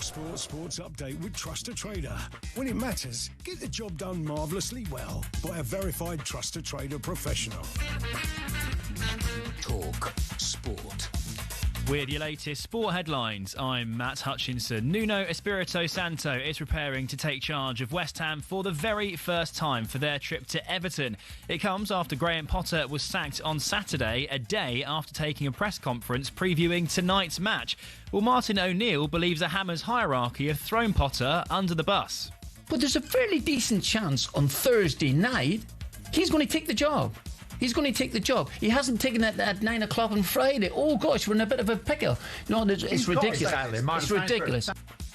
talkSPORT Sports Update with Trust a Trader. When it matters, get the job done marvellously well by a verified Trust a Trader professional. talkSPORT. With your latest sport headlines, I'm Matt Hutchinson. Nuno Espirito Santo is preparing to take charge of West Ham for the very first time for their trip to Everton. It comes after Graham Potter was sacked on Saturday, a day after taking a press conference previewing tonight's match. Well, Martin O'Neill believes the Hammers hierarchy have thrown Potter under the bus. But there's a fairly decent chance on Thursday night he's going to take the job. He's going to take the job. He hasn't taken it at 9 o'clock on Friday. Oh, gosh, we're in a bit of a pickle. No, it's ridiculous. It's ridiculous.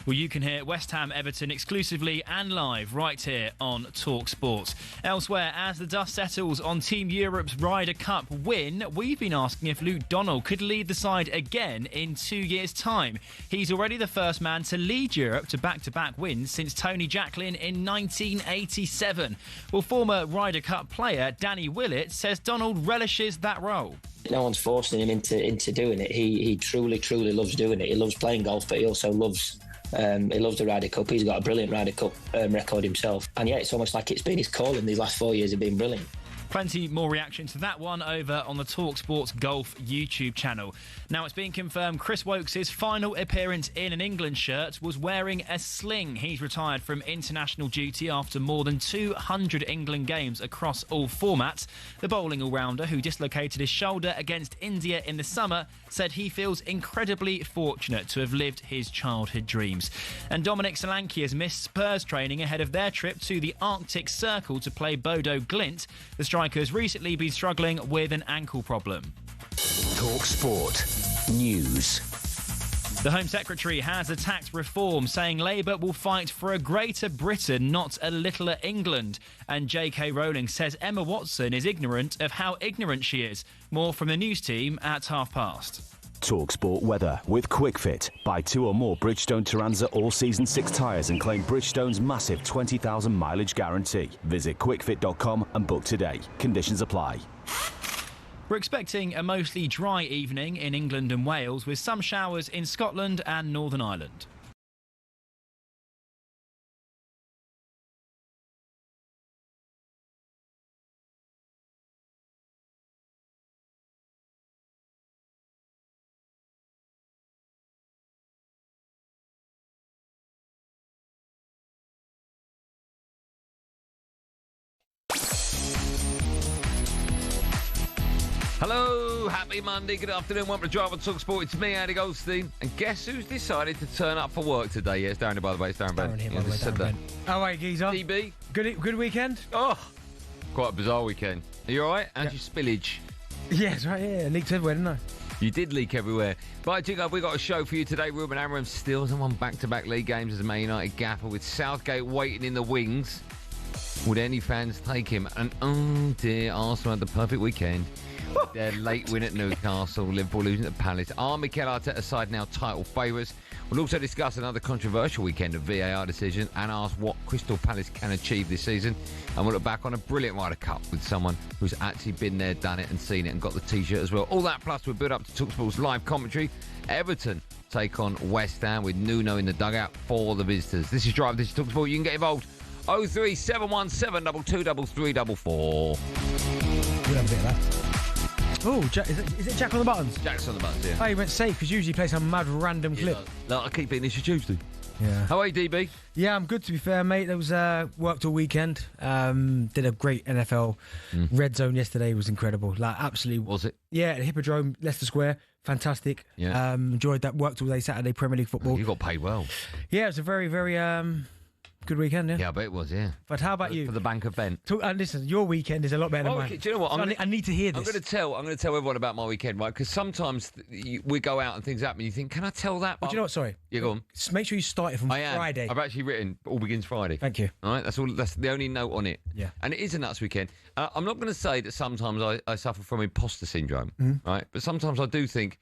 Well, you can hear West Ham Everton exclusively and live right here on talkSPORT. Elsewhere, as the dust settles on Team Europe's Ryder Cup win, we've been asking if Luke Donald could lead the side again in 2 years' time. He's already the first man to lead Europe to back-to-back wins since Tony Jacklin in 1987. Well, former Ryder Cup player Danny Willett says Donald relishes that role. No one's forcing him into doing it. He truly loves doing it. He loves playing golf, but he also loves the Ryder Cup. He's got a brilliant Ryder Cup record himself. And yeah, it's almost like it's been his calling. These last 4 years have been brilliant. Plenty more reaction to that one over on the talkSPORT Golf YouTube channel. Now, it's been confirmed Chris Wokes' final appearance in an England shirt was wearing a sling. He's retired from international duty after more than 200 England games across all formats. The bowling all-rounder, who dislocated his shoulder against India in the summer, said he feels incredibly fortunate to have lived his childhood dreams. And Dominic Solanke has missed Spurs training ahead of their trip to the Arctic Circle to play Bodo Glimt. The striker has recently been struggling with an ankle problem. talkSPORT News. The Home Secretary has attacked reform, saying Labour will fight for a greater Britain, not a littler England. And J.K. Rowling says Emma Watson is ignorant of how ignorant she is. More from the news team at past. talkSPORT weather with QuickFit. Buy 2 or more Bridgestone Turanza all-season 6 tyres and claim Bridgestone's massive 20,000 mileage guarantee. Visit quickfit.com and book today. Conditions apply. We're expecting a mostly dry evening in England and Wales with some showers in Scotland and Northern Ireland. Hello, happy Monday, good afternoon, welcome to Drive on talkSPORT. It's me, Andy Goldstein, and guess who's decided to turn up for work today? Yeah, it's Darren, by the way, it's Darren Bent. Darren Bent. How are you, geezer? DB? Good weekend? Oh, quite a bizarre weekend. Are you alright? How's your spillage? Yes, right, yeah, leaked everywhere, didn't I? You did leak everywhere. Right, Jigga, we've got a show for you today. Ruben Amorim still has won back-to-back league games as a Man United gaffer, with Southgate waiting in the wings. Would any fans take him? And oh dear, Arsenal had the perfect weekend. Their late win at Newcastle, Liverpool losing to Palace. Are Mikel Arteta's side now title favourites? We'll also discuss another controversial weekend of VAR decision and ask what Crystal Palace can achieve this season. And we'll look back on a brilliant Ryder Cup with someone who's actually been there, done it and seen it and got the T-shirt as well. All that plus we'll build up to talkSPORT's live commentary. Everton take on West Ham with Nuno in the dugout for the visitors. This is Drive, this is talkSPORT. You can get involved. 03717 223344. We'll have a bit of that. Oh, is it Jack on the buttons? Jack's on the buttons, yeah. Oh, he went safe because usually he plays some mad random clip. No, I keep beating this Tuesday. Yeah. How are you, DB? Yeah, I'm good to be fair, mate. There was worked all weekend. Did a great NFL red zone yesterday. It was incredible. Like absolutely. Was it? Yeah, the Hippodrome, Leicester Square. Fantastic. Yeah. Enjoyed that. Worked all day Saturday Premier League football. You got paid well. Yeah, it was a very, very good weekend, yeah? Yeah, I bet it was, yeah. But how about you? For the Bank of Bent. And listen, your weekend is a lot better than mine. Do you know what? So I need to hear this. I'm going to tell everyone about my weekend, right? Because sometimes we go out and things happen and you think, can I tell that? But do you know what? Sorry. Yeah, go on. Just make sure you start it from Friday. I've actually written All Begins Friday. Thank you. All right, that's all. That's the only note on it. Yeah. And it is a nuts weekend. I'm not going to say that sometimes I suffer from imposter syndrome, right? But sometimes I do think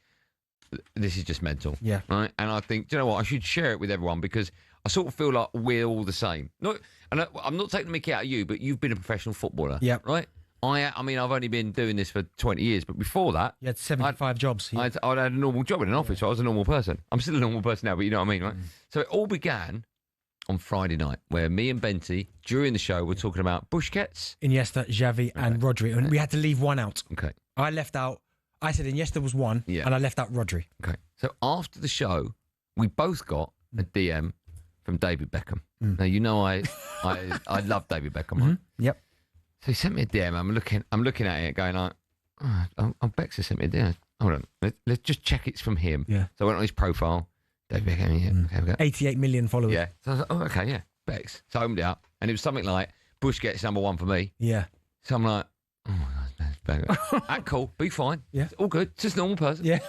this is just mental. Yeah. Right? And I think, do you know what? I should share it with everyone because I sort of feel like we're all the same. I'm not taking the mickey out of you, but you've been a professional footballer. Yeah. Right? I mean, I've only been doing this for 20 years, but before that... You had 75 jobs. I'd had a normal job in an office, so I was a normal person. I'm still a normal person now, but you know what I mean, right? So it all began on Friday night, where me and Benty, during the show, were talking about Busquets. Iniesta, Xavi, and Rodri. And we had to leave one out. Okay. I said Iniesta was one, and I left out Rodri. Okay. So after the show, we both got a DM from David Beckham. Now, you know I love David Beckham, right? Yep. So he sent me a DM. I'm looking at it, going like, Bex has sent me a DM. Hold on, let's just check it's from him. Yeah. So I went on his profile. David Beckham. Okay, we go. 88 million followers. Yeah. So I was like, oh, okay, yeah, Bex. So I opened it up, and it was something like Busquets #1 for me. Yeah. So I'm like, oh my God, that's cool, be fine. Yeah. It's all good, just a normal person. Yeah.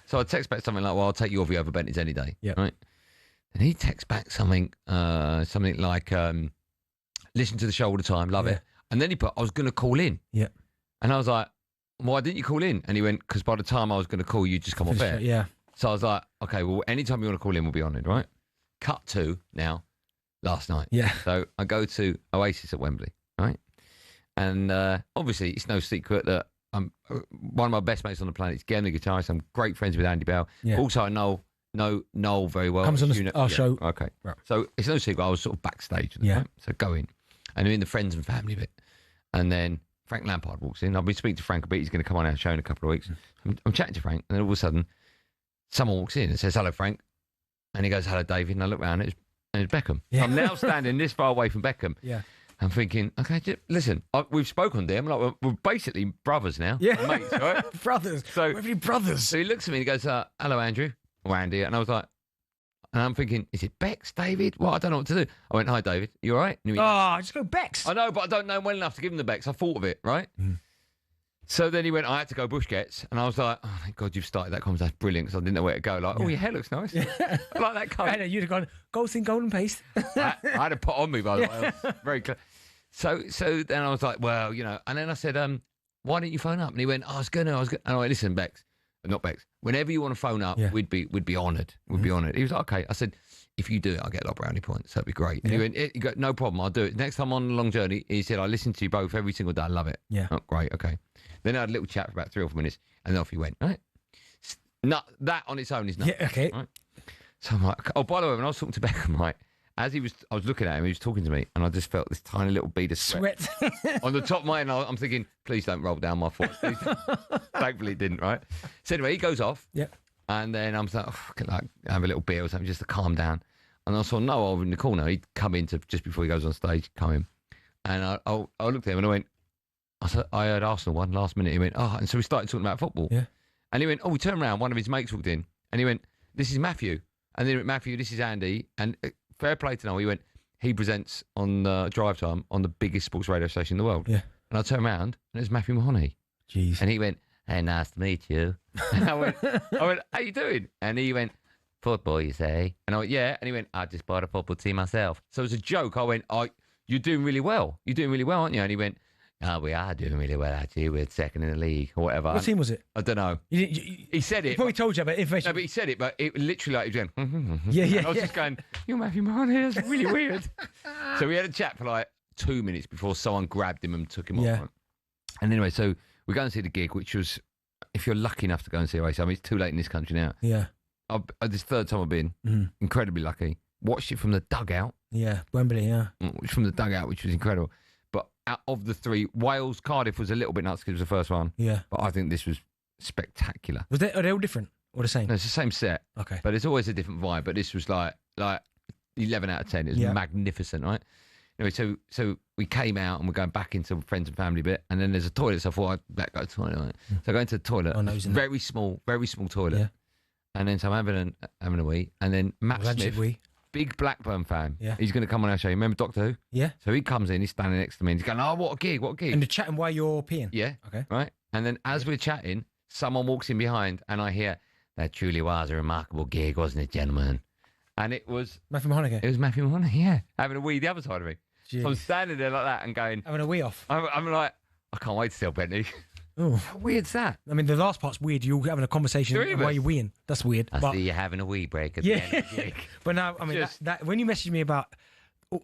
So I text back something like, well, I'll take your view over Bentley's any day. Yeah. Right. And he texts back something like, listen to the show all the time, love it. And then he put, I was going to call in. Yeah. And I was like, why didn't you call in? And he went, because by the time I was going to call, you just come off air. Yeah. So I was like, okay, well, anytime you want to call in, we'll be on it, right? Cut to now, last night. Yeah. So I go to Oasis at Wembley, right? And obviously, it's no secret that I'm one of my best mates on the planet is Gem, the guitarist. I'm great friends with Andy Bell. Yeah. Also, I know Noel very well. Comes on our show. Okay. Right. So it's no secret. I was sort of backstage. Yeah. Right? So go in. And I'm in the friends and family bit. And then Frank Lampard walks in. I've been speaking to Frank a bit. He's going to come on our show in a couple of weeks. I'm chatting to Frank. And then all of a sudden, someone walks in and says, hello, Frank. And he goes, hello, David. And I look around and it's Beckham. Yeah. So I'm now standing this far away from Beckham. Yeah. I'm thinking, okay, listen, we've spoken to him. Like, we're basically brothers now. Yeah. Mates, right? Brothers. So, we're really brothers. So he looks at me and he goes, hello, Andrew. Or Andy. And I was like, and I'm thinking, is it Bex, David? Well, I don't know what to do. I went, hi, David. You all right? And he went, just go Bex. I know, but I don't know him well enough to give him the Bex. I thought of it, right? So then he went, I had to go Busquets. And I was like, oh, thank God you've started that conversation. That's brilliant, because I didn't know where to go. Like, oh, your hair looks nice. I like that colour. And you'd have gone, Goldstein Golden Paste. I had to put on me, by the way. Very clear. So then I was like, well, you know, and then I said, why didn't you phone up? And he went, I was going to. And I went, listen, Bex, not Bex, whenever you want to phone up, we'd be honoured. We'd be honoured. He was like, okay. I said, if you do it, I'll get a lot of brownie points. That'd be great. And he went, he go, no problem, I'll do it. Next time on a long journey, he said, I listen to you both every single day. I love it. Yeah. Oh, great, okay. Then I had a little chat for about 3 or 4 minutes, and then off he went, right? That on its own is nothing. Yeah, okay. Right? So I'm like, oh, by the way, when I was talking to Beckham, right, I was looking at him, he was talking to me, and I just felt this tiny little bead of sweat. On the top of my head, and I'm thinking, please don't roll down my foot. Thankfully it didn't, right? So anyway, he goes off. Yeah. And then I'm like, I could like have a little beer or something just to calm down. And I saw Noel over in the corner. He'd come in just before he goes on stage, come in. And I looked at him and I went, I heard Arsenal won last minute. He went, oh, and so we started talking about football. Yeah. And he went, oh, we turned around. One of his mates walked in. And he went, this is Matthew. And then he went, Matthew, this is Andy. And fair play to Noel. He went, he presents on Drive Time on the biggest sports radio station in the world. Yeah. And I turned around and it was Matthew Mahoney. Jeez. And he went, hey, nice to meet you. And I went, how you doing? And he went, football, you say? And I went, yeah. And he went, I just bought a football team myself. So as a joke, I went, oh, you're doing really well. You're doing really well, aren't you? And he went, oh, we are doing really well, actually. We're second in the league or whatever. What team was it? I don't know. He said it. He probably told you about information. No, but he said it, but it literally like, he was going, yeah. I was just going, you're Matthew Mahoney. That's really weird. So we had a chat for like 2 minutes before someone grabbed him and took him off. And anyway, so we go and see the gig, which was, if you're lucky enough to go and see Oasis, I mean, it's too late in this country now. Yeah. This third time I've been, incredibly lucky. Watched it from the dugout. Yeah, Wembley, yeah. From the dugout, which was incredible. But out of the three, Wales, Cardiff was a little bit nuts because it was the first one. Yeah. But I think this was spectacular. Are they all different or the same? No, it's the same set. Okay. But it's always a different vibe. But this was like 11 out of 10. It was magnificent, right? Anyway, so we came out and we're going back into friends and family bit, and then there's a toilet, so I thought I'd better go to the toilet. Right? So I go into the toilet, very small toilet. Yeah. And then so I'm having a wee, and then Matt Smith, big Blackburn fan, he's going to come on our show. You remember Doctor Who? Yeah. So he comes in, he's standing next to me, and he's going, oh, what a gig. And they're chatting while you're peeing? Yeah. Okay. Right? And then as we're chatting, someone walks in behind, and I hear, that truly was a remarkable gig, wasn't it, gentlemen? And it was... Matthew Mahoney. It was Matthew Mahoney, yeah. Having a wee the other side of me. Jeez. So I'm standing there like that and going... Having a wee off. I'm like, I can't wait to tell Bentley. Oh, how weird's that? I mean, the last part's weird. You're having a conversation while you're weeing. That's weird. I see you having a wee break at the end of the gig. But now, I mean, that when you messaged me about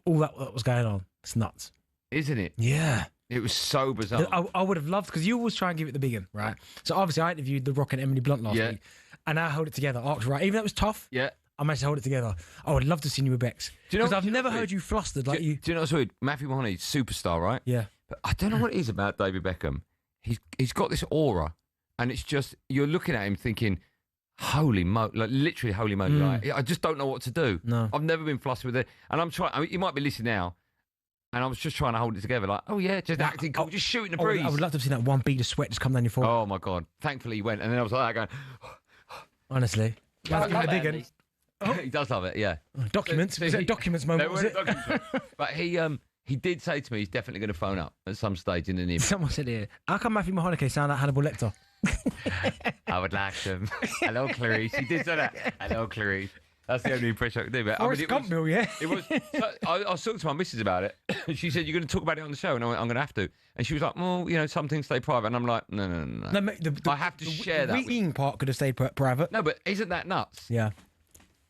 all that was going on, it's nuts. Isn't it? Yeah. It was so bizarre. I would have loved, because you always try and give it the big one, right? So obviously I interviewed The Rock and Emily Blunt last week, and I held it together. Right, even though it was tough. Yeah. I managed to hold it together. I would love to see you with Bex. Because I've never heard you flustered like you. Do you know what's weird? Matthew Mahoney, superstar, right? Yeah. But I don't know what it is about David Beckham. He's got this aura, and it's just, you're looking at him thinking, holy mo, like literally holy moly. Like, I just don't know what to do. No. I've never been flustered with it. And I'm trying, I mean, you might be listening now, and I was just trying to hold it together, like, oh yeah, just acting cool, just shooting the breeze. I would love to have seen that one bead of sweat just come down your forehead. Oh my God. Thankfully he went, and then I was like that going, honestly. He does love it, yeah. Documents. Was it a documents moment, was it? But he did say to me he's definitely going to phone up at some stage in the near future. Someone said here, how come Matthew Mahoney sound like Hannibal Lecter? I would like them. Hello, Clarice. He did say that. Hello, Clarice. That's the only impression I could do. But Forrest Gump, yeah. It was. So I was talking to my missus about it. She said, "You're going to talk about it on the show," and I went, "I'm going to have to." And she was like, "Well, some things stay private." And I'm like, "No. Mate, I have to share that." The eating part could have stayed private. No, but isn't that nuts? Yeah.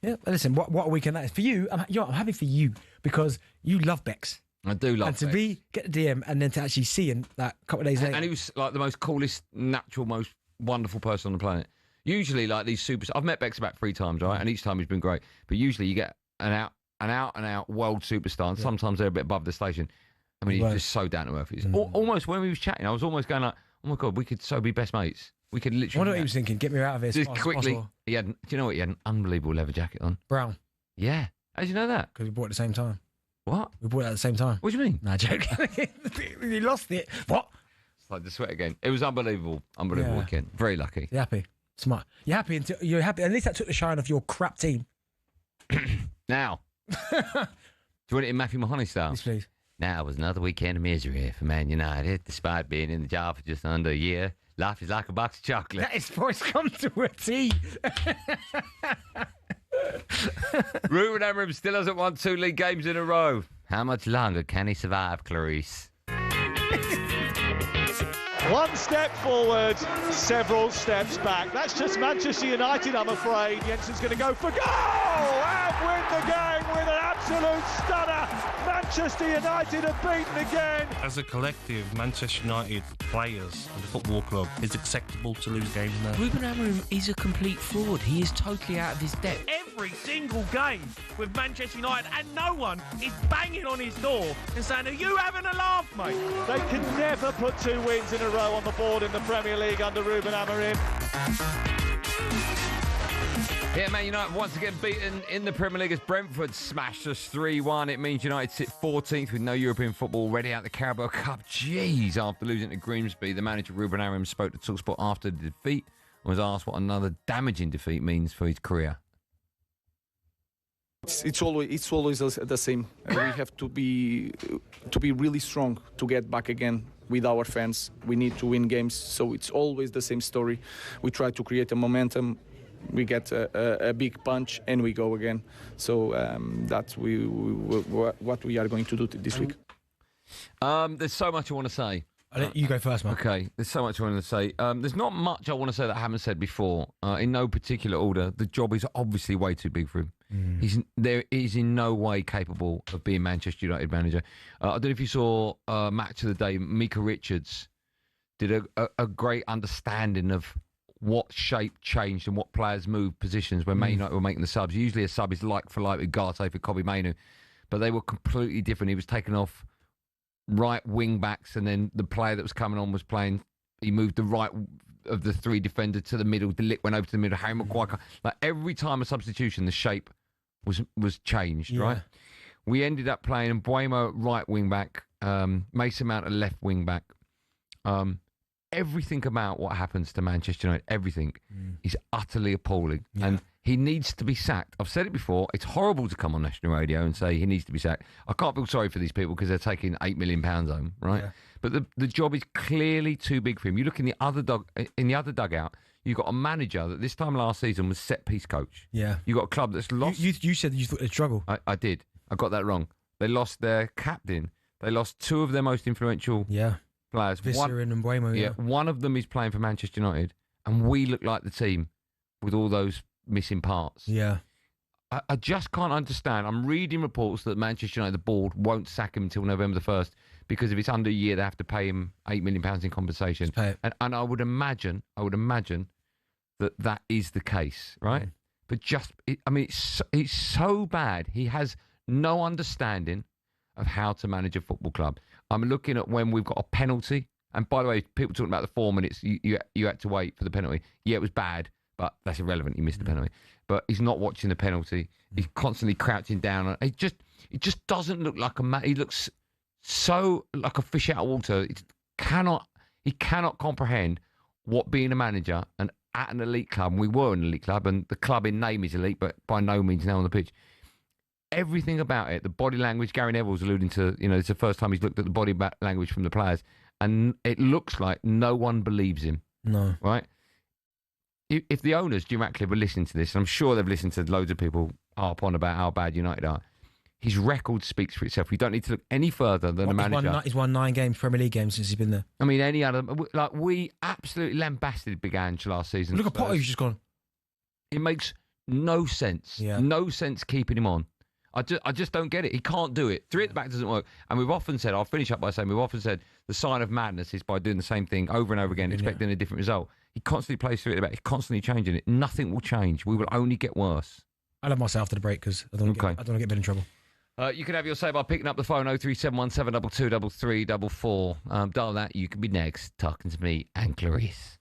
Yeah. Listen, what a weekend that is for you. I'm happy for you because you love Bex. I do love. And to get the DM and then to actually see him that couple of days later. And he was like the most coolest, natural, most wonderful person on the planet. Usually, like these superstars, I've met Bex about 3 times, right? And each time he's been great. But usually you get an out and out world superstar, and sometimes they're a bit above the station. I mean, he's just so down to earth. Almost when we was chatting, I was almost going like, oh my God, we could so be best mates. We could literally. I wonder what he was thinking. Get me out of here. Just quickly. He had. Do you know what? He had an unbelievable leather jacket on. Brown. Yeah. How did you know that? Because we bought it at the same time. What? We bought it at the same time. What do you mean? Nah, joking. He lost it. What? It's like the sweat again. It was unbelievable. Unbelievable weekend. Very lucky. You happy? Smart. You're happy until you're happy. At least that took the shine off your crap team. Now, do you want it in Matthew Mahoney style? Yes, please. Now, it was another weekend of misery for Man United. Despite being in the job for just under a year, life is like a box of chocolate. That is voice come to a T. Ruben Amorim still hasn't won 2 league games in a row. How much longer can he survive, Clarice? One step forward, several steps back. That's just Manchester United, I'm afraid. Jensen's going to go for goal and win the game with an absolute stunner. Manchester United are beaten again. As a collective, Manchester United players and the football club, is it acceptable to lose games now? Ruben Amorim is a complete fraud. He is totally out of his depth. Every single game with Manchester United, and no one is banging on his door and saying, are you having a laugh, mate? They can never put 2 wins in a row on the board in the Premier League under Ruben Amorim. Yeah, Man United once again beaten in the Premier League as Brentford smashed us 3-1. It means United sit 14th with no European football already out the Carabao Cup. Jeez, after losing to Grimsby, the manager Ruben Amorim spoke to talkSPORT after the defeat and was asked what another damaging defeat means for his career. It's always the same. We have to be really strong to get back again with our fans. We need to win games, so it's always the same story. We try to create a momentum. We get a big punch and we go again. So that's what we are going to do this week. There's so much I want to say. You go first, man. Okay, there's so much I want to say. There's not much I want to say that I haven't said before. In no particular order, the job is obviously way too big for him. He's in no way capable of being Manchester United manager. I don't know if you saw Match of the Day. Mika Richards did a great understanding of what shape changed and what players moved positions when Man United were making the subs. Usually a sub is like for like with Garte for Kobe Mainu, but they were completely different. He was taking off right wing backs, and then the player that was coming on was playing. He moved the right of the 3 defenders to the middle. De Ligt went over to the middle. Harry Maguire. Like every time a substitution, the shape was changed. Yeah. Right. We ended up playing Mbeumo right wing back, Mason Mount left wing back. Everything about what happens to Manchester United, everything, is utterly appalling. Yeah. And he needs to be sacked. I've said it before. It's horrible to come on national radio and say he needs to be sacked. I can't feel sorry for these people because they're taking £8 million home, right? Yeah. But the job is clearly too big for him. You look in the other dugout, you've got a manager that this time last season was set-piece coach. Yeah. You've got a club that's lost. You said you thought they'd struggle. I did. I got that wrong. They lost their captain. They lost 2 of their most influential players. Visser and Mbeumo, one of them is playing for Manchester United, and we look like the team with all those missing parts. Yeah. I just can't understand. I'm reading reports that Manchester United, the board, won't sack him until November the 1st because if it's under a year, they have to pay him £8 million in compensation. And I would imagine that is the case, right? But it's so bad. He has no understanding of how to manage a football club. I'm looking at when we've got a penalty. And by the way, people talking about the 4 minutes, you had to wait for the penalty. Yeah, it was bad, but that's irrelevant. You missed the penalty. But he's not watching the penalty. He's constantly crouching down. It just doesn't look like a man. He looks so like a fish out of water. He cannot comprehend what being a manager and at an elite club. And we were an elite club, and the club in name is elite, but by no means now on the pitch. Everything about it, the body language. Gary Neville's alluding to. It's the first time he's looked at the body language from the players, and it looks like no one believes him. No, right? If the owners, Jim Ratcliffe, were listening to this, and I'm sure they've listened to loads of people harp on about how bad United are, his record speaks for itself. We don't need to look any further than the manager. He's won 9 games, Premier League games, since he's been there. I mean, any other... we absolutely lambasted Big Ange last season. Look at Potter, who's just gone. It makes no sense. Yeah. No sense keeping him on. I just don't get it. He can't do it. 3 at the back doesn't work. And we've often said, I'll finish up by saying, we've often said the sign of madness is by doing the same thing over and over again, expecting a different result. He constantly plays 3 at the back. He's constantly changing it. Nothing will change. We will only get worse. I love myself after the break because I don't want to get in trouble. You can have your say by picking up the phone 03717 222344. Dial that. You can be next. Talking to me and Clarice.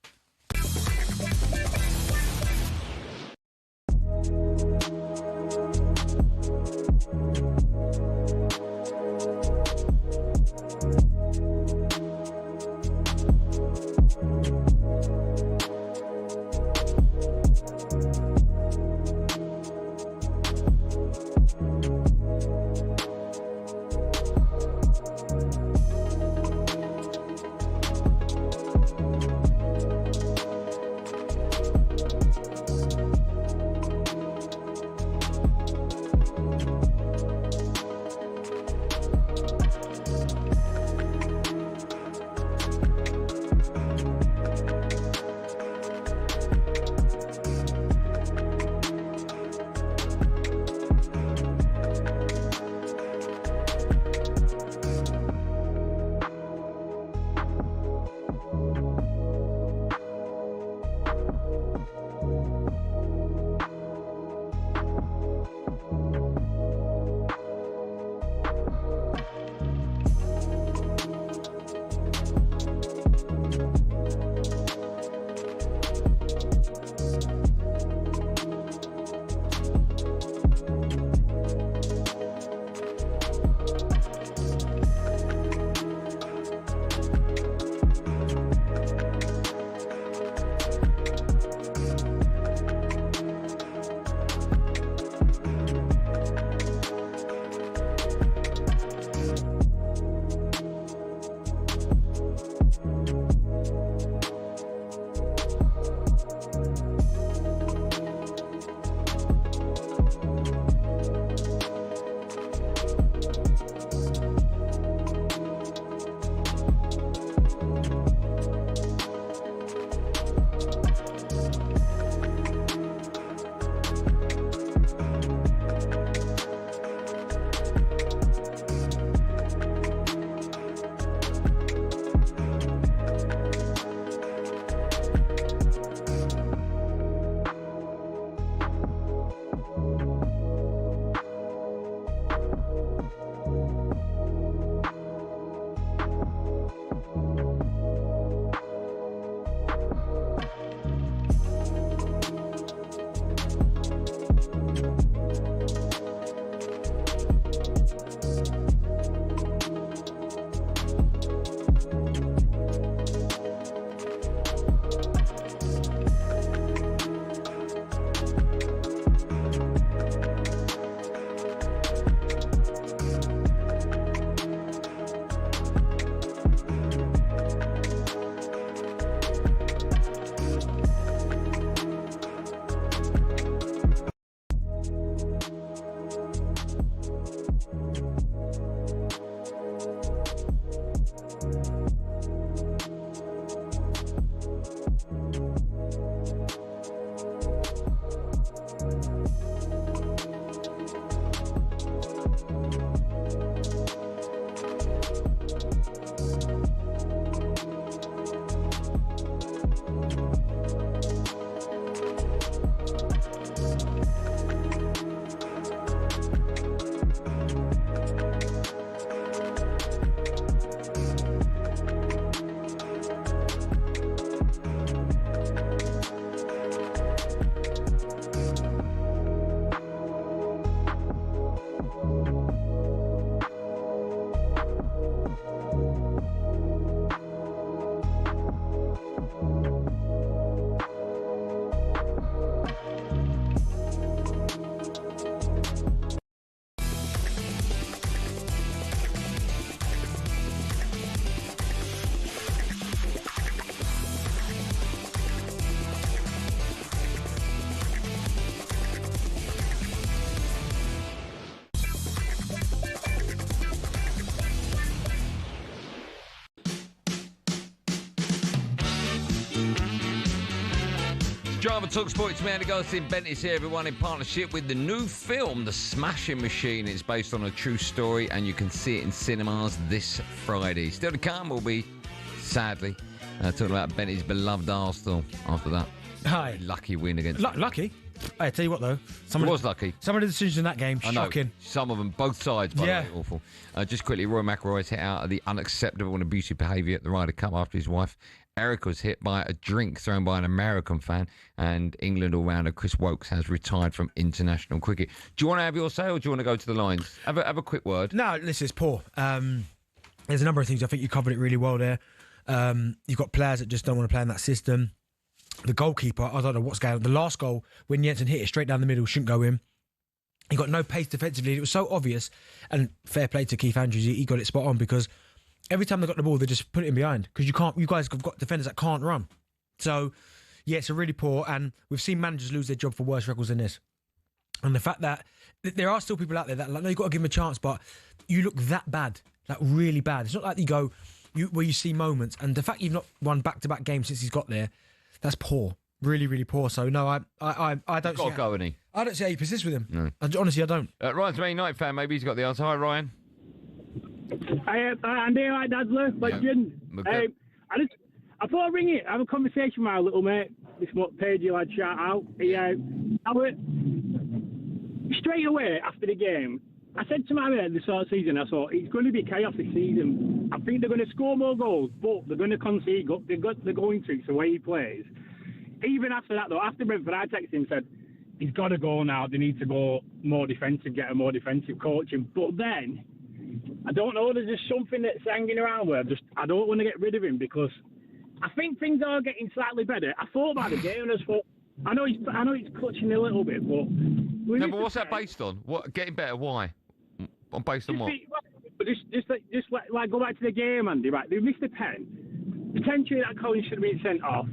Driver talkSPORT. It's me, Andy Goldstein Bent is here, everyone, in partnership with the new film, The Smashing Machine. It's based on a true story, and you can see it in cinemas this Friday. Still to come, we'll be, sadly, talking about Benty's beloved Arsenal after that. Hi. Lucky win against... Lucky? I tell you what, though. It was lucky. Some of the decisions in that game, I know. shocking. Some of them, both sides, by the way, awful. Just quickly, Roy McIlroy's hit out of the unacceptable and abusive behaviour at the Ryder Cup after his wife Erica was hit by a drink thrown by an American fan, and England all-rounder Chris Wokes has retired from international cricket. Do you want to have your say, or do you want to go to the lines? Have a quick word. No, this is poor. There's a number of things. I think you covered it really well there. You've got players that just don't want to play in that system. The goalkeeper, I don't know what's going on. The last goal, when Jensen hit it straight down the middle, shouldn't go in. He got no pace defensively. It was so obvious. And fair play to Keith Andrews, he got it spot on, because every time they got the ball, they just put it in behind, because you guys have got defenders that can't run. So, yeah, it's a really poor, and we've seen managers lose their job for worse records than this. And the fact that there are still people out there that, like, no, you've got to give them a chance, but you look that bad, like really bad. It's not like where you see moments, and the fact you've not won back-to-back games since he's got there, that's poor. Really, really poor. So, no, I don't see... Got to go, hasn't he? I don't see how you persist with him. No. Honestly, I don't. Ryan's a Man United fan, maybe he's got the answer. Hi, Ryan. Andy, hi, Dadler, legend. I thought I'd ring it, have a conversation with my little mate, this page you had shout out. Straight away after the game, I said to my mate at the start of the season, I thought, it's going to be chaos this season. I think they're going to score more goals, but they're going to concede. They're going to, it's the way he plays. Even after that, though, after Brentford, I texted him and said, he's got to go now. They need to go more defensive, get a more defensive coaching. But then, I don't know, there's just something that's hanging around where I don't want to get rid of him, because I think things are getting slightly better. I thought about the game and I thought, I know he's clutching a little bit, but... No, but what's that based on? What, getting better, why? Based on what? Just go back to the game, Andy, right? They missed a pen. Potentially that Collins should have been sent off.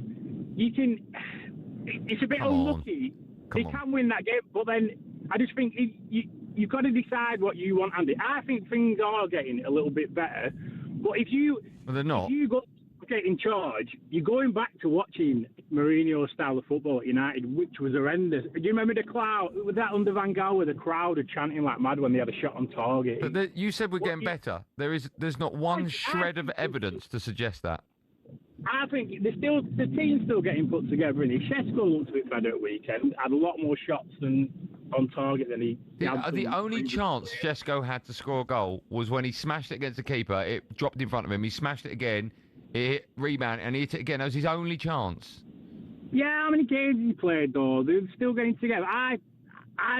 It's a bit unlucky. They can win that game, but then I just think you've got to decide what you want, Andy. I think things are getting a little bit better, but if you... Well, they're not. If you get in charge, you're going back to watching Mourinho's style of football at United, which was horrendous. Do you remember the crowd? Was that under Van Gaal, where the crowd are chanting like mad when they had a shot on target? But you said we're getting better. There's not one shred of evidence to suggest that. I think the team's still getting put together, and Šeško looked a bit better at weekend. Had a lot more shots than on target than he. The only chance Šeško had to score a goal was when he smashed it against the keeper. It dropped in front of him. He smashed it again. It hit rebound, and he hit it again. That was his only chance. Yeah, how many games he played though? They're still getting together. I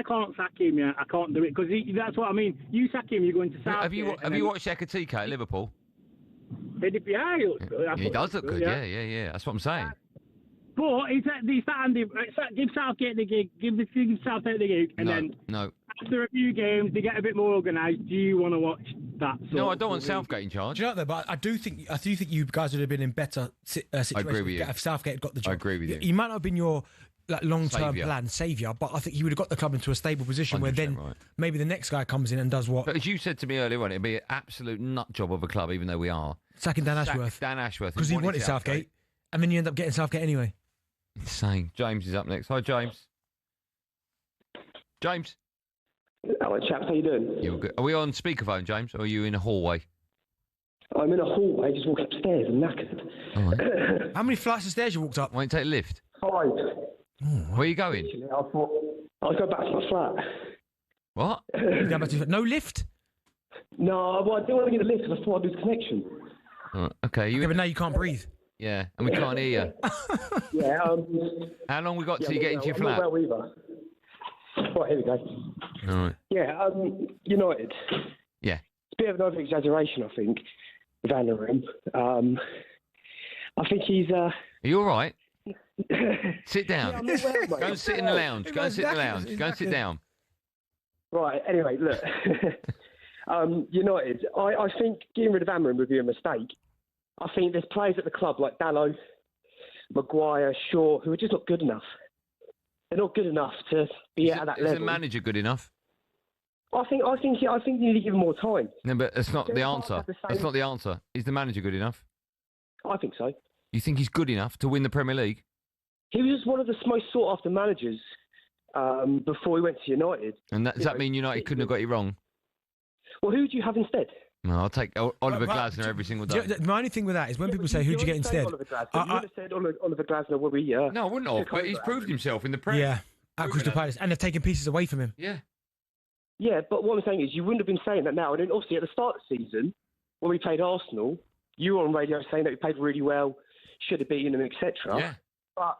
can't sack him yet. I can't do it, because that's what I mean. You sack him, you're going to Southgate. Have you watched Ekatike at Liverpool? Yeah, he looks good. He does look good. Yeah. That's what I'm saying. But give Southgate the gig. Give Southgate the gig, and then after a few games, they get a bit more organised. Do you want to watch that? No, I don't want Southgate in charge. Do you know that? But I do think you guys would have been in better situations. I agree with you. If Southgate had got the job. I agree with you. He might not have been your long-term plan saviour, but I think he would have got the club into a stable position where then maybe the next guy comes in and does what. But as you said to me earlier on, it'd be an absolute nut job of a club, even though we are sacking Dan Ashworth. Because he wanted Southgate, and then you end up getting Southgate anyway. Insane. James is up next. Hi, James. James. Hello, chaps. How you doing? You're good. Are we on speakerphone, James, or are you in a hallway? I'm in a hallway. Just walked upstairs. I'm knackered. All right. How many flights of stairs you walked up? Why don't you take a lift? 5. Where are you going? Actually, I thought I'll go back to my flat. What? No lift? No, well, I didn't want to get a lift because I thought I'd lose connection. Okay. But now you can't breathe. Yeah, and we can't hear you. Yeah. How long we got till you get into your flat? Not well either. Right, here we go. All right. Yeah, United. Yeah. It's a bit of an over-exaggeration, I think, with Anarim. I think he's... Are you all right? Sit down. Yeah, I'm not well, mate. Go and sit in the lounge. Go and sit in the lounge. Go and sit down. Right, anyway, look. United, I think getting rid of Anarim would be a mistake. I think there's players at the club like Dalot, Maguire, Shaw, who are just not good enough. They're not good enough to be at that level. Is the manager good enough? I think you need to give him more time. No, but that's not the answer. That's not the answer. Is the manager good enough? I think so. You think he's good enough to win the Premier League? He was one of the most sought-after managers before he went to United. And does that mean United couldn't have got you wrong? Well, who do you have instead? No, I'll take Oliver Glasner every single day. My only thing with that is when people say, who'd you get instead? You would have said Oliver Glasner would be... No, I wouldn't have, but he's proved himself in the Prem. Yeah, at Crystal Palace. And they've taken pieces away from him. Yeah. Yeah, but what I'm saying is you wouldn't have been saying that now. And then obviously at the start of the season, when we played Arsenal, you were on radio saying that we played really well, should have beaten them, etc. Yeah. But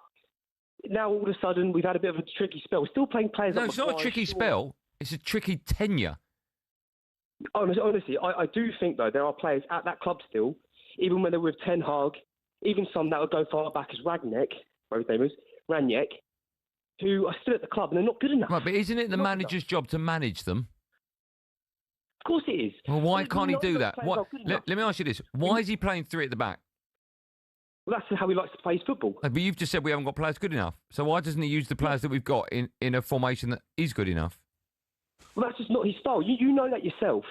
now all of a sudden we've had a bit of a tricky spell. We're still playing players... No, it's not a tricky spell. It's a tricky tenure. Honestly, I do think, though, there are players at that club still, even when they're with Ten Hag, even some that would go far back as Rangnick, who are still at the club and they're not good enough. Right, but isn't it the manager's job to manage them? Of course it is. Well, why can't he do that? Let me ask you this. Why is he playing three at the back? Well, that's how he likes to play his football. But you've just said we haven't got players good enough. So why doesn't he use the players that we've got in a formation that is good enough? Well, that's just not his style. You know that yourself.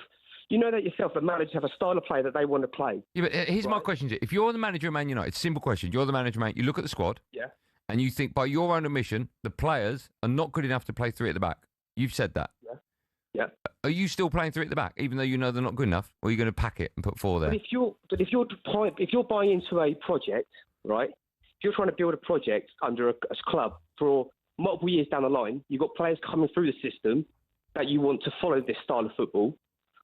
You know that yourself, that managers have a style of play that they want to play. Yeah, but here's my question. If you're the manager of Man United, simple question. You're the manager, mate. You look at the squad. Yeah. And you think, by your own admission, the players are not good enough to play three at the back. You've said that. Yeah. Yeah. Are you still playing three at the back, even though you know they're not good enough? Or are you going to pack it and put four there? But if you're buying into a project, right? If you're trying to build a project under a club for multiple years down the line, you've got players coming through the system that you want to follow this style of football,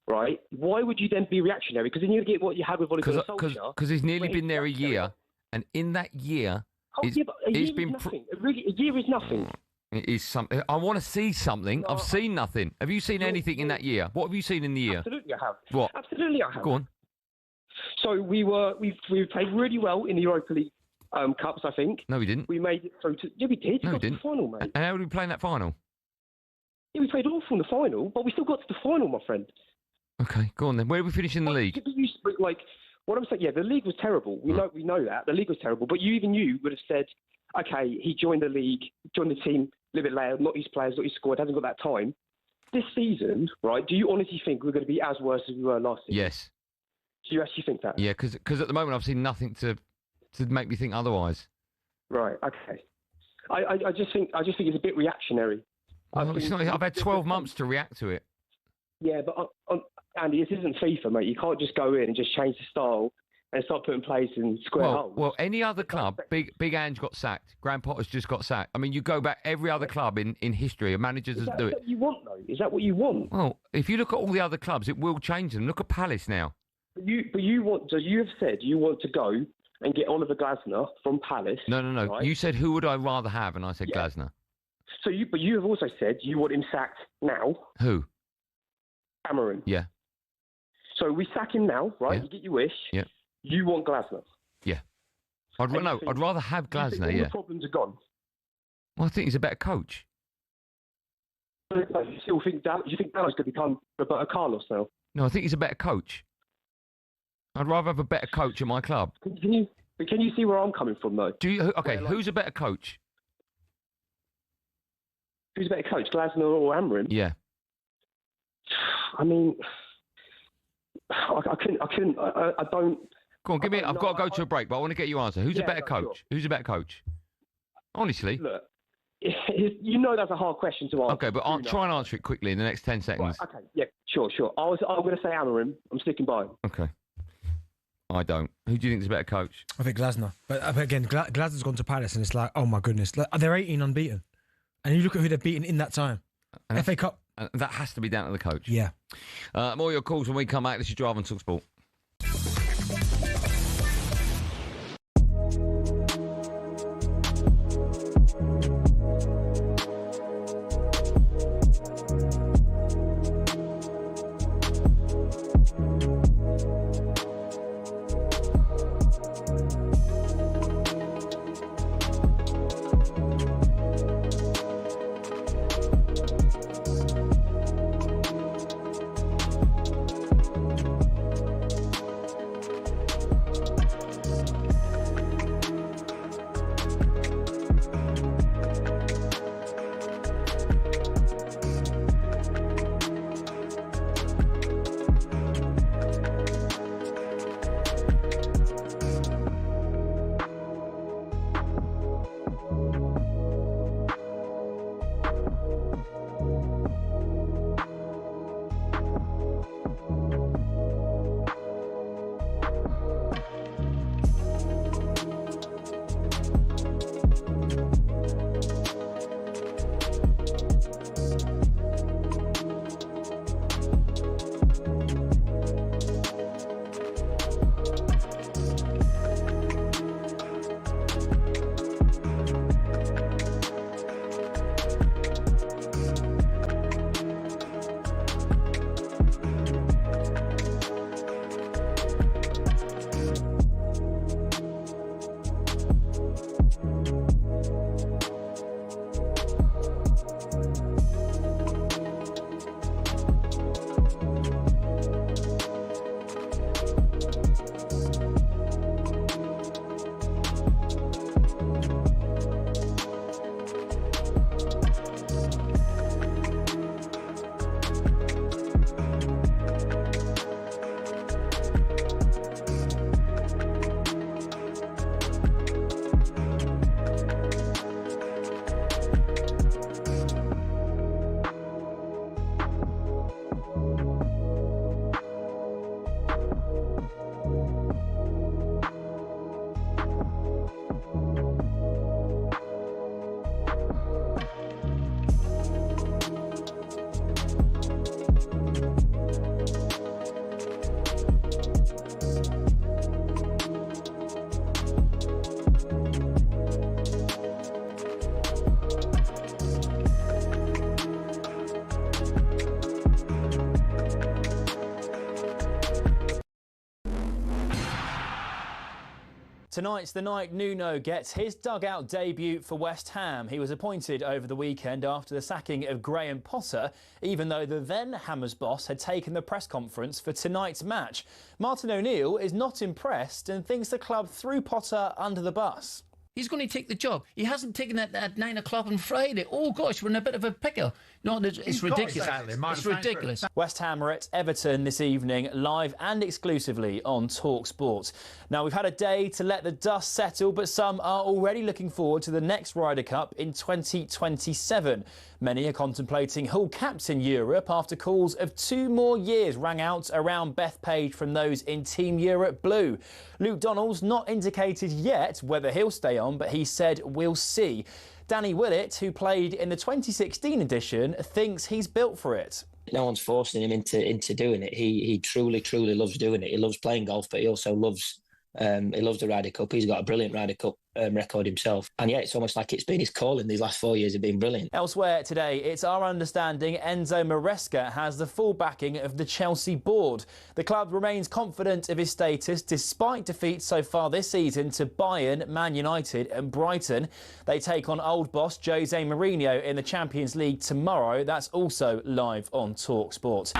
right? Why would you then be reactionary? Because then you get what you had with Ole Gunnar Solskjaer. Because he's nearly been there a year, and in that year, a year is nothing. A year is nothing. It is something. I want to see something. I've seen nothing. Have you seen anything in that year? What have you seen in the year? Absolutely, I have. What? Absolutely, I have. Go on. So we played really well in the Europa League Cups, I think. No, we didn't. We made it through to... Yeah, we did. No, we got didn't. To the final, mate. And how did we play in that final? Yeah, we played awful in the final, but we still got to the final, my friend. Okay, go on then. Where did we finish in the league? What I'm saying, yeah, the league was terrible. We know that. The league was terrible. But you would have said, okay, he joined the league, joined the team a little bit later, not his players, not his squad, hasn't got that time. This season, right, do you honestly think we're going to be as worse as we were last season? Yes. Do you actually think that? Yeah, because at the moment I've seen nothing to make me think otherwise. Right, okay. I just think it's a bit reactionary. I've had 12 months to react to it. Yeah, but Andy, this isn't FIFA, mate. You can't just go in and just change the style and start putting players in square holes. Well, any other club, Big Ange got sacked. Graham Potter's just got sacked. I mean, you go back every other club in history, managers do it. Is that what you want, though? Is that what you want? Well, if you look at all the other clubs, it will change them. Look at Palace now. But you want? So you have said you want to go and get Oliver Glasner from Palace. No. Right? You said who would I rather have, and I said Glasner. So you have also said you want him sacked now. Who? Cameron. Yeah. So we sack him now, right? Yeah. You get your wish. Yeah. You want Glasner. Yeah. I'd rather have Glasner. All yeah. the problems are gone. Well, I think he's a better coach. You still think Dallas going to become Roberto Carlos now? No, I think he's a better coach. I'd rather have a better coach at my club. Can you see where I'm coming from, though? Who's a better coach? Who's a better coach, Glasner or Amorim? Yeah. I mean, I don't. Go on, give me. I've got to go to a break, but I want to get your answer. Who's a better coach? Sure. Who's a better coach? Honestly. Look, you know that's a hard question to answer. Okay, but I'll try and answer it quickly in the next 10 seconds. Right, okay, yeah, sure. I'm going to say Amorim. I'm sticking by him. Okay. I don't. Who do you think is a better coach? I think Glasner. But again, Glasner's gone to Palace and it's like, oh my goodness. They're 18 unbeaten. And you look at who they've beaten in that time. FA Cup. That has to be down to the coach. Yeah. More of your calls when we come back. This is Drive on talkSPORT. Tonight's the night Nuno gets his dugout debut for West Ham. He was appointed over the weekend after the sacking of Graham Potter, even though the then Hammers boss had taken the press conference for tonight's match. Martin O'Neill is not impressed and thinks the club threw Potter under the bus. He's going to take the job. He hasn't taken it at 9 o'clock on Friday. Oh, gosh, we're in a bit of a pickle. No, it's ridiculous. It's ridiculous. West Ham are at Everton this evening, live and exclusively on talkSPORT. Now, we've had a day to let the dust settle, but some are already looking forward to the next Ryder Cup in 2027. Many are contemplating Hull captain Europe after calls of 2 more years rang out around Bethpage from those in Team Europe Blue. Luke Donald's not indicated yet whether he'll stay on, but he said we'll see. Danny Willett, who played in the 2016 edition, thinks he's built for it. No one's forcing him into doing it. He truly loves doing it. He loves playing golf, but he also loves the Ryder Cup. He's got a brilliant Ryder Cup record himself. And yeah, it's almost like it's been his calling. These last 4 years have been brilliant. Elsewhere today, it's our understanding Enzo Maresca has the full backing of the Chelsea board. The club remains confident of his status despite defeats so far this season to Bayern, Man United and Brighton. They take on old boss Jose Mourinho in the Champions League tomorrow. That's also live on talkSPORT.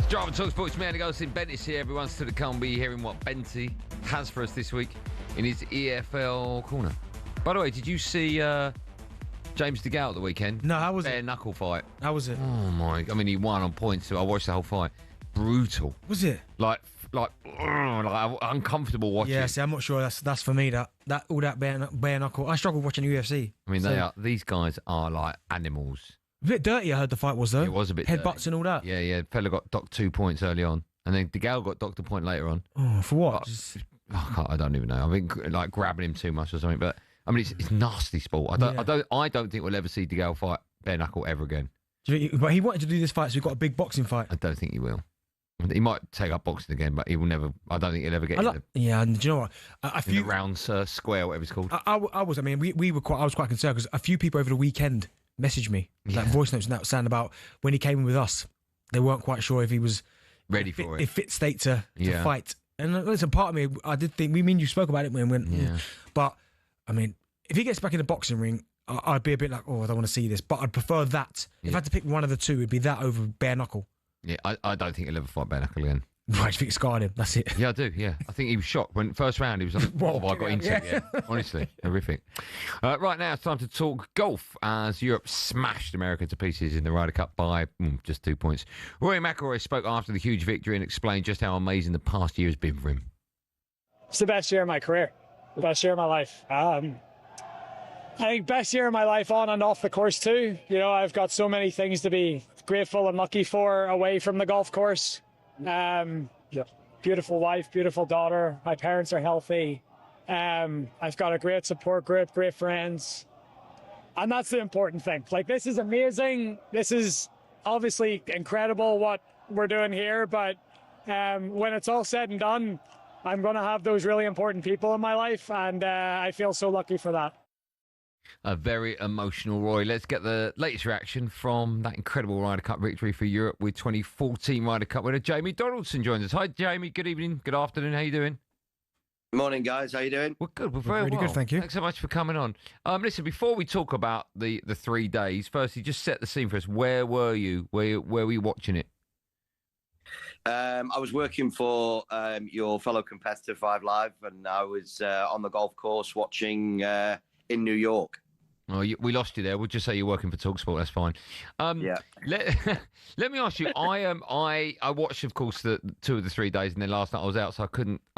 Drive talkSPORT, me, Andy Goldstein Bent is here. Everyone's to the come. Be hearing what Benty has for us this week in his EFL corner. By the way, did you see James DeGale at the weekend? No, how was it? Bare knuckle fight. How was it? Oh my! I mean, he won on points. So I watched the whole fight. Brutal. Was it? Like uncomfortable watching. Yeah, see, I'm not sure that's for me. That all that bare knuckle. I struggle watching UFC. I mean, these guys are like animals. A bit dirty, I heard the fight was, though. It was a bit headbutts and all that. Yeah. Fella got docked 2 points early on, and then DeGale got docked a point later on. Oh, for what? I don't even know. I think like grabbing him too much or something. But I mean, it's nasty sport. I don't think we'll ever see DeGale fight bare knuckle ever again. But he wanted to do this fight, so we've got a big boxing fight. I don't think he will. He might take up boxing again, but he will never. I don't think he'll ever get. Yeah, and do you know what? A few round square, whatever it's called. I was. I mean, I was quite concerned because a few people over the weekend messaged me, like voice notes and that, saying about when he came in with us, they weren't quite sure if he was ready for it, in fit state to fight. And listen, part of me, I did think. You spoke about it when we went. Yeah. But I mean, if he gets back in the boxing ring, I'd be a bit like, oh, I don't want to see this. But I'd prefer that. If I had to pick one of the two, it'd be that over bare knuckle. Yeah, I don't think he'll ever fight bare knuckle again. Right, I think it scarred him. That's it. Yeah, I do. Yeah, I think he was shocked when first round. He was like, "What have I got into?" Yeah, honestly, horrific. Right now, it's time to talk golf as Europe smashed America to pieces in the Ryder Cup by just 2 points. Rory McIlroy spoke after the huge victory and explained just how amazing the past year has been for him. It's the best year of my career, the best year of my life. I think best year of my life on and off the course too. You know, I've got so many things to be grateful and lucky for away from the golf course. Beautiful wife, beautiful daughter. My parents are healthy. I've got a great support group, great friends. And that's the important thing. Like, this is amazing. This is obviously incredible what we're doing here. But when it's all said and done, I'm going to have those really important people in my life. And I feel so lucky for that. A very emotional Roy. Let's get the latest reaction from that incredible Ryder Cup victory for Europe with 2014 Ryder Cup winner Jamie Donaldson joins us. Hi, Jamie. Good evening. Good afternoon. How you doing? Morning, guys. How you doing? We're good. We're very really well. Good, thank you. Thanks so much for coming on. Listen, before we talk about the 3 days, firstly, just set the scene for us. Where were you? Where were you watching it? I was working for your fellow competitor, 5 Live, and I was on the golf course watching in New York. Oh, we lost you there. We'll just say you're working for talkSPORT. That's fine. Yeah. Let me ask you. I watched, of course, the 2 of the 3 days, and then last night I was out, so I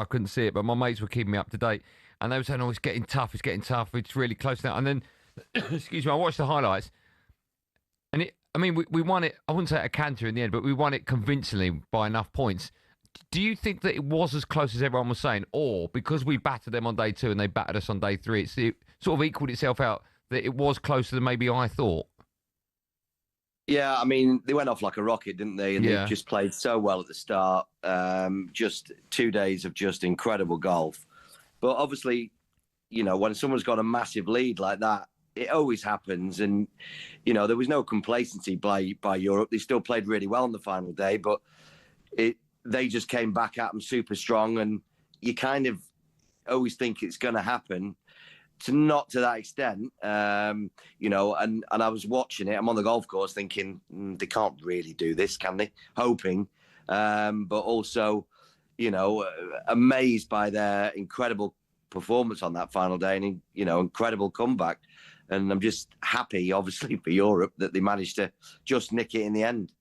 couldn't see it. But my mates were keeping me up to date, and they were saying, "Oh, it's getting tough. It's getting tough. It's really close now." And then, excuse me, I watched the highlights, and we won it. I wouldn't say a canter in the end, but we won it convincingly by enough points. Do you think that it was as close as everyone was saying, or because we battered them on day 2 and they battered us on day 3, it sort of equaled itself out? That it was closer than maybe I thought? Yeah, I mean, they went off like a rocket, didn't they? And they just played so well at the start. Just 2 days of just incredible golf. But obviously, you know, when someone's got a massive lead like that, it always happens. And, you know, there was no complacency by Europe. They still played really well on the final day, but they just came back at them super strong. And you kind of always think it's going to happen. Not to that extent, you know, and I was watching it. I'm on the golf course thinking they can't really do this, can they? Hoping, but also, you know, amazed by their incredible performance on that final day and, you know, incredible comeback. And I'm just happy, obviously, for Europe that they managed to just nick it in the end.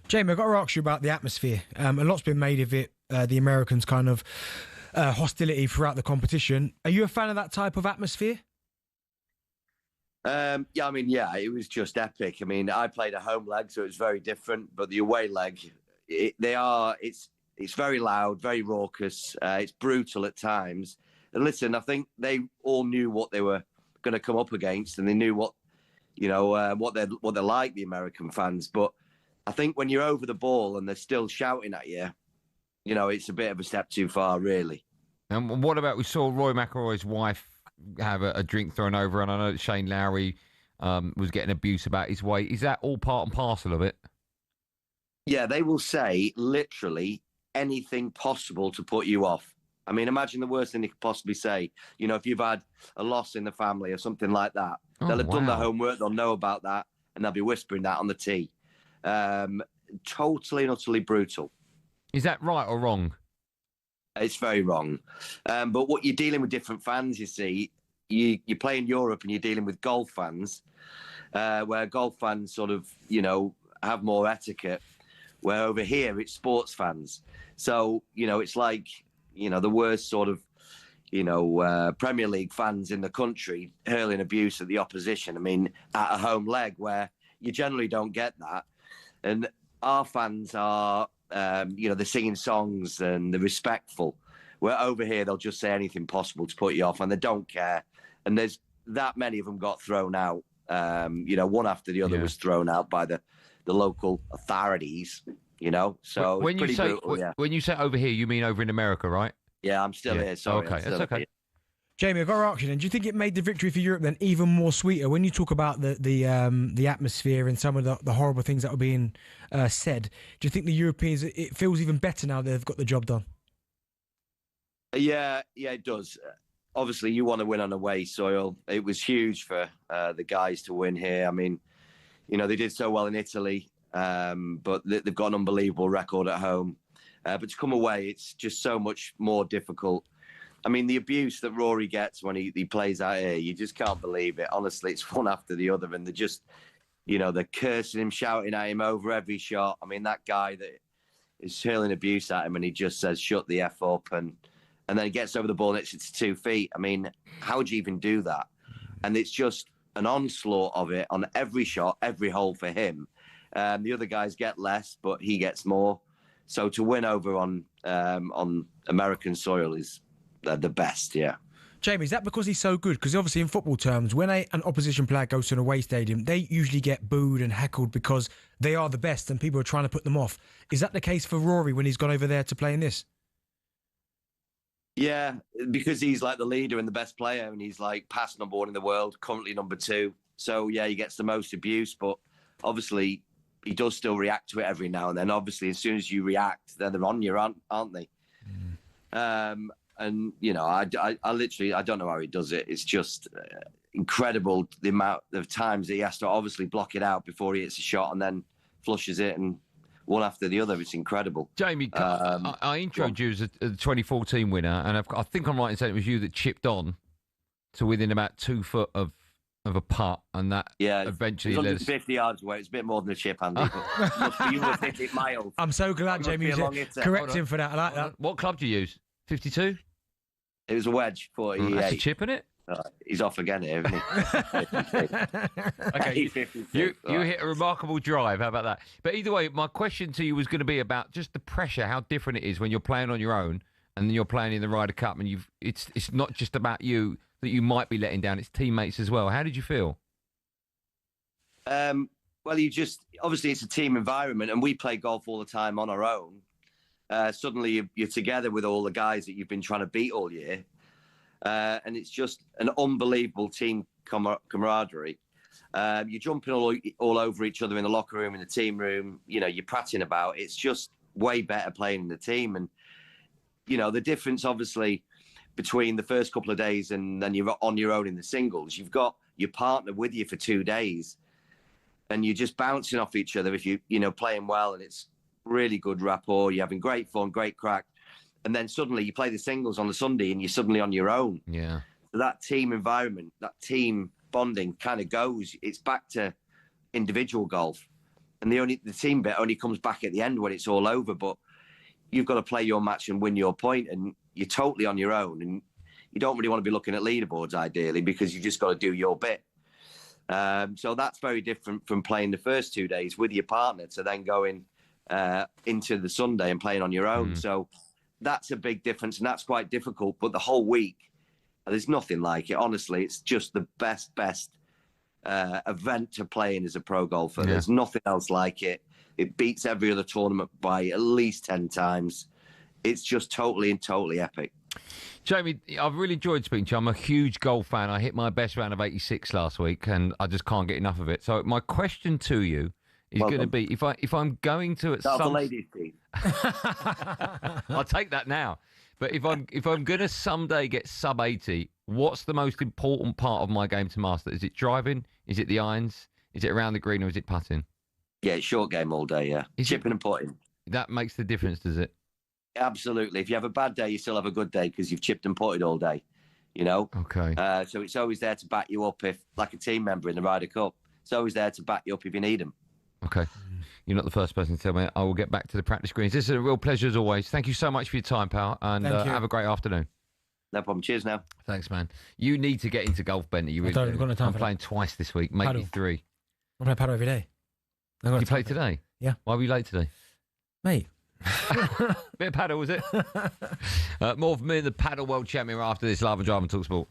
Jamie, I've got to ask you about the atmosphere. A lot's been made of it. The Americans kind of hostility throughout the competition. Are you a fan of that type of atmosphere? Yeah, I mean, it was just epic. I mean, I played a home leg, so it was very different. But the away leg, it's very loud, very raucous. It's brutal at times. And listen, I think they all knew what they were going to come up against, and they knew what they're like, the American fans. But I think when you're over the ball and they're still shouting at you, you know, it's a bit of a step too far, really. And what about, we saw Roy McIlroy's wife have a drink thrown over, and I know that Shane Lowry was getting abuse about his weight. Is that all part and parcel of it? Yeah, they will say literally anything possible to put you off. I mean, imagine the worst thing they could possibly say. You know, if you've had a loss in the family or something like that, they'll have done their homework, they'll know about that, and they'll be whispering that on the tee. Totally and utterly brutal. Is that right or wrong? It's very wrong. But what you're dealing with different fans, you see, you play in Europe and you're dealing with golf fans, where golf fans sort of, you know, have more etiquette, where over here it's sports fans. So, you know, it's like, you know, the worst sort of, you know, Premier League fans in the country hurling abuse at the opposition. I mean, at a home leg where you generally don't get that. And our fans are, you know, they're singing songs and they're respectful. Where over here, they'll just say anything possible to put you off, and they don't care. And there's that many of them got thrown out. One after the other was thrown out by the local authorities. So when you say brutal, when you say over here, you mean over in America, right? Yeah, I'm still here. Sorry, okay, that's okay. Jamie, I've got to ask you then, do you think it made the victory for Europe then even more sweeter when you talk about the atmosphere and some of the horrible things that were being said? Do you think the Europeans, it feels even better now they've got the job done? Yeah, it does. Obviously, you want to win on away soil. It was huge for the guys to win here. I mean, they did so well in Italy, but they've got an unbelievable record at home. But to come away, it's just so much more difficult. I mean, the abuse that Rory gets when he plays out here, you just can't believe it. Honestly, it's one after the other. And they're just, they're cursing him, shouting at him over every shot. I mean, that guy that is hurling abuse at him and he just says, shut the F up. And then he gets over the ball and it's 2 feet. I mean, how would you even do that? And it's just an onslaught of it on every shot, every hole for him. The other guys get less, but he gets more. So to win over on American soil is the best, yeah. Jamie, is that because he's so good? Because obviously in football terms, when an opposition player goes to an away stadium, they usually get booed and heckled because they are the best and people are trying to put them off. Is that the case for Rory when he's gone over there to play in this? Yeah, because he's like the leader and the best player and he's like past number 1 in the world, currently number 2. So, yeah, he gets the most abuse, but obviously he does still react to it every now and then. Obviously, as soon as you react, then they're on you, aren't they? And, I literally, I don't know how he does it. It's just incredible the amount of times that he has to obviously block it out before he hits a shot and then flushes it and one after the other. It's incredible. Jamie, I introed you as a 2014 winner, and I think I'm right in saying it was you that chipped on to within about 2 foot of a putt, and that eventually it was led 150 yards away. It's a bit more than a chip, Andy. But you were 50 miles. I'm so glad Jamie correct him for that. I like that. What club do you use? 52? It was a wedge, 48. That's a chip in it? He's off again here, isn't he? Okay, you hit a remarkable drive. How about that? But either way, my question to you was going to be about just the pressure, how different it is when you're playing on your own and then you're playing in the Ryder Cup, and it's not just about you that you might be letting down; it's teammates as well. How did you feel? Well, obviously it's a team environment, and we play golf all the time on our own. Suddenly you're together with all the guys that you've been trying to beat all year. And it's just an unbelievable team camaraderie. You're jumping all over each other in the locker room, in the team room. You're prattling about. It's just way better playing in the team. And, the difference, obviously, between the first couple of days and then you're on your own in the singles, you've got your partner with you for 2 days. And you're just bouncing off each other if you're playing well. And it's really good rapport. You're having great fun, great crack. And then suddenly you play the singles on the Sunday and you're suddenly on your own. Yeah. So that team environment, that team bonding kind of goes. It's back to individual golf. And the team bit only comes back at the end when it's all over. But you've got to play your match and win your point, and you're totally on your own. And you don't really want to be looking at leaderboards, ideally, because you've just got to do your bit. So that's very different from playing the first 2 days with your partner to then going into the Sunday and playing on your own. So that's a big difference, and that's quite difficult. But the whole week, there's nothing like it. Honestly, it's just the best event to play in as a pro golfer. Yeah. There's nothing else like it. It beats every other tournament by at least 10 times. It's just totally epic. Jamie, I've really enjoyed speaking to you. I'm a huge golf fan. I hit my best round of 86 last week, and I just can't get enough of it. So my question to you is going to be, if I'm going to the ladies team. I'll take that now. But if I'm going to someday get sub 80, what's the most important part of my game to master? Is it driving? Is it the irons? Is it around the green, or is it putting? Yeah, it's short game all day. Yeah, chipping and putting. That makes the difference, does it? Absolutely. If you have a bad day, you still have a good day because you've chipped and putted all day. Okay. So it's always there to back you up if, like a team member in the Ryder Cup, it's always there to back you up if you need them. Okay. You're not the first person to tell me. I will get back to the practice greens. This is a real pleasure as always. Thank you so much for your time, pal, and have a great afternoon. No problem. Cheers now. Thanks, man. You need to get into golf, Benny. You really do. I'm playing twice this week, maybe 3. I play paddle every day. You played today? Yeah. Why were you late today? Mate. Bit of paddle, was it? More from me and the paddle world champion after this. Live and Drive on talkSPORT.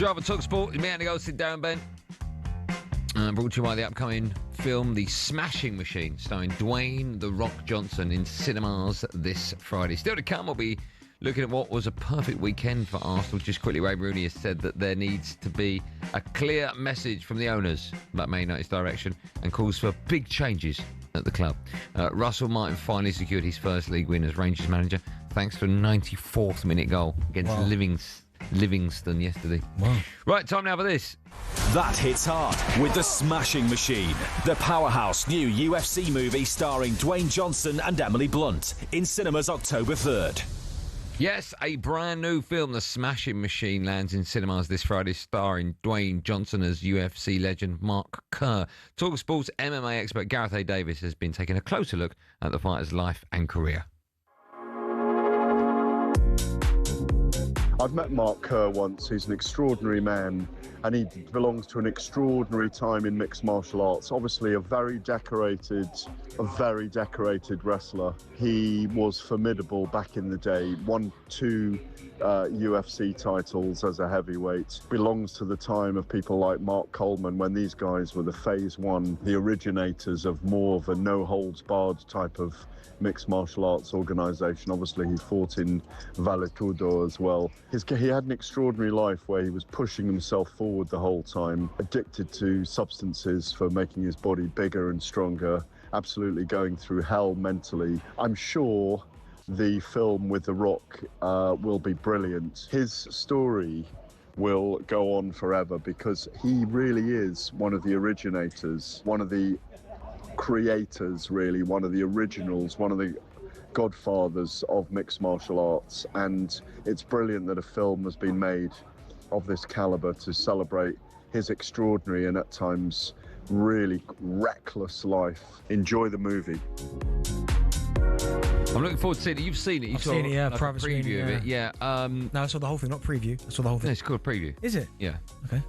Drive on talkSPORT. Me, Andy Goldstein Darren Bent. Brought to you by the upcoming film The Smashing Machine, starring Dwayne "The Rock" Johnson, in cinemas this Friday. Still to come, we'll be looking at what was a perfect weekend for Arsenal. Just quickly, Ray Rooney has said that there needs to be a clear message from the owners about Man United's direction and calls for big changes at the club. Russell Martin finally secured his first league win as Rangers manager thanks to a 94th minute goal against Livingston yesterday. Wow. Right, time now for this. That hits hard with The Smashing Machine, the powerhouse new UFC movie starring Dwayne Johnson and Emily Blunt, in cinemas October 3rd. Yes, a brand new film, The Smashing Machine, lands in cinemas this Friday, starring Dwayne Johnson as UFC legend Mark Kerr. talkSPORT's MMA expert Gareth A. Davis has been taking a closer look at the fighter's life and career. I've met Mark Kerr once. He's an extraordinary man, and he belongs to an extraordinary time in mixed martial arts. Obviously a very decorated wrestler. He was formidable back in the day, won 2 UFC titles as a heavyweight. Belongs to the time of people like Mark Coleman, when these guys were the phase 1, the originators of more of a no-holds-barred type of mixed martial arts organisation. Obviously he fought in Vale Tudo as well. He had an extraordinary life where he was pushing himself forward the whole time, addicted to substances for making his body bigger and stronger, absolutely going through hell mentally. I'm sure the film with The Rock will be brilliant. His story will go on forever because he really is one of the originators, one of the creators, really, one of the originals, one of the godfathers of mixed martial arts. And it's brilliant that a film has been made of this caliber to celebrate his extraordinary and at times really reckless life. Enjoy the movie. I'm looking forward to seeing it. You've seen it. I've seen it, yeah. Like Private a preview screening, of it. Yeah. No, I saw the whole thing, not preview. I saw the whole thing. No, it's called a preview. Is it? Yeah. Okay.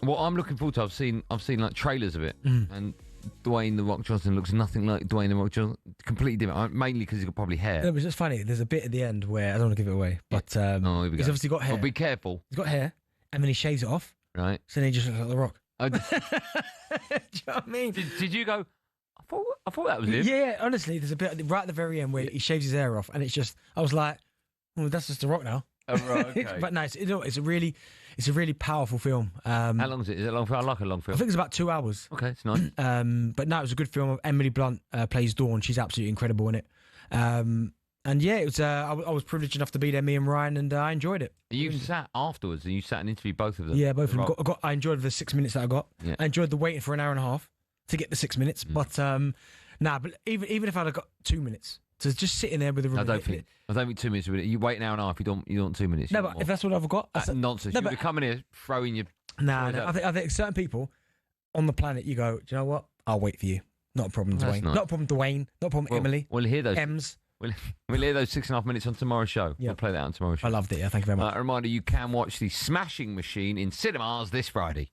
What I'm looking forward to, I've seen like trailers of it, and Dwayne "The Rock" Johnson looks nothing like Dwayne "The Rock" Johnson. Completely different. Mainly because he's got probably hair. No, but it's just funny. There's a bit at the end where I don't want to give it away, but he's obviously got hair. Well, be careful. He's got hair, and then he shaves it off. Right. So then he just looks like The Rock. Do you know what I mean? Did you go? I thought that was him. Yeah, honestly, there's a bit right at the very end where he shaves his hair off, and it's just, I was like, well, that's just The Rock now. Oh, right, okay. But no, it's a really powerful film. How long is it? Is it a long film? I like a long film. I think it's about 2 hours. Okay, it's nice. But no, it was a good film. Emily Blunt plays Dawn. She's absolutely incredible in it. And yeah, it was. I was privileged enough to be there, me and Ryan, and I enjoyed it. You sat afterwards, and you sat and interviewed both of them. Yeah, both of them. I enjoyed the 6 minutes that I got. Yeah. I enjoyed the waiting for an hour and a half to get the 6 minutes. But but even if I'd have got 2 minutes to just sitting there with a. I don't think 2 minutes. You wait an hour and a half. You want 2 minutes. No, but if that's what I've got, that's nonsense. No, you'd be coming here throwing your. I think certain people on the planet, you go, do you know what? I'll wait for you. Not a problem, Dwayne. Not a problem, Dwayne. Not a problem, Emily. We'll hear those. Ems. We'll hear those 6.5 minutes on tomorrow's show. Yeah. We'll play that on tomorrow's show. I loved it. Yeah, thank you very much. A reminder, you can watch The Smashing Machine in cinemas this Friday.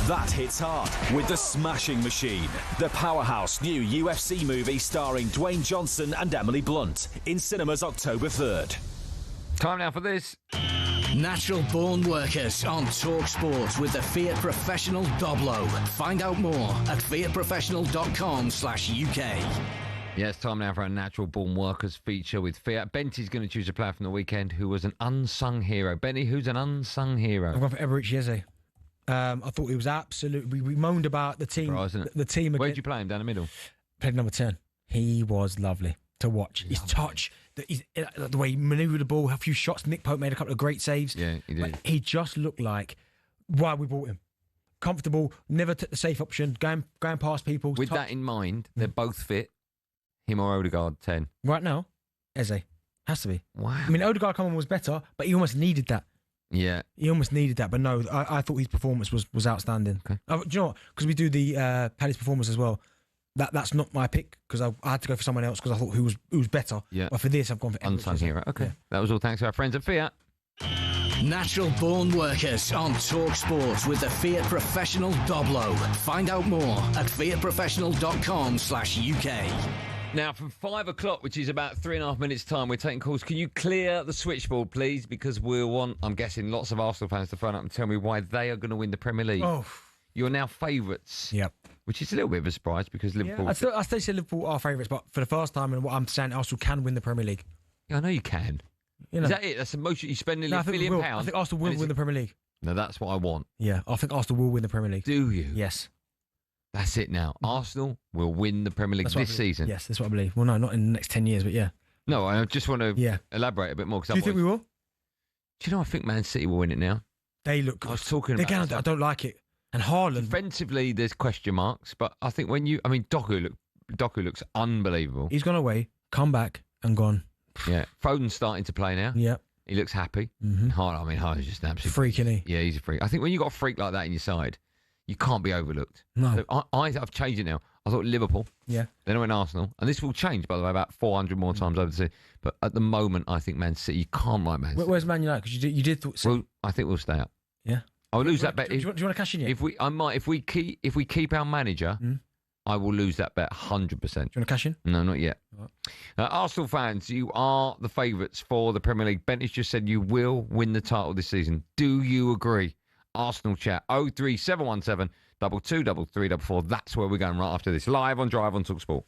That hits hard with The Smashing Machine, the powerhouse new UFC movie starring Dwayne Johnson and Emily Blunt, in cinemas October 3rd. Time now for this. Natural Born Workers on talkSPORT with the Fiat Professional Doblo. Find out more at fiatprofessional.com/UK. Yes, time now for a Natural Born Workers feature with Fiat. Benty's going to choose a player from the weekend who was an unsung hero. Benny, who's an unsung hero? I've gone for Eberici Eze. I thought he was absolutely. We moaned about the team. The team. Where did you play him? Down the middle. Played number 10. He was lovely to watch. His touch, the way he manoeuvred the ball, a few shots. Nick Pope made a couple of great saves. Yeah, he did. He just looked like why we bought him. Comfortable, never took the safe option, going past people. With that in mind, they're both fit. Him or Odegaard, 10. Right now, Eze. Has to be. Wow. I mean, Odegaard coming was better, but he almost needed that. Yeah. He almost needed that, but no, I thought his performance was outstanding. Okay. Do you know what? Because we do the Paddy's performance as well. That's not my pick, because I had to go for someone else because I thought who was better. Yeah. But for this, I've gone for unsung hero. Okay. Yeah. That was all thanks to our friends at Fiat. Natural Born Workers on talkSPORT with the Fiat Professional Doblo. Find out more at fiatprofessional.com/UK. Now, from 5 o'clock, which is about 3.5 minutes' time, we're taking calls. Can you clear the switchboard, please? Because we'll want, I'm guessing, lots of Arsenal fans to phone up and tell me why they are going to win the Premier League. Oh. You're now favourites. Yep. Which is a little bit of a surprise because Liverpool... Yeah, I still say Liverpool are favourites, but for the first time, and what I'm saying, Arsenal can win the Premier League. Yeah, I know you can. You know. Is that it? That's the most you spend nearly £1 billion. I think Arsenal will win the Premier League. No, that's what I want. Yeah, I think Arsenal will win the Premier League. Do you? Yes. That's it now. Arsenal will win the Premier League this season. Yes, that's what I believe. Well, no, not in the next 10 years, but yeah. No, I just want to elaborate a bit more. Do you think we will? Do you know, I think Man City will win it now. They look good. I was talking about Again, I don't like it. And Haaland. Defensively, there's question marks, but I think Doku looks unbelievable. He's gone away, come back, and gone. Yeah. Foden's starting to play now. Yep. He looks happy. Mm-hmm. Haaland's just an absolute freak, isn't he? Yeah, he's a freak. I think when you've got a freak like that in your side, you can't be overlooked. No. So I've changed it now. I thought Liverpool. Yeah. Then I went Arsenal. And this will change, by the way, about 400 more times over the season. But at the moment, I think Man City, you can't write Man City. Where's Man United? Because you did well, I think we'll stay up. Yeah. I'll lose that bet. Do you want to cash in yet? If we keep our manager, I will lose that bet 100%. Do you want to cash in? No, not yet. Right. Arsenal fans, you are the favourites for the Premier League. Bent has just said you will win the title this season. Do you agree? Arsenal chat 03717 223344. That's where we're going right after this. Live on Drive on talkSPORT.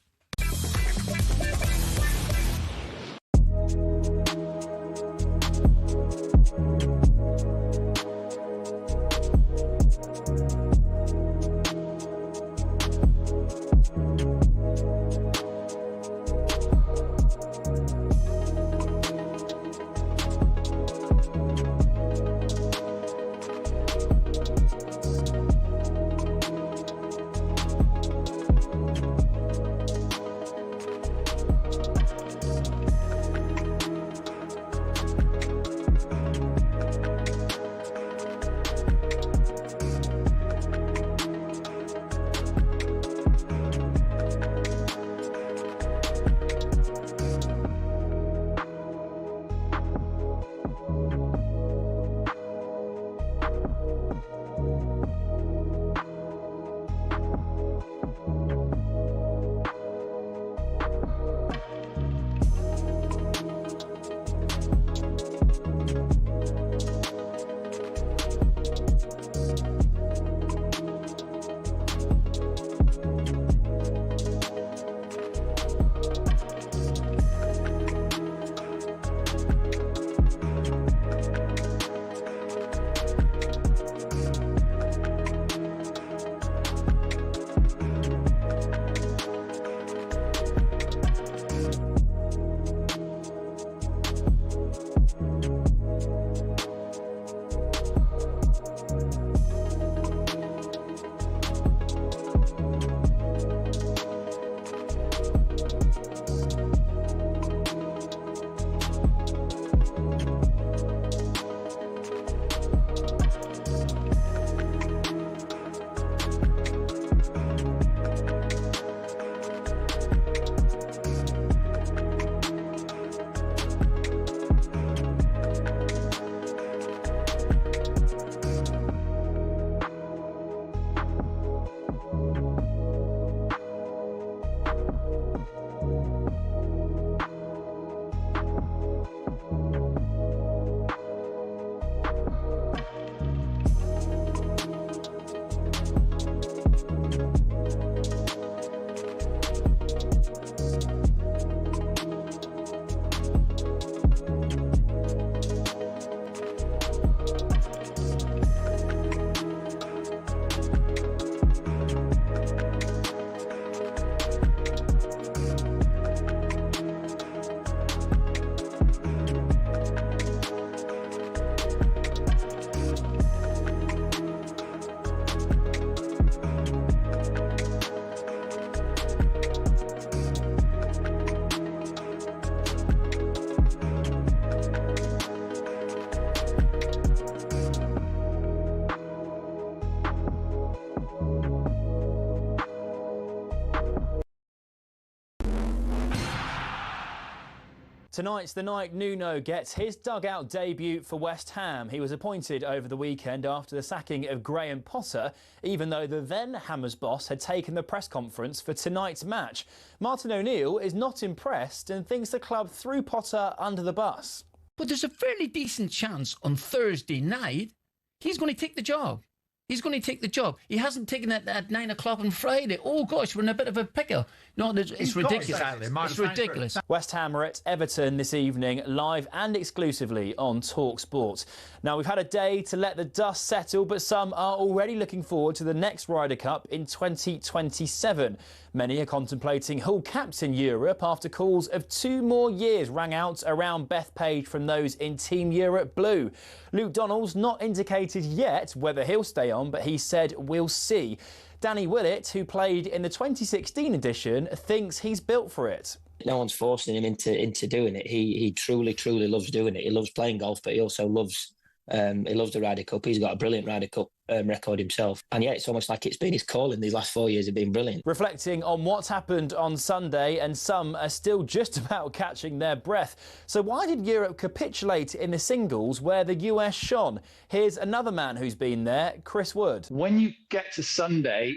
Tonight's the night Nuno gets his dugout debut for West Ham. He was appointed over the weekend after the sacking of Graham Potter, even though the then Hammers boss had taken the press conference for tonight's match. Martin O'Neill is not impressed and thinks the club threw Potter under the bus. But there's a fairly decent chance on Thursday night he's going to take the job. He's going to take the job. He hasn't taken it at 9 o'clock on Friday. Oh, gosh, we're in a bit of a pickle. No, it's ridiculous. It's ridiculous. West Ham are at Everton this evening, live and exclusively on talkSPORT. Now, we've had a day to let the dust settle, but some are already looking forward to the next Ryder Cup in 2027. Many are contemplating who'll captain Europe after calls of 2 more years rang out around Bethpage from those in Team Europe Blue. Luke Donald's not indicated yet whether he'll stay on, but he said we'll see. Danny Willett, who played in the 2016 edition, thinks he's built for it. No one's forcing him into doing it. He truly loves doing it. He loves playing golf, but he also loves the Ryder Cup. He's got a brilliant Ryder Cup record himself. And yeah, it's almost like it's been his calling. These last 4 years have been brilliant. Reflecting on what's happened on Sunday, and some are still just about catching their breath. So why did Europe capitulate in the singles where the US shone? Here's another man who's been there, Chris Wood. When you get to Sunday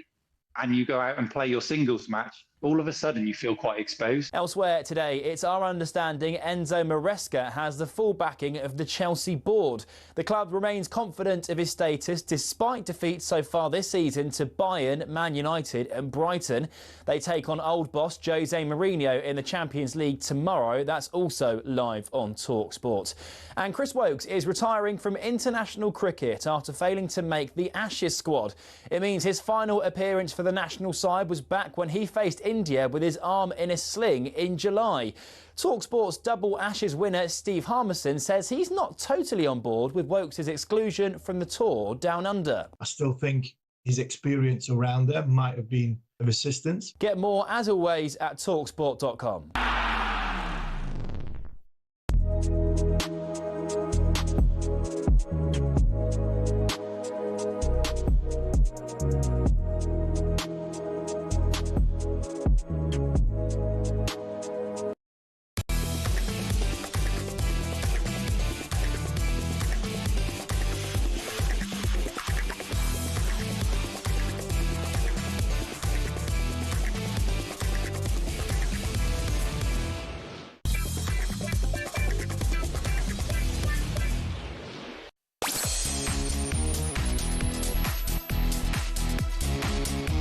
and you go out and play your singles match, all of a sudden you feel quite exposed. Elsewhere today, it's our understanding Enzo Maresca has the full backing of the Chelsea board. The club remains confident of his status despite defeats so far this season to Bayern, Man United and Brighton. They take on old boss Jose Mourinho in the Champions League tomorrow. That's also live on talkSPORT. And Chris Woakes is retiring from international cricket after failing to make the Ashes squad. It means his final appearance for the national side was back when he faced India with his arm in a sling in July. talkSPORT's double Ashes winner Steve Harmison says he's not totally on board with Woakes' exclusion from the tour down under. I still think his experience around there might have been of assistance. Get more, as always, at talksport.com.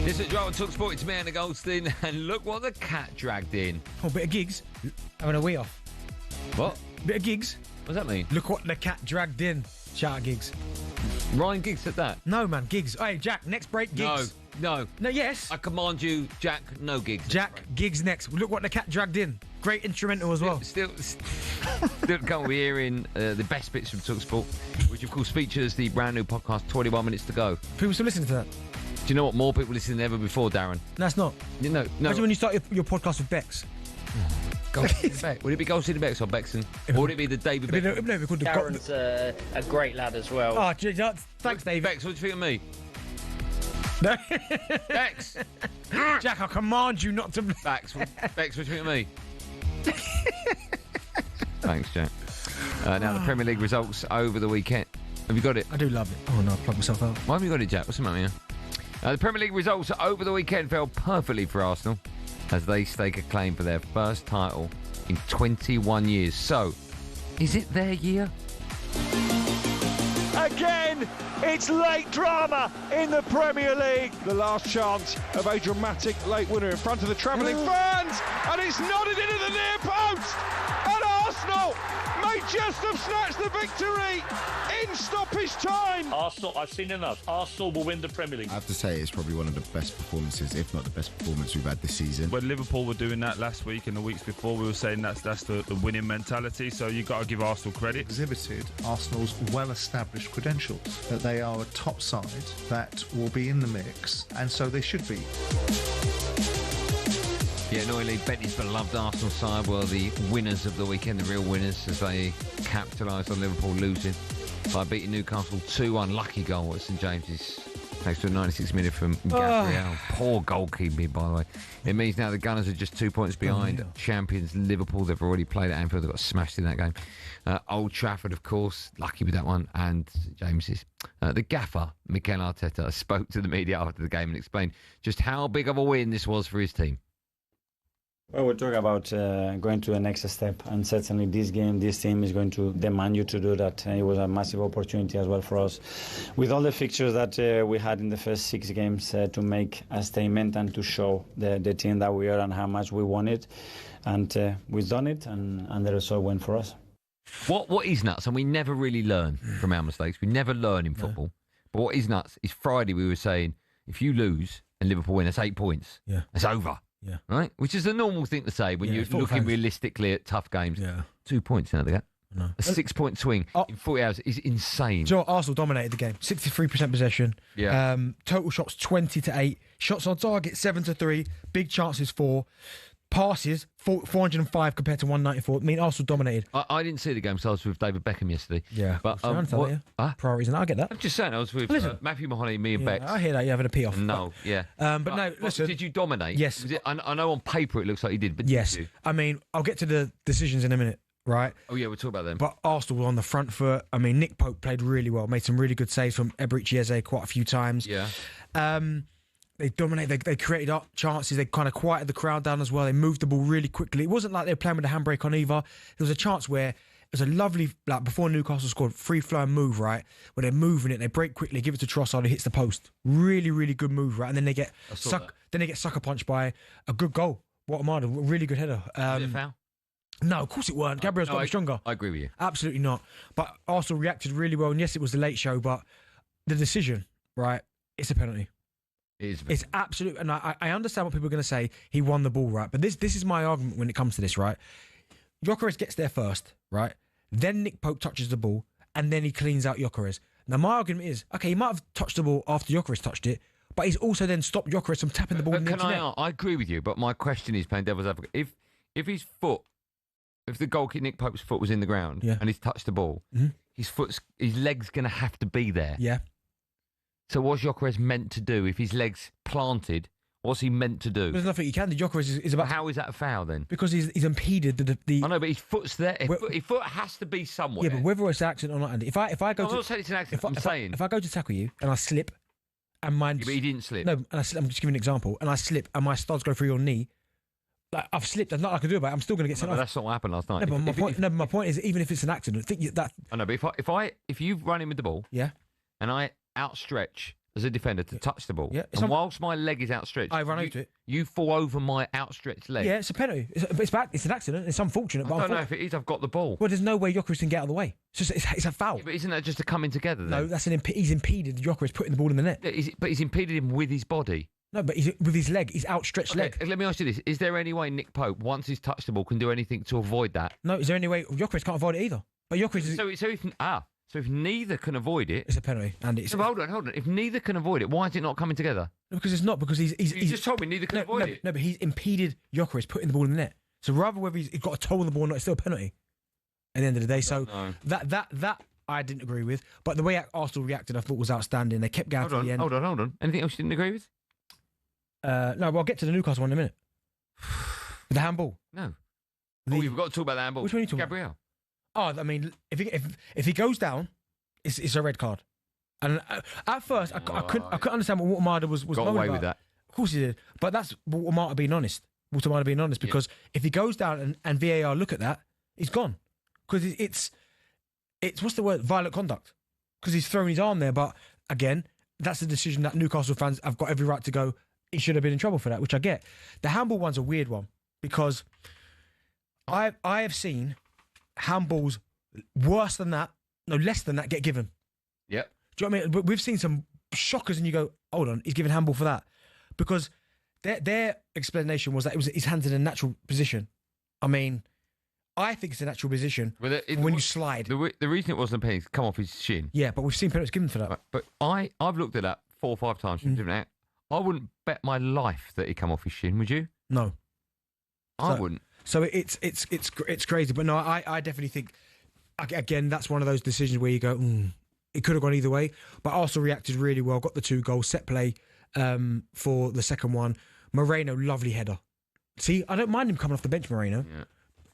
This is Joel talkSPORT. It's me, Andy Goldstein, and look what the cat dragged in. Oh, bit of gigs. Having a wee off. What? Bit of gigs. What does that mean? Look what the cat dragged in. Shout out Gigs. Ryan Giggs said that? No, man, Gigs. Hey, Jack, next break, Gigs. No, yes. I command you, Jack, no Gigs. Jack, Gigs next. Look what the cat dragged in. Great instrumental as well. Still can't be hearing the best bits from talkSPORT, which of course features the brand new podcast, 21 Minutes to Go. People still listening to that? Do you know what? More people listen than ever before, Darren. No, it's not. No. Imagine when you start your podcast with Bex. Goldstein Beck. Would it be Goldstein Bex or Bexon? Or would it be the David Beck? Darren's a great lad as well. Oh, thanks, David. Bex, what do you think of me? Bex! Jack, I command you not to... Bex, what do you think of me? Thanks, Jack. Now, the Premier League results over the weekend. Have you got it? I do love it. Oh, no, I plugged myself out. Why have you got it, Jack? What's the matter here? The Premier League results over the weekend fell perfectly for Arsenal as they stake a claim for their first title in 21 years. So, is it their year? Again, it's late drama in the Premier League. The last chance of a dramatic late winner in front of the travelling fans, and it's nodded into the near post. And Arsenal may just have snatched the victory in stoppage time. Arsenal, I've seen enough. Arsenal will win the Premier League. I have to say it's probably one of the best performances, if not the best performance we've had this season. When Liverpool were doing that last week and the weeks before, we were saying that's the winning mentality, so you've got to give Arsenal credit. Exhibited Arsenal's well-established credentials, that they are a top side that will be in the mix, and so they should be. Yeah, annoyingly, Bentley's beloved Arsenal side were the winners of the weekend, the real winners, as they capitalised on Liverpool losing by beating Newcastle 2-1. Lucky goal at St James's. Thanks to a 96 minute from Gabriel. Poor goalkeeping, by the way. It means now the Gunners are just 2 points behind champions Liverpool. They've already played at Anfield. They got smashed in that game. Old Trafford, of course, lucky with that one. And James's. The gaffer, Mikel Arteta, spoke to the media after the game and explained just how big of a win this was for his team. Well, we talk about going to the next step, and certainly this game, this team is going to demand you to do that. It was a massive opportunity as well for us, with all the fixtures that we had in the first 6 games, to make a statement and to show the team that we are and how much we want it. And we've done it, and the result went for us. What is nuts, and we never really learn from our mistakes. We never learn in football. But what is nuts is Friday we were saying, if you lose and Liverpool win, that's 8 points. Yeah. It's over. Yeah. Right? Which is the normal thing to say when you're looking realistically at tough games. Yeah. 2 points now they got. No. A 6 point swing in 40 hours is insane. Do you know what? Arsenal dominated the game. 63% possession. Yeah. Total shots 20-8. Shots on target 7-3. Big chances 4. Passes 405 compared to 194. I mean, Arsenal dominated. I didn't see the game, so I was with David Beckham yesterday. Yeah. But priorities, and I get that. I'm just saying, I was with Matthew Mahoney, me and Bex. I hear that you're having a pee off. No, yeah. But no, listen. Did you dominate? Yes. I know on paper it looks like you did, but yes. did you? I mean, I'll get to the decisions in a minute, right? Oh, yeah, we'll talk about them. But Arsenal were on the front foot. I mean, Nick Pope played really well, made some really good saves from Eberechi Eze quite a few times. Yeah. They dominated. They created up chances. They kind of quieted the crowd down as well. They moved the ball really quickly. It wasn't like they were playing with a handbrake on either. There was a chance where it was a lovely, like before Newcastle scored, free-flowing move, right? Where they're moving it, they break quickly, give it to Trossard, who hits the post. Really, really good move, right? And then they get sucker punched by a good goal. What a man, a really good header. Was it a foul? No, of course it weren't. Gabriel's got to be stronger. I agree with you. Absolutely not. But Arsenal reacted really well. And yes, it was the late show, but the decision, right? It's a penalty. It's absolute, and I understand what people are going to say. He won the ball, right? But this is my argument when it comes to this, right? Gyökeres gets there first, right? Then Nick Pope touches the ball, and then he cleans out Gyökeres. Now, my argument is, okay, he might have touched the ball after Gyökeres touched it, but he's also then stopped Gyökeres from tapping the ball in the net. I agree with you, but my question is, playing devil's advocate, if his foot, if the goalkeeper Nick Pope's foot was in the ground and he's touched the ball, his leg's going to have to be there. Yeah. So what's Gyökeres meant to do if his leg's planted? What's he meant to do? There's nothing he can do. Gyökeres is about. How is that a foul then? Because he's impeded the. I know, but his foot's there. His foot has to be somewhere. Yeah, but whether it's an accident or not, Andy. If I go I'm not saying it's an accident. If I go to tackle you and I slip, and my but he didn't slip. No, and I'm just giving an example. And I slip, and my studs go through your knee. Like I've slipped. There's nothing I can do about it. I'm still going to get sent off. That's not what happened last night. No, but my point is, even if it's an accident, think that. I know, but if you run in with the ball, and I outstretch as a defender to touch the ball, and whilst my leg is outstretched, I run over it. You fall over my outstretched leg. Yeah, it's a penalty. It's bad. It's an accident. It's unfortunate. I don't know if it is. I've got the ball. Well, there's no way Gyökeres can get out of the way. It's a foul. Yeah, but isn't that just a coming together then? No, that's he's impeded Gyökeres putting the ball in the net. But he's impeded him with his body. No, but he's with his leg, his outstretched leg. Let me ask you this. Is there any way Nick Pope, once he's touched the ball, can do anything to avoid that? No, is there any way Gyökeres can't avoid it either? But Gyökeres is... So if neither can avoid it... It's a penalty, and it's... No, hold on. If neither can avoid it, why is it not coming together? No, because it's not, because he's you just told me neither can avoid it. No, but he's impeded Gyökeres putting the ball in the net. So rather whether he's got a toe on the ball or not, it's still a penalty at the end of the day. So that I didn't agree with. But the way Arsenal reacted, I thought was outstanding. They kept going to the end. Hold on. Anything else you didn't agree with? No, well, I'll get to the Newcastle one in a minute. The handball. No. You've got to talk about the handball. Which one are you talking Gabriel. About? I mean, if he goes down, it's a red card. And at first, I couldn't understand what Walter was got away with that. Of course he did. But that's Walter being honest. Because if he goes down and VAR look at that, he's gone. Because it's what's the word? Violent conduct. Because he's thrown his arm there. But again, that's the decision that Newcastle fans have got every right to go. He should have been in trouble for that, which I get. The handball one's a weird one because I have seen handballs worse than that, no, less than that, get given. Yep. Do you know what I mean? We've seen some shockers and you go, hold on, he's giving handball for that. Because their explanation was that his hands in a natural position. I mean, I think it's a natural position when you slide. The reason it wasn't a penalty, come off his shin. Yeah, but we've seen penalties given for that. Right, but I've looked at that 4 or 5 times from different angles. I wouldn't bet my life that he come off his shin, would you? No. I wouldn't. So it's crazy. But no, I definitely think, again, that's one of those decisions where you go, it could have gone either way. But Arsenal reacted really well, got the 2 goals, set play for the second one. Moreno, lovely header. See, I don't mind him coming off the bench, Moreno.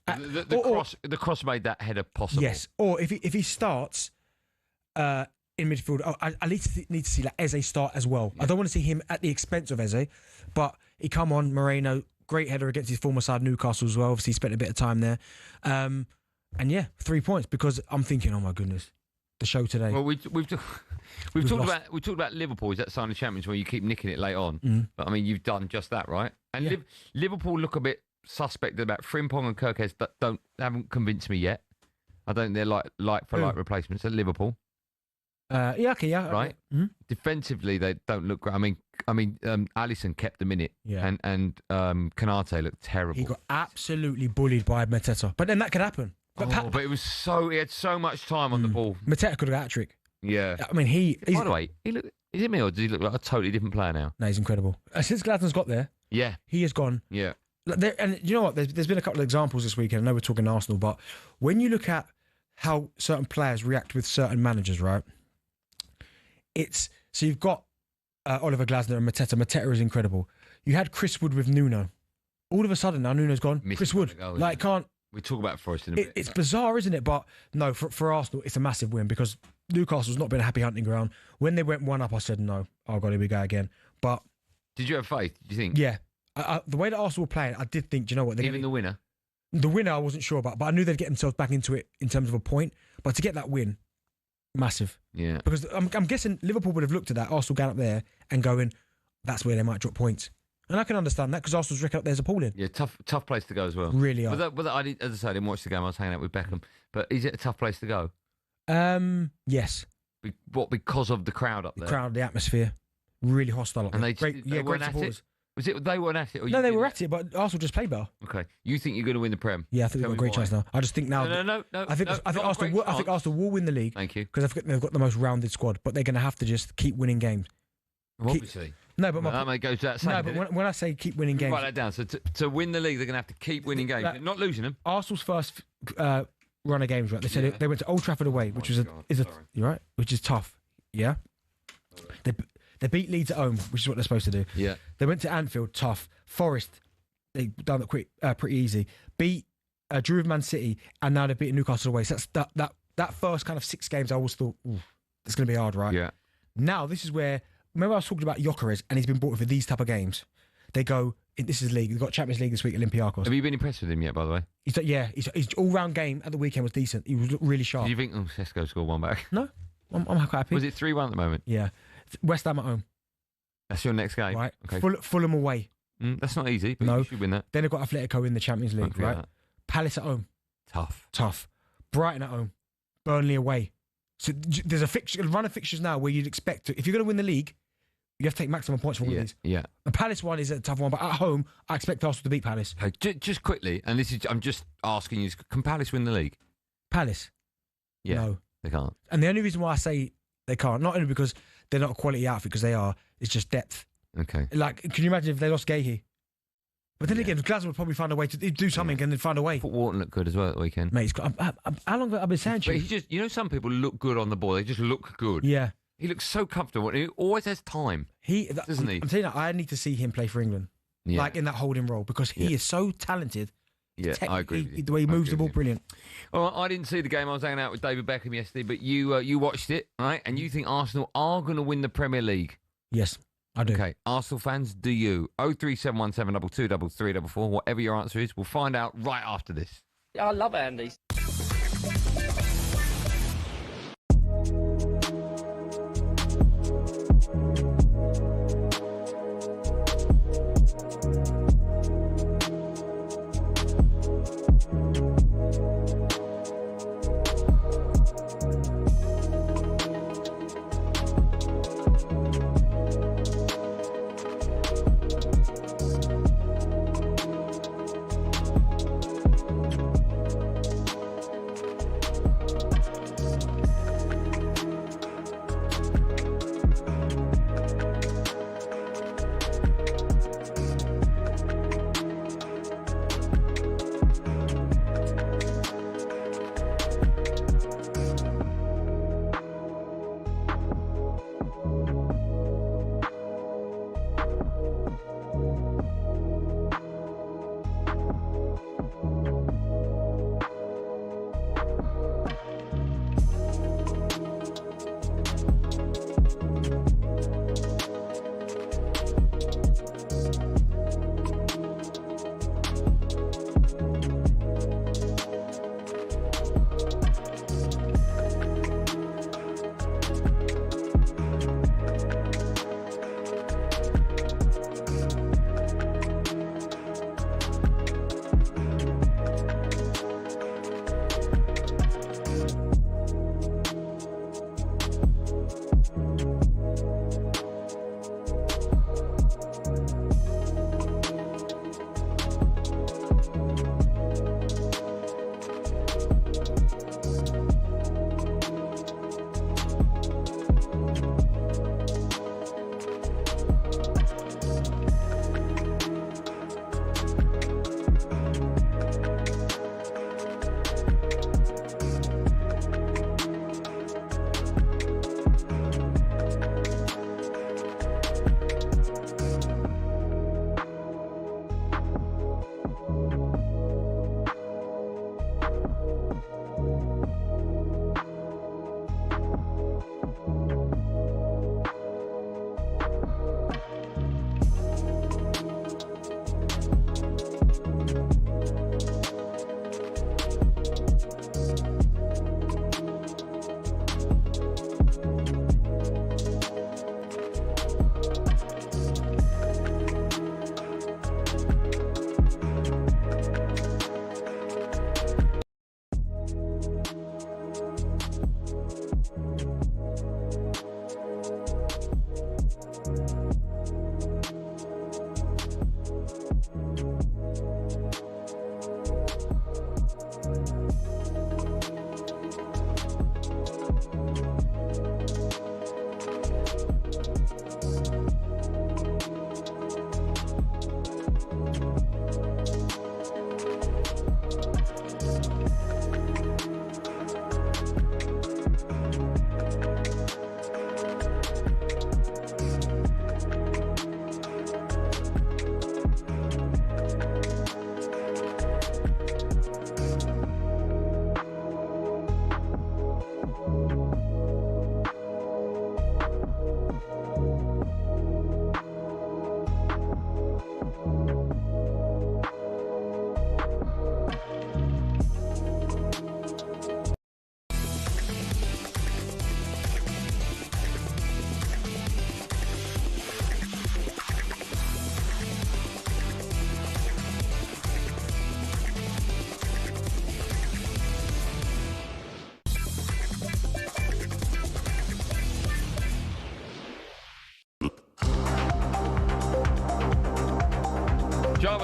Yeah. The cross made that header possible. Yes, or if he starts in midfield, I need to see like Eze start as well. Yeah. I don't want to see him at the expense of Eze, but he come on, Moreno, great header against his former side Newcastle as well. Obviously, he spent a bit of time there, and yeah, 3 points because I'm thinking, oh my goodness, the show today. Well, we've talked about Liverpool. Is that sign of champions where you keep nicking it late on? But I mean, you've done just that, right? And Liverpool look a bit suspect about Frimpong and Kirkes that haven't convinced me yet. I don't think they're like replacements at Liverpool. Right. Defensively, they don't look great. I mean, Alisson kept them in it, and Kanate looked terrible. He got absolutely bullied by Mateta, but then that could happen. But it was he had so much time on the ball. Mateta could have got a hat-trick. Yeah. I mean, by the way, is it me or does he look like a totally different player now? No, he's incredible. Since Gladden's got there, he has gone. Yeah. And you know what? There's been a couple of examples this weekend. I know we're talking Arsenal, but when you look at how certain players react with certain managers, right? So you've got Oliver Glasner and Mateta. Mateta is incredible. You had Chris Wood with Nuno. All of a sudden now Nuno's gone. Chris Wood, can't. We talk about Forest in a bit. It's bizarre, isn't it? But no, for Arsenal, it's a massive win because Newcastle's not been a happy hunting ground. When they went 1 up, I said no. Oh God, here we go again. But did you have faith? Do you think? Yeah, the way that Arsenal were playing, I did think. Do you know what? Even the winner. The winner, I wasn't sure about, but I knew they'd get themselves back into it in terms of a point. But to get that win, massive. Yeah. Because I'm guessing Liverpool would have looked at that, Arsenal going up there and going, that's where they might drop points. And I can understand that because Arsenal's record up there is appalling. Yeah, tough place to go as well. Really are. As I said, I didn't watch the game. I was hanging out with Beckham. But is it a tough place to go? Yes. Because of the crowd up there? The crowd, the atmosphere. Really hostile up there. And they great supporters. Was it they weren't at it? Or no, they were at it, but Arsenal just played better. Okay. You think you're going to win the Prem? Yeah, I think they've got a great chance now. I just think now... No. I think Arsenal will win the league. Thank you. Because they've got the most rounded squad, but they're going to have to just keep winning games. Obviously. No, but that may go to that same. No, but when I say keep winning games... Write that down. So to win the league, they're going to have to keep winning games, not losing them. Arsenal's first run of games, right? They said they went to Old Trafford away, which was you're right, which is tough. Yeah. They beat Leeds at home, which is what they're supposed to do. Yeah. They went to Anfield, tough. Forest, they done it quick, pretty easy. Beat drew with Man City, and now they've beaten Newcastle away. So that's that first kind of 6 games. I always thought, it's going to be hard, right? Yeah. Now this is where. Remember I was talking about Gyökeres, and he's been brought for these type of games. They go, this is league. They've got Champions League this week, Olympiacos. Have you been impressed with him yet, by the way? His all-round game at the weekend was decent. He was really sharp. Do you think Sesko scored 1 back? No, I'm quite happy. Was it 3-1 at the moment? Yeah. West Ham at home. That's your next game? Right. Okay. Fulham away. That's not easy, but you should win that. Then they've got Atletico in the Champions League, right? That. Palace at home. Tough. Brighton at home. Burnley away. So there's a run of fixtures now where you'd expect to, if you're going to win the league, you have to take maximum points from all of these. Yeah. The Palace one is a tough one, but at home, I expect Arsenal to beat Palace. Okay, just quickly, and I'm just asking you, can Palace win the league? Palace? Yeah. No. They can't. And the only reason why I say they can't, not only because they're not a quality outfit, because they are, it's just depth. Okay. Like, can you imagine if they lost Gahey? But then again, Glasgow would probably find a way to do something and then find a way. Thought Wharton looked good as well at the weekend. Mate, how long have I been saying to you? But some people look good on the ball. They just look good. Yeah. He looks so comfortable. He always has time. Doesn't he? I'm telling you, I need to see him play for England. Yeah. Like in that holding role, because he is so talented. Yeah, I agree. The way he moves the ball, brilliant. Well, I didn't see the game. I was hanging out with David Beckham yesterday, but you watched it, right? And you think Arsenal are going to win the Premier League? Yes, I do. Okay, Arsenal fans, do you? 03717223344, whatever your answer is, we'll find out right after this. I love Andy.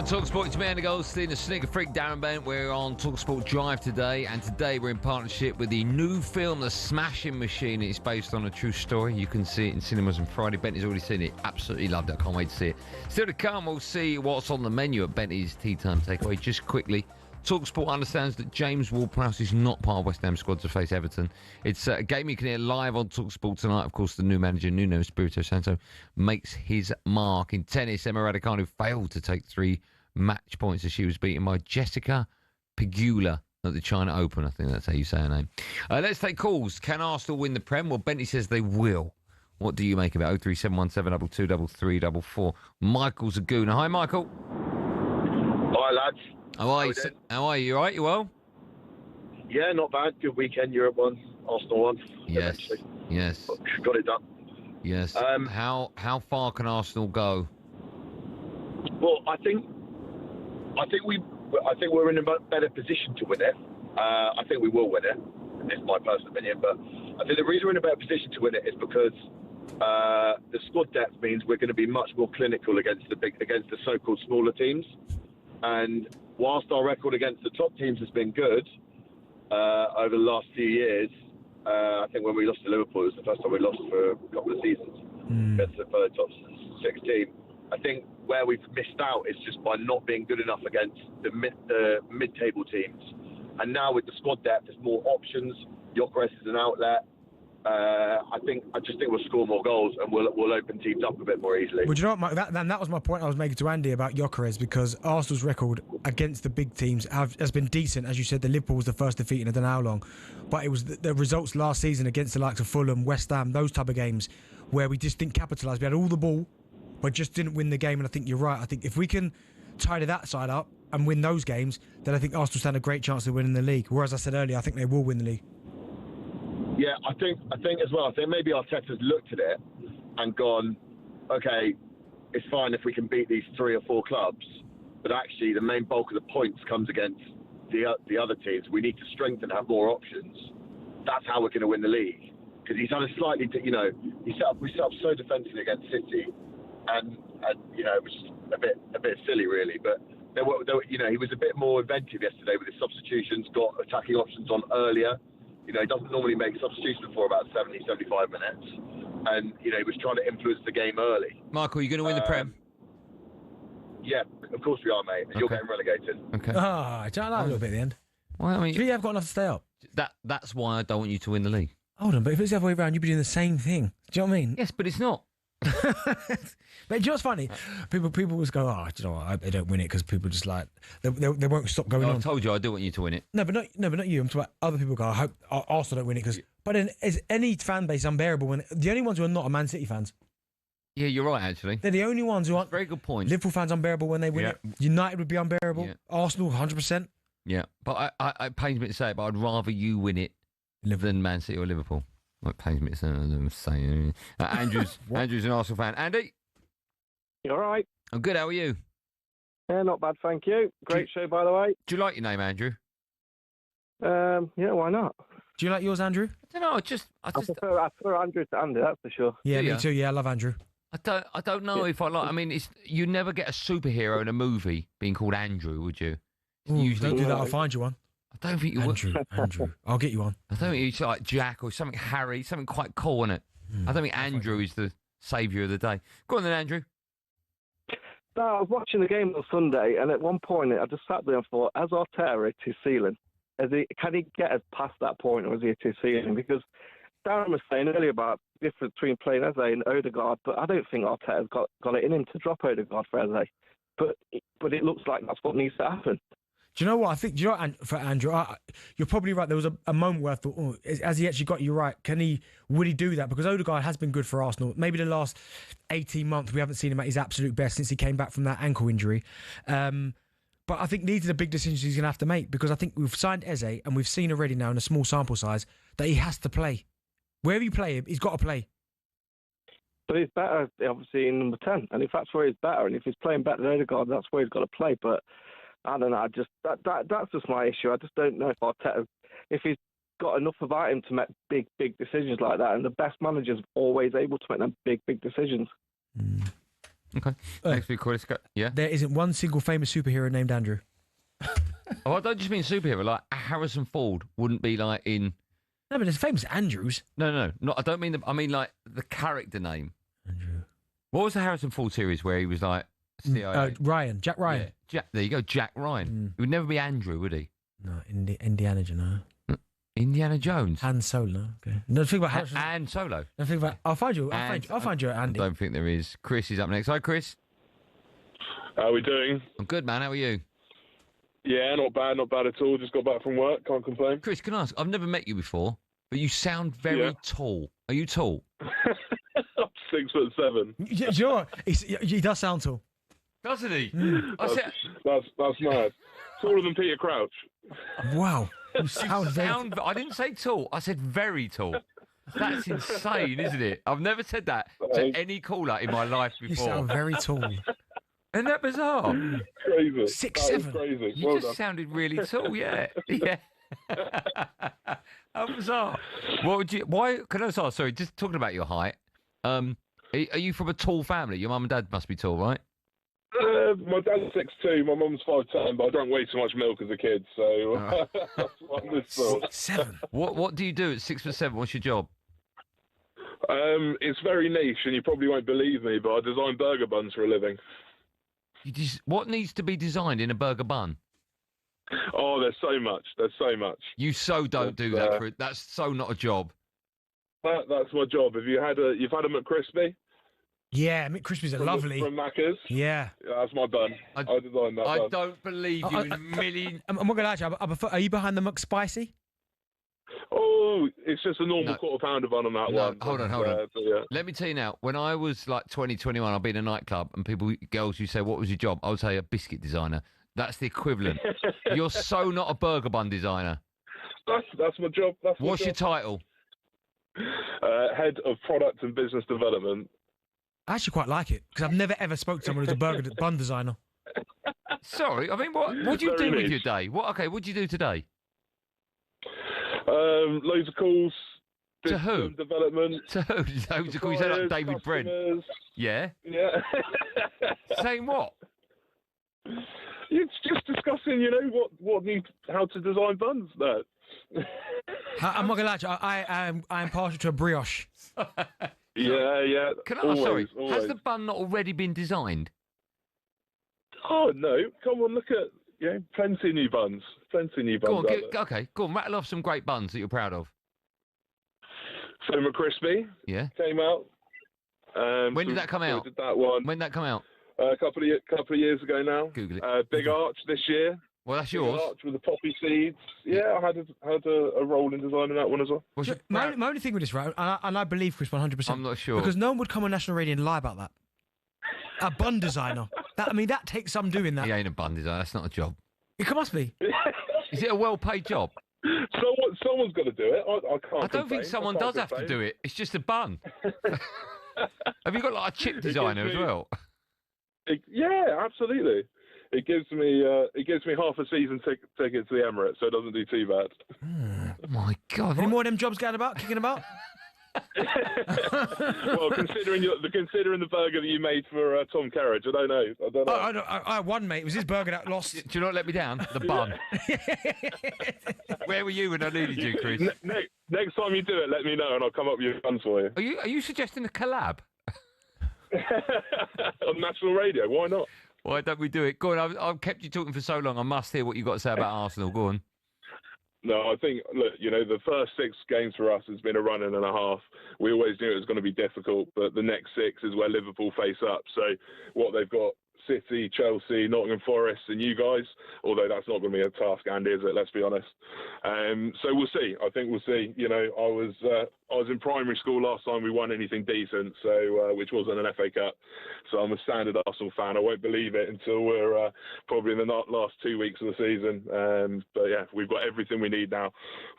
on talkSPORT. It's me, Andy Goldstein, the sneaker freak Darren Bent. We're on talkSPORT Drive today, and today we're in partnership with the new film, The Smashing Machine. It's based on a true story. You can see it in cinemas on Friday. Bentley's already seen it. Absolutely loved it. I can't wait to see it. Still to come, we'll see what's on the menu at Bentley's Tea Time Takeaway. Just quickly, talkSPORT understands that James Ward-Prowse is not part of West Ham squad to face Everton. It's a game you can hear live on talkSPORT tonight. Of course, the new manager, Nuno Espirito Santo, makes his mark. In tennis, Emma Raducanu failed to take 3 match points as she was beaten by Jessica Pegula at the China Open. I think that's how you say her name. Let's take calls. Can Arsenal win the Prem? Well, Bentley says they will. What do you make of it? 03717 223344. Michael's a gooner. Hi, Michael. Hi, lads. How are you? How are you? You all right? You well? Yeah, not bad. Good weekend. Europe won. Arsenal won. Yes. Eventually. Yes. Got it done. Yes. How far can Arsenal go? Well, I think we're in a much better position to win it. I think we will win it. This is my personal opinion, but I think the reason we're in a better position to win it is because the squad depth means we're going to be much more clinical against the so-called smaller teams. And whilst our record against the top teams has been good over the last few years, I think when we lost to Liverpool, it was the first time we lost for a couple of seasons against the top 6 team. I think where we've missed out is just by not being good enough against the mid-table teams. And now with the squad depth, there's more options. Gyökeres is an outlet. I just think we'll score more goals and we'll open teams up a bit more easily. Well, do you know what, that was my point I was making to Andy about Gyökeres, because Arsenal's record against the big teams has been decent. As you said, the Liverpool was the first defeat in I don't know how long, but it was the results last season against the likes of Fulham, West Ham, those type of games where we just didn't capitalise. We had all the ball, but just didn't win the game. And I think you're right. I think if we can tidy that side up and win those games, then I think Arsenal stand a great chance of winning the league. Whereas I said earlier, I think they will win the league. Yeah, I think as well. I think maybe Arteta's looked at it and gone, okay, it's fine if we can beat these 3 or 4 clubs, but actually the main bulk of the points comes against the other teams. We need to strengthen, have more options. That's how we're going to win the league. Because he's had a slightly, we set up so defensively against City, and it was just a bit silly really. But there were, he was a bit more inventive yesterday with his substitutions, got attacking options on earlier. He doesn't normally make substitutions before about 70, 75 minutes. And, he was trying to influence the game early. Michael, you're going to win the Prem? Yeah, of course we are, mate. You're getting relegated. Okay. I don't like a little bit at the end. Well, I mean, do you have got enough to stay up? That's why I don't want you to win the league. Hold on, but if it's the other way around, you'd be doing the same thing. Do you know what I mean? Yes, but it's not. But do you know what's funny? People always go, do you know what? I hope they don't win it, because people just like they won't stop going on. I told you I do want you to win it. No, but not you. I'm talking about other people. Go, I hope Arsenal don't win it, because. But then is any fan base unbearable when the only ones who are not are Man City fans? Yeah, you're right. Actually, they're the only ones who aren't. Very good point. Liverpool fans unbearable when they win it. United would be unbearable. Yeah. Arsenal 100%. Yeah, but it pains me to say it, but I'd rather you win it than Man City or Liverpool. It pains me to say. Andrew's an Arsenal fan. Andy? You all right? I'm good. How are you? Yeah, not bad, thank you. Great show, by the way. Do you like your name, Andrew? Yeah, why not? Do you like yours, Andrew? I don't know. I prefer Andrew to Andy, that's for sure. Yeah, me too. Yeah, I love Andrew. I don't know if I like. I mean, you never get a superhero in a movie being called Andrew, would you? Usually, don't do that. I'll find you one. I don't think you Andrew. I'll get you one. I don't think it's like Jack or something Harry, something quite cool in it. I don't think Andrew is the saviour of the day. Go on then, Andrew. No, I was watching the game on Sunday, and at one point I just sat there and thought, has Arteta hit his ceiling? Can he get us past that point, or is he hit his ceiling? Because Darren was saying earlier about the difference between playing Eze and Odegaard, but I don't think Arteta's got it in him to drop Odegaard for Eze. But it looks like that's what needs to happen. Do you know what I think? Do you know, for Andrew, you're probably right. There was a moment where I thought, has he actually got you right? Would he do that? Because Odegaard has been good for Arsenal. Maybe the last 18 months we haven't seen him at his absolute best since he came back from that ankle injury. But I think these are the big decisions he's going to have to make, because I think we've signed Eze and we've seen already now in a small sample size that he has to play. Wherever you play him, he's got to play. But he's better, obviously, in number 10. And if that's where he's better, and if he's playing better than Odegaard, that's where he's got to play. But I don't know. That's just my issue. I just don't know if Arteta, if he's got enough about him to make big decisions like that. And the best manager's always able to make them big decisions. Okay. Next week, Chris. Yeah. There isn't one single famous superhero named Andrew. Oh, I don't just mean superhero. Like Harrison Ford wouldn't be like in. No, but there's famous Andrews. No. I don't mean. I mean like the character name. Andrew. What was the Harrison Ford series where he was like CIA? Ryan. Jack Ryan. Yeah. There you go, Jack Ryan. He would never be Andrew, would he? No, Indiana Jones. Indiana Jones. Han Solo. Okay. No, think about Han Solo. No, think about. I'll find you, Andy. I don't think there is. Chris is up next. Hi, Chris. How are we doing? I'm good, man. How are you? Yeah, not bad at all. Just got back from work. Can't complain. Chris, can I ask? I've never met you before, but you sound very tall. Are you tall? I'm 6'7". You know what? He does sound tall. Doesn't he? That's mad. Taller than Peter Crouch. Wow. You sound I didn't say tall. I said very tall. That's insane, isn't it? I've never said that to any caller in my life before. You sound very tall. Isn't that bizarre? Crazy. 6'7". Crazy. You just sounded really tall. Yeah. Yeah. How bizarre. What would you? Why? Can I ask? Sorry, just talking about your height. Are you from a tall family? Your mum and dad must be tall, right? My dad's 6'2", my mum's 5'10", but I drank way too much milk as a kid, so that's what I'm this sort. 6'7". What do you do at 6'7"? What's your job? It's very niche, and you probably won't believe me, but I design burger buns for a living. What needs to be designed in a burger bun? Oh, there's so much. You don't do that for it. That's so not a job. That's my job. You've had a McCrispy? Yeah, McCrispies are lovely. From Macca's? Yeah. That's my bun. I designed that bun. I don't believe you in a million... I'm not going to lie to you. Are you behind the McSpicy? Oh, it's just a normal quarter pounder bun on that one. Hold on. Yeah. Let me tell you now, when I was like 20, 21, I'd be in a nightclub and girls, you say, what was your job? I would say a biscuit designer. That's the equivalent. You're so not a burger bun designer. That's my job. What's your title? Head of Product and Business Development. I actually quite like it, because I've never ever spoke to someone who's a burger bun designer. Sorry, I mean, what do you do with your day? What do you do today? Loads of calls. To who? Development. To who? Loads of calls. You sound like David Brent. Yeah? Yeah. Saying what? It's just discussing, how to design buns. No. I'm not going to lie to you, I am partial to a brioche. Yeah. Can I ask, sorry, has the bun not already been designed? Oh, no. Come on, look at, plenty of new buns. Go on, rattle off some great buns that you're proud of. So McCrispy. Yeah. Came out. When did that come out? Did that one. When did that come out? A couple of years ago now. Google it. Big Arch this year. Well, that's yours. Big Arch with the poppy seeds. Yeah, I had a role in designing that one as well. My only thing with this, right, and I believe Chris 100%. I'm not sure. Because no one would come on national radio and lie about that. A bun designer. That takes some doing that. He ain't a bun designer. That's not a job. It must be. Is it a well-paid job? Someone's got to do it. I can't. I don't think someone does have to do it. It's just a bun. Have you got like a chip designer as well? Yeah, absolutely. It gives me half a season ticket to the Emirates, so it doesn't do too bad. Oh my God! Any more of them jobs kicking about? Well, considering the burger that you made for Tom Kerridge, I don't know. I won, mate. It was his burger that lost. Do you not let me down? The bun. Where were you when I needed you, Chris? Next time you do it, let me know, and I'll come up with your buns for you. Are you suggesting a collab? On national radio? Why not? Why don't we do it? Go on, I've kept you talking for so long. I must hear what you've got to say about Arsenal. Go on. No, I think, look, the first 6 games for us has been a run and a half. We always knew it was going to be difficult, but the next 6 is where Liverpool face up. So what they've got, City, Chelsea, Nottingham Forest, and you guys, although that's not going to be a task, Andy, is it? Let's be honest. So we'll see. I think we'll see. I was in primary school last time we won anything decent, so which wasn't an FA Cup. So I'm a standard Arsenal fan. I won't believe it until we're probably in the last 2 weeks of the season. But yeah, we've got everything we need now.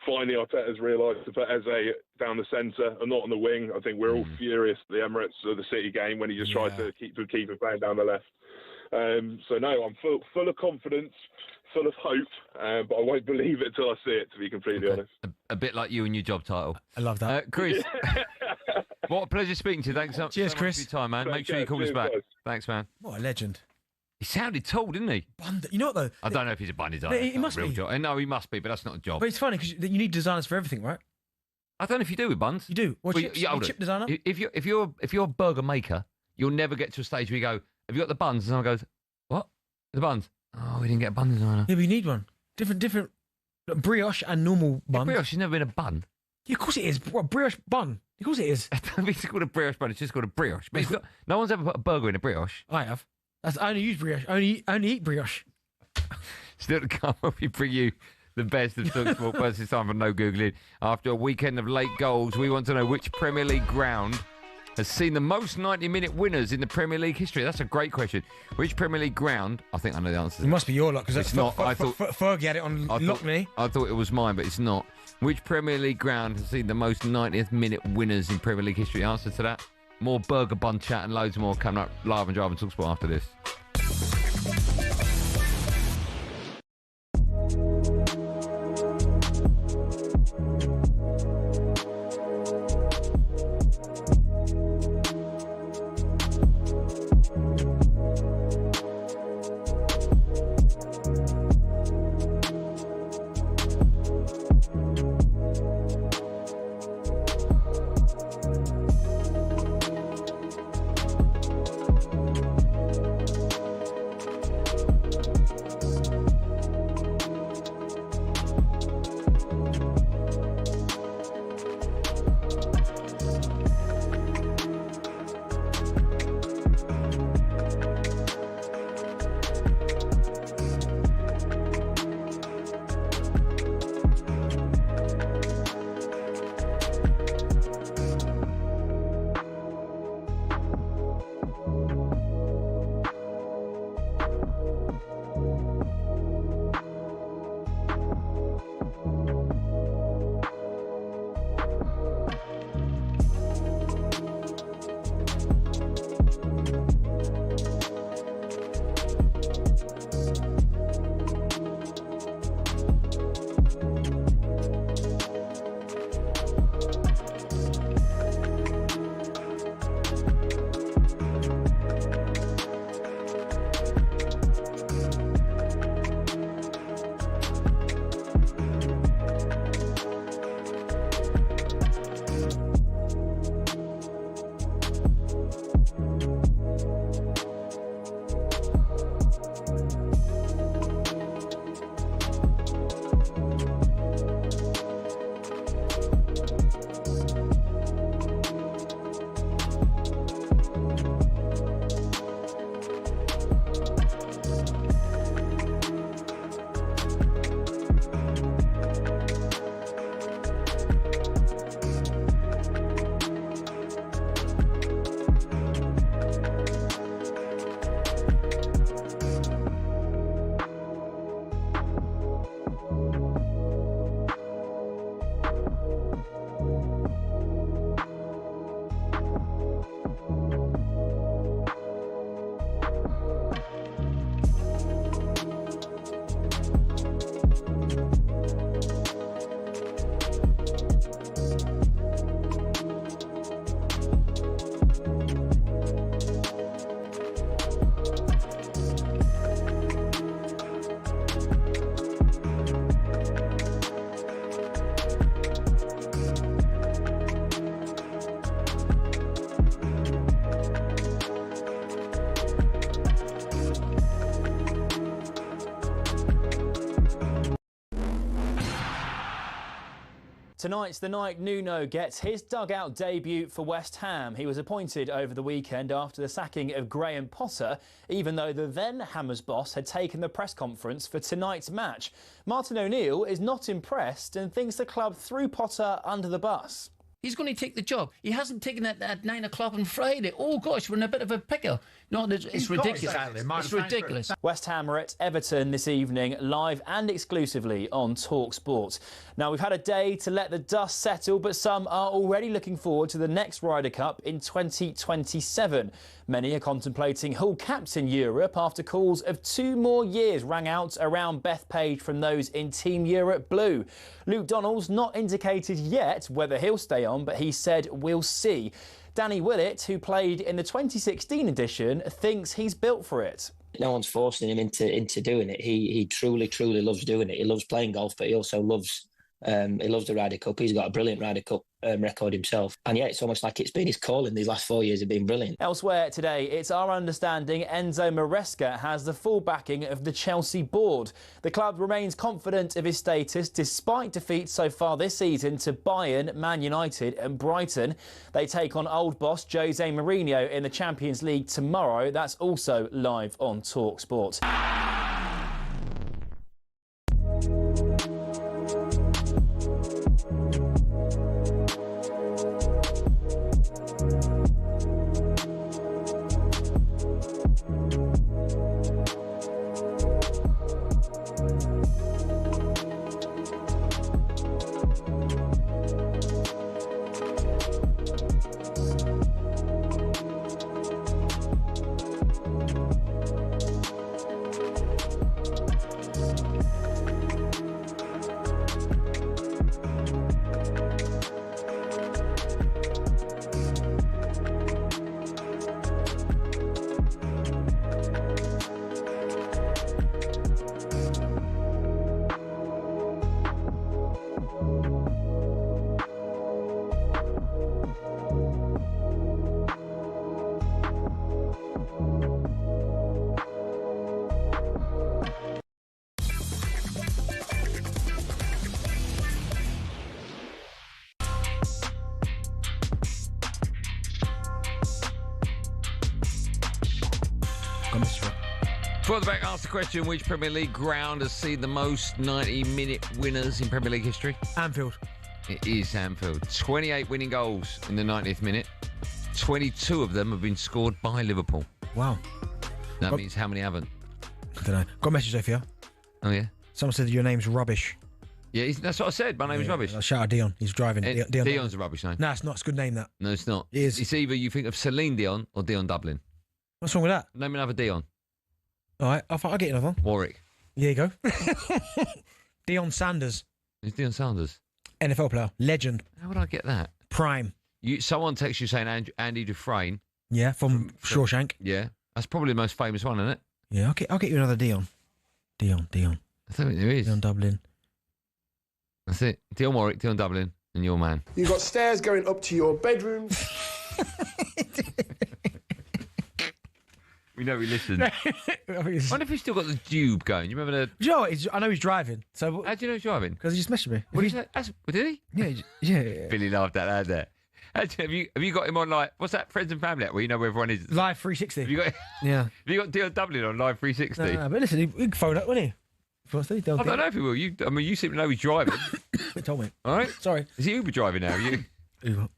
Finally, Arteta's realised to put Eze down the centre and not on the wing. I think we're all furious at the Emirates of the City game when he just tried to keep playing down the left. So no, I'm full of confidence, full of hope, but I won't believe it till I see it, to be completely honest. A bit like you and your job title. I love that. Chris, what a pleasure speaking to you. Thanks so much Chris. for your time, man. Make sure you call us back. Guys. Thanks, man. What a legend. He sounded tall, didn't he? You know what, though? I don't know if he's a bun designer. He must real be. Job. No, he must be, but that's not a job. But it's funny because you need designers for everything, right? I don't know if you do with buns. You do. Well, chips, hold chip it. designer? If you're a burger maker, you'll never get to a stage where you go, have you got the buns? And someone goes, what? The buns? Oh, we didn't get a bun designer. Yeah, but you need one. Different brioche and normal bun. Brioche has never been a bun. Yeah, of course it is. What, brioche bun? Of course it is. I don't think it's called a brioche bun. It's just called a brioche. But it's not, no one's ever put a burger in a brioche. I have. I only use brioche. I only eat brioche. Still to come, we bring you the best of talkSPORT. First, it's time for No Googling. After a weekend of late goals, we want to know which Premier League ground has seen the most 90-minute winners in the Premier League history. That's a great question. Which Premier League ground? I think I know the answer. It must be your luck because it's not. I thought Fergie had it on lock me. I thought it was mine, but it's not. Which Premier League ground has seen the most 90th minute winners in Premier League history? Answer to that. More burger bun chat and loads more coming up live and drive on talkSPORT after this. Tonight's the night Nuno gets his dugout debut for West Ham. He was appointed over the weekend after the sacking of Graham Potter, even though the then Hammers boss had taken the press conference for tonight's match. Martin O'Neill is not impressed and thinks the club threw Potter under the bus. He's going to take the job. He hasn't taken it at 9 o'clock on Friday. Oh, gosh, we're in a bit of a pickle. No, it's ridiculous. It's ridiculous. West Ham are at Everton this evening, live and exclusively on talkSPORT. Now, we've had a day to let the dust settle, but some are already looking forward to the next Ryder Cup in 2027. Many are contemplating who'll captain Europe after calls of 2 more years rang out around Bethpage from those in Team Europe Blue. Luke Donald's not indicated yet whether he'll stay on, but he said we'll see. Danny Willett, who played in the 2016 edition, thinks he's built for it. No one's forcing him into doing it. He truly loves doing it. He loves playing golf, but he also loves the Ryder Cup. He's got a brilliant Ryder Cup record himself. And yeah, it's almost like it's been his calling. These last 4 years have been brilliant. Elsewhere today, it's our understanding Enzo Maresca has the full backing of the Chelsea board. The club remains confident of his status despite defeats so far this season to Bayern, Man United and Brighton. They take on old boss Jose Mourinho in the Champions League tomorrow. That's also live on talkSPORT. Quarterback asked the question, which Premier League ground has seen the most 90-minute winners in Premier League history? Anfield. It is Anfield. 28 winning goals in the 90th minute. 22 of them have been scored by Liverpool. Wow. That means how many haven't? I don't know. Got a message there for you. Oh, yeah? Someone said your name's rubbish. Yeah, that's what I said. My name is rubbish. Shout out Dion. He's driving. Dion's a rubbish name. No, it's not. It's a good name, that. No, it's not. It is. It's either you think of Celine Dion or Dion Dublin. What's wrong with that? Name another Dion. All right, I'll get another one. Warwick. There you go. Dion Sanders. Who's Dion Sanders? NFL player. Legend. How would I get that? Prime. Someone texts you saying Andy Dufresne. Yeah, from Shawshank. Yeah. That's probably the most famous one, isn't it? Yeah, I'll get you another Dion. Dion. I don't think there is. Dion Dublin. That's it. Dion Warwick, Dion Dublin, and your man. You've got stairs going up to your bedroom. We know he listens. I wonder if he's still got the tube going. You remember the... Do you know what? I know he's driving. So how do you know he's driving? Because he just messaged me. What did he? Yeah. Billy laughed at that there. Have you got him on, like, what's that, Friends and Family app, where you know where everyone is? Live 360. Have you got, yeah. Have you got Dion Dublin on Live 360? No, but listen, he can phone up, won't he? If he wants to, I don't know if he will. You seem to know he's driving. He told me. All right. Sorry. Is he Uber driving now? You? Uber.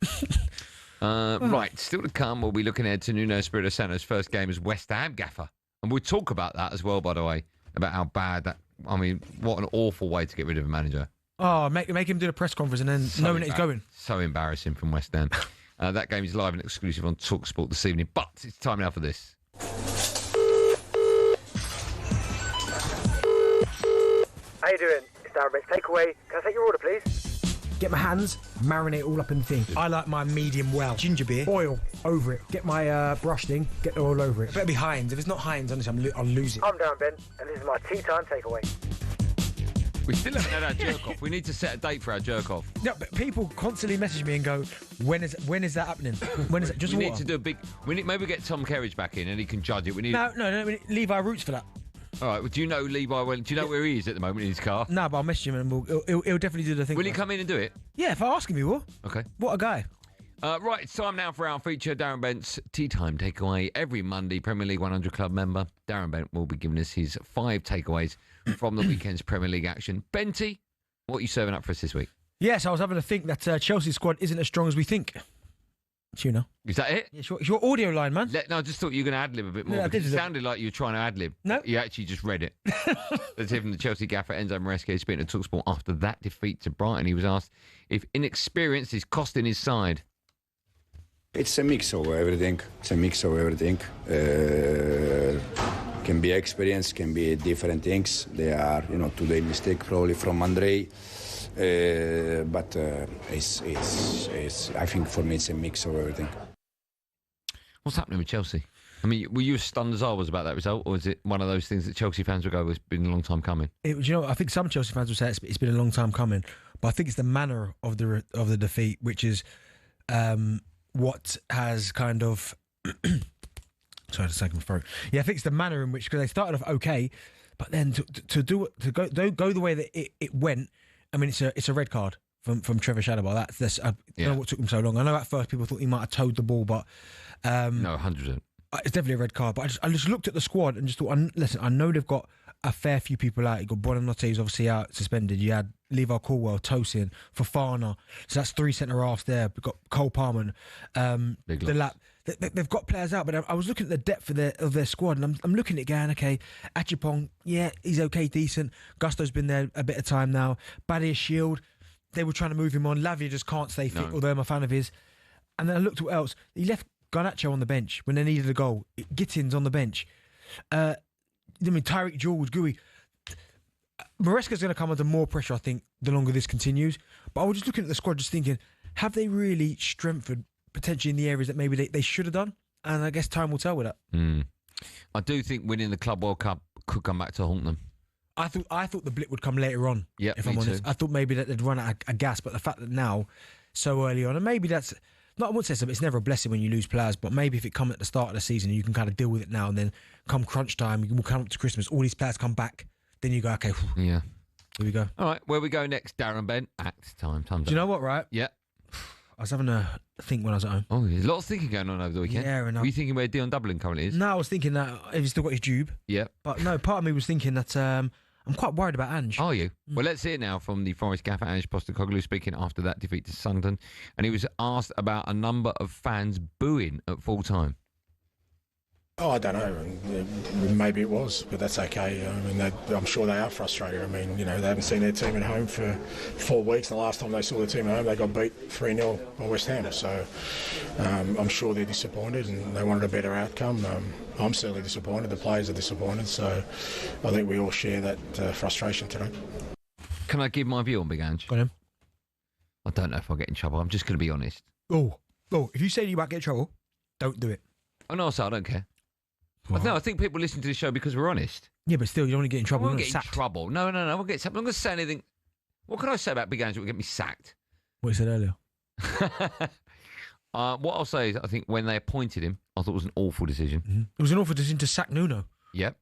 Right, still to come, we'll be looking ahead to Nuno Espirito Santo's first game as West Ham gaffer. And we'll talk about that as well, by the way, about how bad that... I mean, what an awful way to get rid of a manager. Oh, make him do the press conference and then knowing that he's going. So embarrassing from West Ham. That game is live and exclusive on talkSPORT this evening. But it's time now for this. How you doing? It's Darren Bent. Takeaway. Can I take your order, please? Get my hands, marinate all up in the thing. I like my medium well. Ginger beer, oil over it. Get my brush thing, get the oil over it. It better be Heinz. If it's not Heinz, honestly, I'll lose it. I'm Darren Bent, and this is my tea time takeaway. We still haven't had our jerk off. We need to set a date for our jerk off. No, but people constantly message me and go, "When is that happening? When is it?" Just we need to do a big. Maybe get Tom Kerridge back in and he can judge it. We need. No. We need Levi Roots for that. All right. Well, do you know Levi? Well, do you know where he is at the moment in his car? No, but I'll message him and he'll definitely do the thing. Will he come in and do it? Yeah, if I ask him, he will. Okay. What a guy. Right, it's time now for our feature, Darren Bent's Tea Time Takeaway. Every Monday, Premier League 100 Club member Darren Bent will be giving us his 5 takeaways from the weekend's Premier League action. Benty, what are you serving up for us this week? Yes, I was having to think that Chelsea's squad isn't as strong as we think. You know. Is that it? Yeah, it's your audio line, man. No, I just thought you were going to ad-lib a bit more. Yeah, It sounded like you were trying to ad-lib. No. You actually just read it. Let's hear from the Chelsea gaffer, Enzo Maresca, speaking to talkSPORT after that defeat to Brighton. He was asked if inexperience is costing his side. It's a mix of everything. Can be experience, can be different things. They are, today mistake probably from Andrei. But I think for me it's a mix of everything. What's happening with Chelsea? I mean, were you as stunned as I was about that result, or is it one of those things that Chelsea fans will go, it's been a long time coming? I think some Chelsea fans will say it's been a long time coming, but I think it's the manner of the defeat, which is what has kind of... Sorry, to take my throat. Yeah, I think it's the manner in which, because they started off okay, but then to go the way that it went. I mean, it's a red card from Trevor Shadowball. That's I don't know what took him so long. I know at first people thought he might have towed the ball, but no, 100%. It's definitely a red card. But I just looked at the squad and just thought, listen, I know they've got a fair few people out. You got Buonanotte, who's obviously out suspended. You had Levi Colwell, Tosin, Fofana. So that's 3 centre halves there. We've got Cole Palmer, They've got players out, but I was looking at the depth of their squad, and I'm looking at it going, okay, Achipong, yeah, he's okay, decent. Gusto's been there a bit of time now. Badia Shield, they were trying to move him on. Lavia just can't stay fit, although I'm a fan of his. And then I looked at what else. He left Garnacho on the bench when they needed a goal. Gittins on the bench. Tyreek George, Gooey. Maresca's going to come under more pressure, I think, the longer this continues. But I was just looking at the squad, just thinking, have they really strengthened potentially in the areas that maybe they should have done? And I guess time will tell with that. I do think winning the Club World Cup could come back to haunt them. I thought the blip would come later on, if I'm honest. I thought maybe that they'd run out of gas, but the fact that now, so early on, and maybe that's... I wouldn't say so, but it's never a blessing when you lose players, but maybe if it come at the start of the season, you can kind of deal with it now, and then come crunch time, we'll come up to Christmas, all these players come back, then you go, okay, yeah, here we go. All right, where we go next, Darren Bent? Act time. Do you know what, right? Yeah. I was having a think when I was at home. Oh, there's a lot of thinking going on over the weekend. Yeah, and were you thinking where Dion Dublin currently is? No, I was thinking that he's still got his tube. Yeah. But no, part of me was thinking that I'm quite worried about Ange. Are you? Well, let's hear it now from the Forest gaffer, Ange Postecoglou, speaking after that defeat to Sunderland. And he was asked about a number of fans booing at full time. Oh, I don't know. Maybe it was, but that's okay. I mean, I'm sure they are frustrated. I mean, they haven't seen their team at home for 4 weeks. And the last time they saw the team at home, they got beat 3-0 by West Ham. So I'm sure they're disappointed and they wanted a better outcome. I'm certainly disappointed. The players are disappointed. So I think we all share that frustration today. Can I give my view on Big Ange? Go on. I don't know if I'll get in trouble. I'm just going to be honest. Oh, if you say you might get in trouble, don't do it. Oh, no, I don't care. No, I think people listen to the show because we're honest. Yeah, but still, you don't want to get in trouble. I won't get in trouble. No, I won't get sacked. I'm not going to say anything. What can I say about Big Ange that will get me sacked? What you said earlier. What I'll say is I think when they appointed him, I thought it was an awful decision. Mm-hmm. It was an awful decision to sack Nuno. Yep.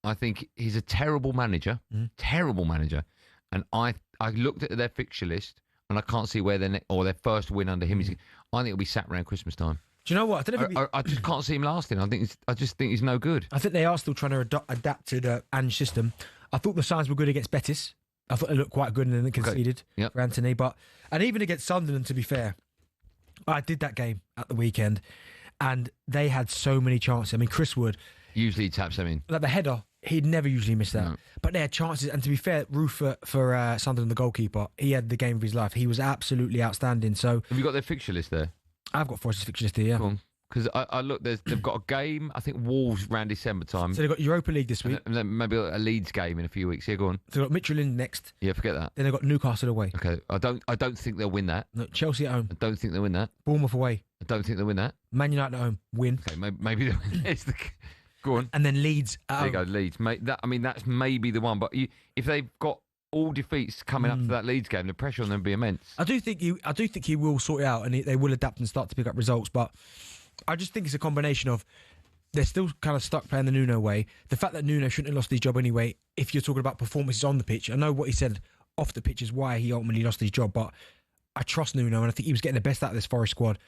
I think he's a terrible manager. Terrible manager. And I looked at their fixture list and I can't see where their first win under him is. I think it'll be sacked around Christmas time. Do you know what? I just can't see him lasting. I just think he's no good. I think they are still trying to adapt to the Ange system. I thought the signs were good against Betis. I thought they looked quite good and then they conceded for Anthony. And even against Sunderland, to be fair, I did that game at the weekend and they had so many chances. I mean, Chris Wood... Usually taps them in. Like the header, he'd never usually miss that. No. But they had chances. And to be fair, Roof for Sunderland, the goalkeeper, he had the game of his life. He was absolutely outstanding. So have you got their fixture list there? I've got Forest's fixture list here, yeah. Because I look, they've got a game, I think Wolves around December time. So they've got Europa League this week. And then maybe a Leeds game in a few weeks. Yeah, go on. So they've got Michelin next. Yeah, forget that. Then they've got Newcastle away. Okay, I don't think they'll win that. No, Chelsea at home. I don't think they'll win that. Bournemouth away. I don't think they'll win that. Man United at home. Win. Okay, maybe they'll win. Go on. And then Leeds at home. There you go, Leeds. That's maybe the one. But if they've got all defeats coming up to that Leeds game, the pressure on them will be immense. I do think he will sort it out and they will adapt and start to pick up results. But I just think it's a combination of they're still kind of stuck playing the Nuno way. The fact that Nuno shouldn't have lost his job anyway, if you're talking about performances on the pitch. I know what he said off the pitch is why he ultimately lost his job, but I trust Nuno and I think he was getting the best out of this Forest squad.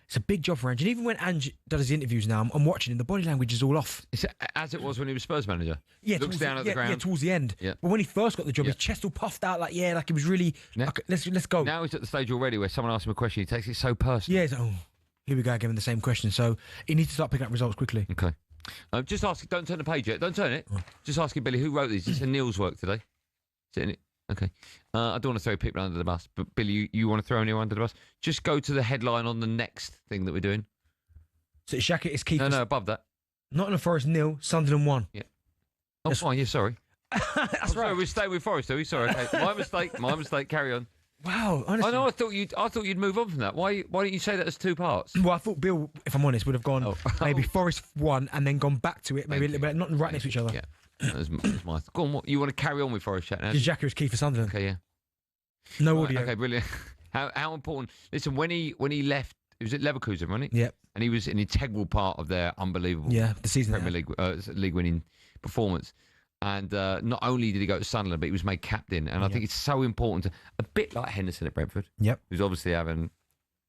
It's a big job for Ange. And even when Ange does his interviews now, I'm watching him, the body language is all off. It's as it was when he was Spurs manager. Yeah, looks down at the ground. Yeah, towards the end. Yeah. But when he first got the job, his chest all puffed out, like he was really, let's go. Now he's at the stage already where someone asks him a question, he takes it so personal. Yeah, here we go, giving the same question. So he needs to start picking up results quickly. Okay. Just asking, don't turn the page yet. Don't turn it. Just asking Billy, who wrote these? Is it Neil's work today? Is it in it? Okay. I don't want to throw people under the bus, but Billy, you want to throw anyone under the bus? Just go to the headline on the next thing that we're doing. So Xhaka is keeping... No, above that. Nottingham Forest 0, Sunderland 1. Yeah. Oh, fine, yeah, sorry. That's right. Sorry, we're staying with Forest, are we? Sorry, okay. My mistake, carry on. Wow, honestly. I know. I thought you'd move on from that. Why didn't you say that as 2 parts? Well, I thought Bill, if I'm honest, would have gone maybe Forest 1 and then gone back to it, maybe a little bit, not right next to each other. Yeah, that was my. Go on. What you want to carry on with Forest chat now? Because Jacker is key for Sunderland. Okay, yeah. No audio. Okay, brilliant. How important? Listen, when he left, it was at Leverkusen, wasn't he? Yep. And he was an integral part of their unbelievable the season Premier League winning performance. And not only did he go to Sunderland, but he was made captain. And I think it's so important, a bit like Henderson at Brentford. Yep. Who's obviously having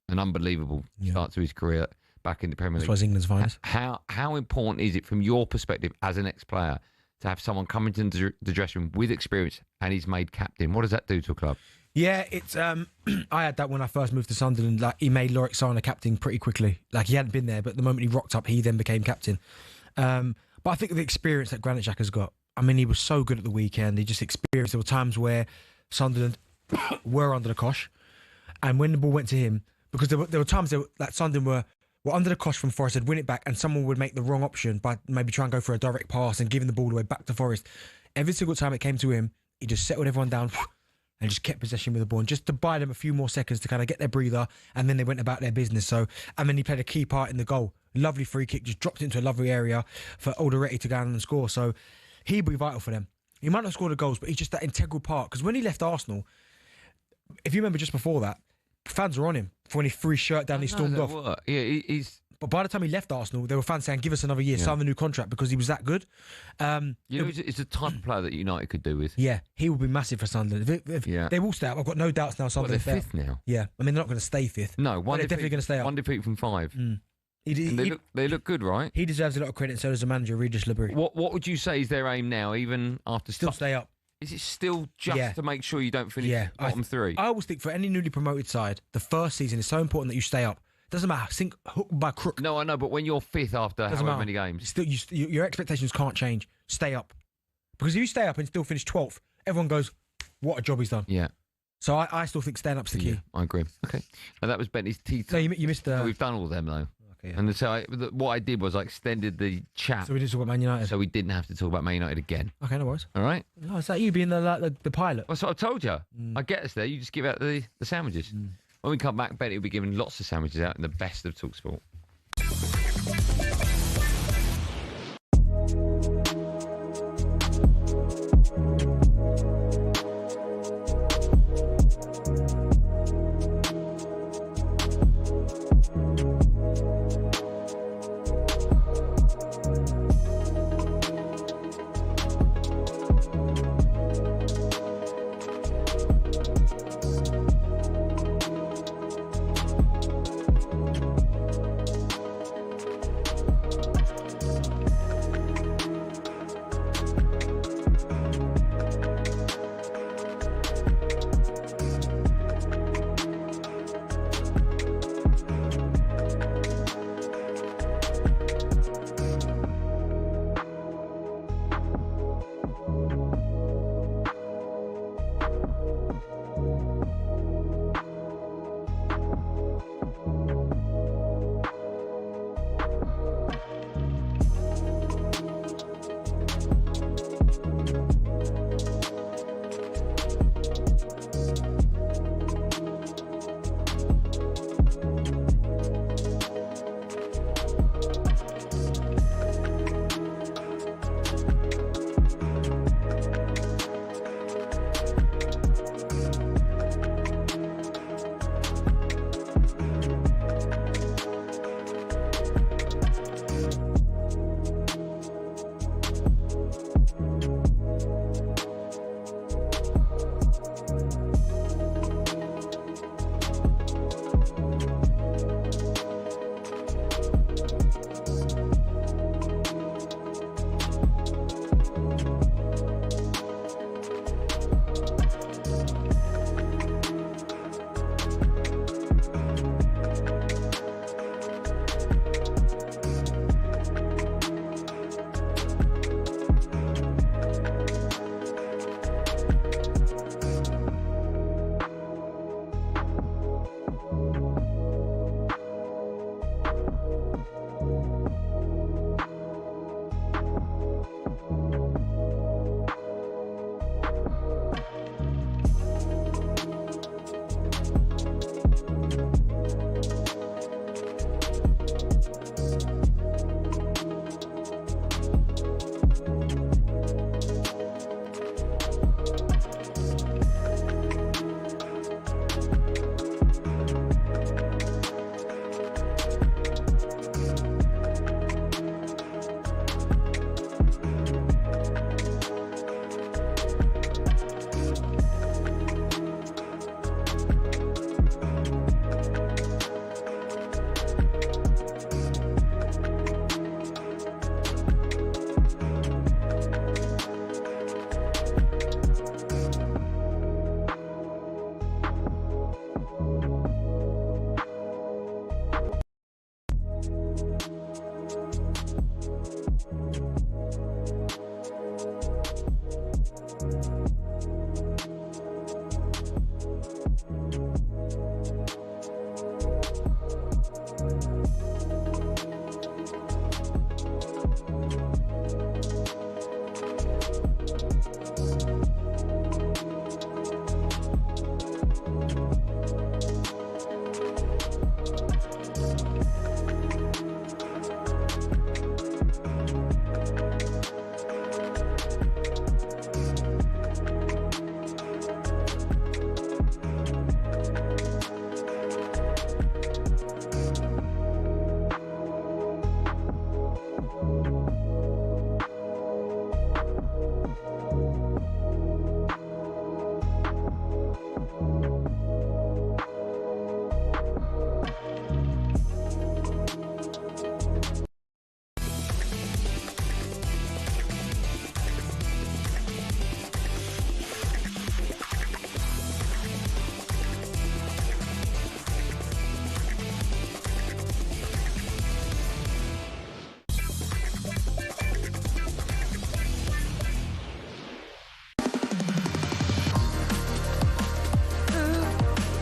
an unbelievable start to his career back in the Premier League. That's why England's finest. How important is it from your perspective as an ex-player to have someone come into the dressing room with experience and he's made captain? What does that do to a club? Yeah, it's. I had that when I first moved to Sunderland. Like, he made Lorik Sana captain pretty quickly. Like, he hadn't been there, but the moment he rocked up, he then became captain. But I think the experience that Granit Xhaka's got. I mean, he was so good at the weekend. He just experienced. There were times where Sunderland were under the cosh, and when the ball went to him, because there were times that Sunderland were under the cosh from Forest, they'd win it back, and someone would make the wrong option by maybe try and go for a direct pass and giving the ball away back to Forest. Every single time it came to him, he just settled everyone down and just kept possession with the ball, and just to buy them a few more seconds to kind of get their breather, and then they went about their business. So, and then he played a key part in the goal. Lovely free kick, just dropped into a lovely area for Alderete to go on and score. So he'd be vital for them. He might not score the goals, but he's just that integral part. Because when he left Arsenal, if you remember just before that, fans were on him for when he threw his shirt down, he stormed off. Yeah, he's. But by the time he left Arsenal, there were fans saying, "Give us another year, sign the new contract," because he was that good. It's the type of player that United could do with. Yeah, he will be massive for Sunderland. They will stay up. I've got no doubts now. Sunderland they're fifth now. Yeah, I mean they're not going to stay fifth. No, they're definitely going to stay up. 1 defeat from 5. They look good, right? He deserves a lot of credit. So does the manager, Regis Laborie. What would you say is their aim now, even after still stay up? Is it still just to make sure you don't finish bottom 3? I always think for any newly promoted side, the first season is so important that you stay up. Doesn't matter, sink hook by crook. No, I know, but when you're 5th after however many games, still your expectations can't change. Stay up, because if you stay up and still finish 12th, everyone goes, "What a job he's done." Yeah. So I still think staying up's the key. Yeah, I agree. Okay, and that was Bentley's teeth. No, you missed. We've done all of them though. Okay. Yeah. And so what I did was I extended the chat. So we didn't talk about Man United. So we didn't have to talk about Man United again. Okay, no worries. All right. No, is that you being the pilot? That's what I told you. I get us there. You just give out the sandwiches. When we come back, Bentley will be giving lots of sandwiches out in the best of talkSPORT.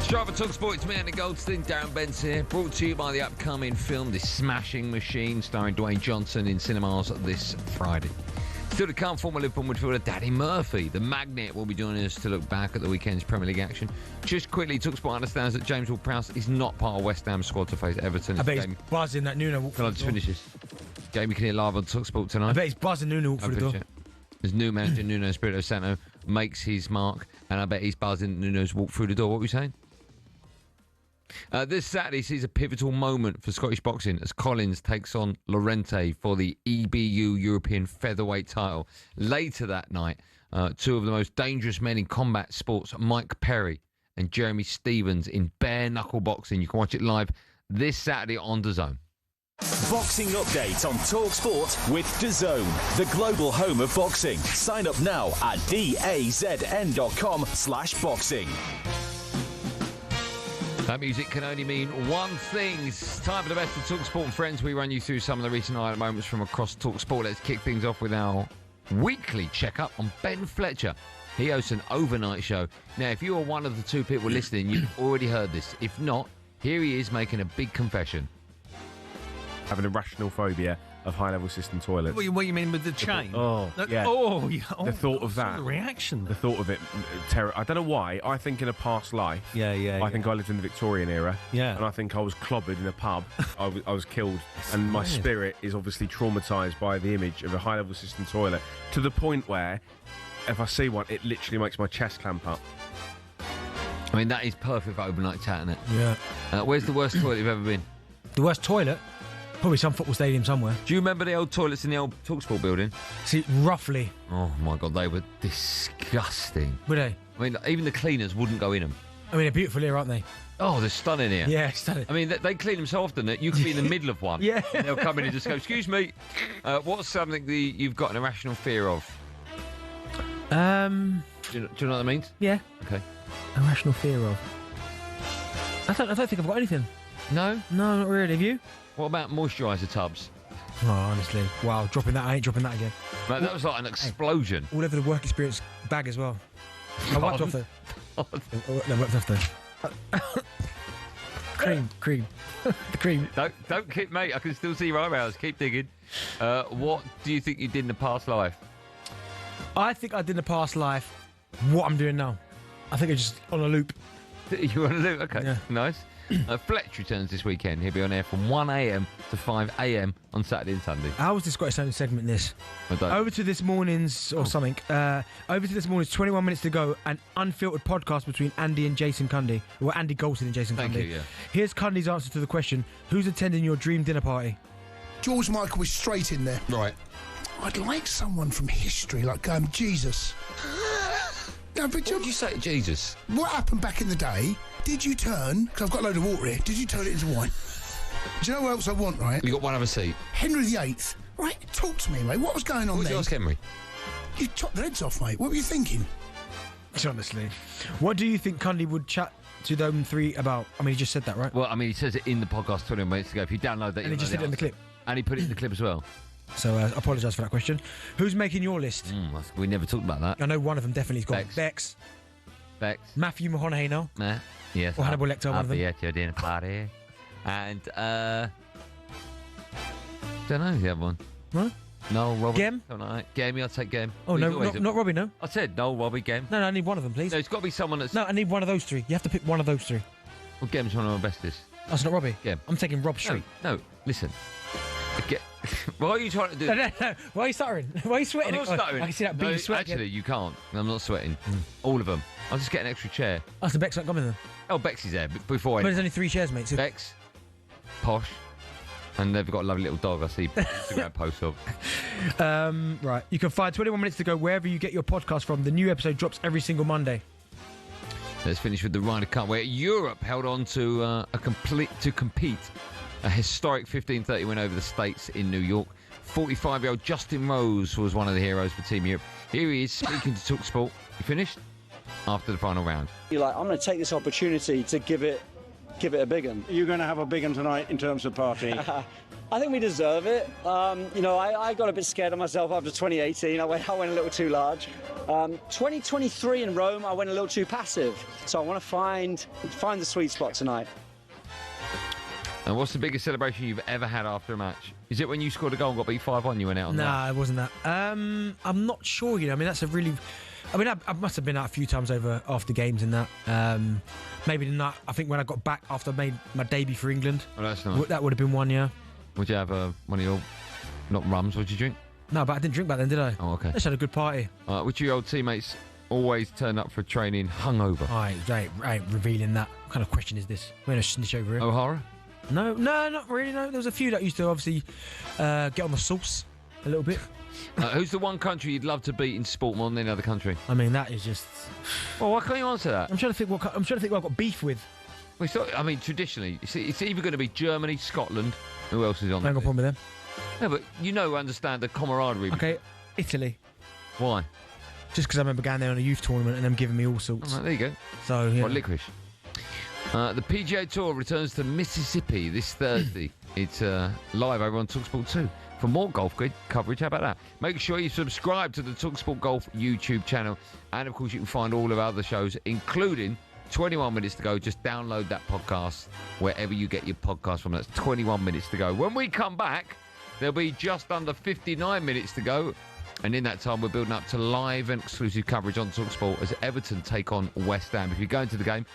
Driver talkSPORT, it's me, Andy Goldstein Darren Bent here. Brought to you by the upcoming film, The Smashing Machine, starring Dwayne Johnson in cinemas this Friday. Still to come, former Liverpool midfielder Danny Murphy, the Magnet, will be joining us to look back at the weekend's Premier League action. Just quickly, talkSPORT understands that James Ward-Prowse is not part of West Ham's squad to face Everton. I bet he's buzzing that Nuno walk Can I just finish this? Game you can hear live on talkSPORT tonight. I bet he's buzzing Nuno walk through the door. As new manager Nuno Espirito Santo makes his mark, and I bet he's buzzing Nuno's walk through the door. What were you saying? This Saturday sees a pivotal moment for Scottish boxing as Collins takes on Lorente for the EBU European featherweight title. Later that night, two of the most dangerous men in combat sports, Mike Perry and Jeremy Stevens, in bare-knuckle boxing. You can watch it live this Saturday on DAZN. Boxing update on talkSPORT with DAZN, the global home of boxing. Sign up now at dazn.com/boxing. That music can only mean one thing. It's time for the best of talkSPORT and friends. We run you through some of the recent highlight moments from across talkSPORT. Let's kick things off with our weekly checkup on Ben Fletcher. He hosts an overnight show. Now, if you are one of the two people listening, you've already heard this. If not, here he is making a big confession. Have an irrational phobia of high-level system toilets. What you mean with the chain? Yeah. Oh, yeah. The thought of that. The reaction. The thought of it. I don't know why. I think in a past life. I think I lived in the Victorian era. Yeah. And I think I was clobbered in a pub. I was killed. And my spirit is obviously traumatised by the image of a high-level system toilet to the point where, if I see one, it literally makes my chest clamp up. I mean, that is perfect for overnight chat, isn't it? Yeah. Where's the worst toilet you've ever been? The worst toilet? Probably some football stadium somewhere. Do you remember the old toilets in the old talkSPORT building? See, roughly. Oh, my God, they were disgusting. Were they? I mean, even the cleaners wouldn't go in them. I mean, they're beautiful here, aren't they? Oh, they're stunning here. Yeah, stunning. I mean, they clean them so often that you could be in the middle of one. Yeah. And they'll come in and just go, excuse me, what's something that you've got an irrational fear of? Do you know what that means? Yeah. Okay. Irrational fear of? I don't think I've got anything. No? No, not really. Have you? What about moisturiser tubs? Oh, honestly. Wow, dropping that. I ain't dropping that again. Mate, that was like an explosion. All over the work experience bag as well. I wiped off though. No, wiped off though. Cream. The cream. Don't keep, mate. I can still see your eyebrows. Keep digging. What do you think you did in the past life? I think I did in the past life what I'm doing now. I think I'm just on a loop. You're on a loop? Okay, yeah. Nice. Fletch returns this weekend. He'll be on air from 1 a.m. to 5 a.m. on Saturday and Sunday. How was this Scottish Sound segment, this? Over to this morning's, or something. Over to this morning's 21 minutes to go, an unfiltered podcast between Andy and Jason Cundy. Well, Andy Goldstein and Jason Cundy. Thank you, yeah. Here's Cundy's answer to the question, who's attending your dream dinner party? George Michael was straight in there. Right. I'd like someone from history, like Jesus. No, but what did you say to Jesus? What happened back in the day? Did you turn, because I've got a load of water here, did you turn it into wine? Do you know what else I want, right? You got one other seat. Henry VIII. Right, talk to me, mate. What was going on What there? did you ask Henry? You chopped their heads off, mate. What were you thinking? Honestly. What do you think Cundy would chat to them three about? I mean, he just said that, right? Well, I mean, he says it in the podcast 21 minutes ago. If you download that, And he just said it in the clip. And he put it in the clip as well. So, I apologise for that question. Who's making your list? We never talked about that. I know one of them definitely has got Bex. Matthew McConaughey now. Nah. Yes. Or Hannibal Lecter, one of them. I'll be at your dinner party. And, don't know the other one. What? No, Robbie. Gem? Gem, I'll take Gem. Oh, no, not Robbie, no? I said no, Robbie, Gem. No, I need one of them, please. No, it's got to be someone that's... No, I need one of those three. You have to pick one of those three. Well, Gem's one of my bestest. That's not Robbie? Gem. I'm taking Rob Street. No, listen. What are you trying to do? No. Why are you stuttering? Why are you sweating? I'm not stuttering. I can see that bead of sweat. Actually, you can't. I'm not sweating. All of them. I'll just get an extra chair. Oh, so Bex not coming then? Oh, Bex is there before. But there's only 3 chairs, mate. So... Bex, Posh, and they've got a lovely little dog I see Instagram posts of. Right. You can find 21 minutes to go wherever you get your podcast from. The new episode drops every single Monday. Let's finish with the Ryder Cup, where Europe held on to compete. A historic 15-30 win over the States in New York. 45-year-old Justin Rose was one of the heroes for Team Europe. Here he is speaking to talkSPORT. You finished? After the final round. You're like, I'm going to take this opportunity to give it give it a big one. Are you going to have a big one tonight in terms of party? I think we deserve it. I got a bit scared of myself after 2018. I went a little too large. 2023 in Rome, I went a little too passive. So I want to find the sweet spot tonight. And what's the biggest celebration you've ever had after a match? Is it when you scored a goal and got beat 5-1? You went out on that? Nah, it wasn't that. I'm not sure. I mean, that's a really. I mean, I must have been out a few times after games and that. Maybe not. I think when I got back after I made my debut for England. Oh, that's nice. That would have been one, yeah. Would you have one of your, not rums, what did you drink? No, but I didn't drink back then, did I? Oh, okay. I just had a good party. Which of your old teammates always turn up for training hungover? I ain't revealing that. What kind of question is this? We're going to snitch over here. O'Hara? No, not really, no. There was a few that used to obviously get on the sauce a little bit. Who's the one country you'd love to beat in sport more than any other country? I mean, that is just... Well, why can't you answer that? I'm trying to think what I've got beef with. Well, I mean, traditionally, it's either going to be Germany, Scotland. Who else is on there? I ain't got a problem with them. No, but understand the camaraderie. Okay, Italy. Why? Just because I remember going there on a youth tournament and them giving me all sorts. Right, there you go. So, yeah. What, licorice? The PGA Tour returns to Mississippi this Thursday. It's live over on talkSPORT 2. For more golf coverage, how about that? Make sure you subscribe to the talkSPORT Golf YouTube channel. And, of course, you can find all of our other shows, including 21 Minutes to Go. Just download that podcast wherever you get your podcast from. That's 21 Minutes to Go. When we come back, there'll be just under 59 minutes to go. And in that time, we're building up to live and exclusive coverage on talkSPORT as Everton take on West Ham. If you're going to the game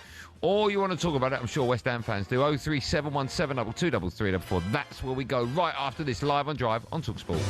or you want to talk about it, I'm sure West Ham fans do. 03717 223 That's where we go right after this live on Drive on talkSPORT.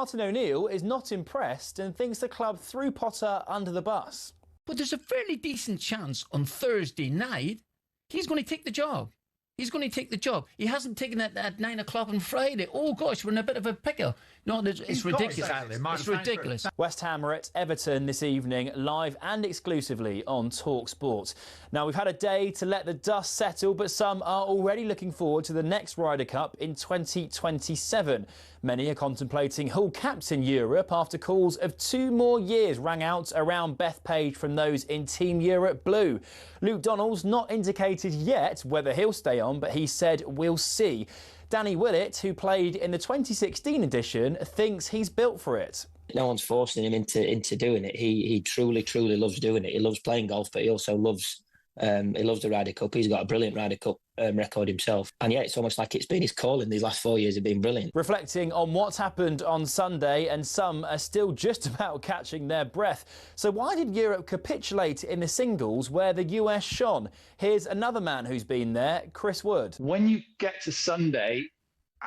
Martin O'Neill is not impressed and thinks the club threw Potter under the bus. But there's a fairly decent chance on Thursday night he's going to take the job. He's going to take the job. He hasn't taken it at 9 o'clock on Friday. Oh, gosh, we're in a bit of a pickle. No, it's ridiculous. It's ridiculous. West Ham are at Everton this evening, live and exclusively on talkSPORT. Now, we've had a day to let the dust settle, but some are already looking forward to the next Ryder Cup in 2027. Many are contemplating who'll captain Europe after calls of 2 more years rang out around Bethpage from those in Team Europe Blue. Luke Donald's not indicated yet whether he'll stay on, but he said we'll see. Danny Willett, who played in the 2016 edition, thinks he's built for it. No one's forcing him into doing it. He truly loves doing it. He loves playing golf, but he also loves the Ryder Cup. He's got a brilliant Ryder Cup record himself. And yeah, it's almost like it's been his calling. These last 4 years have been brilliant. Reflecting on what's happened on Sunday, and some are still just about catching their breath. So why did Europe capitulate in the singles where the US shone? Here's another man who's been there, Chris Wood. When you get to Sunday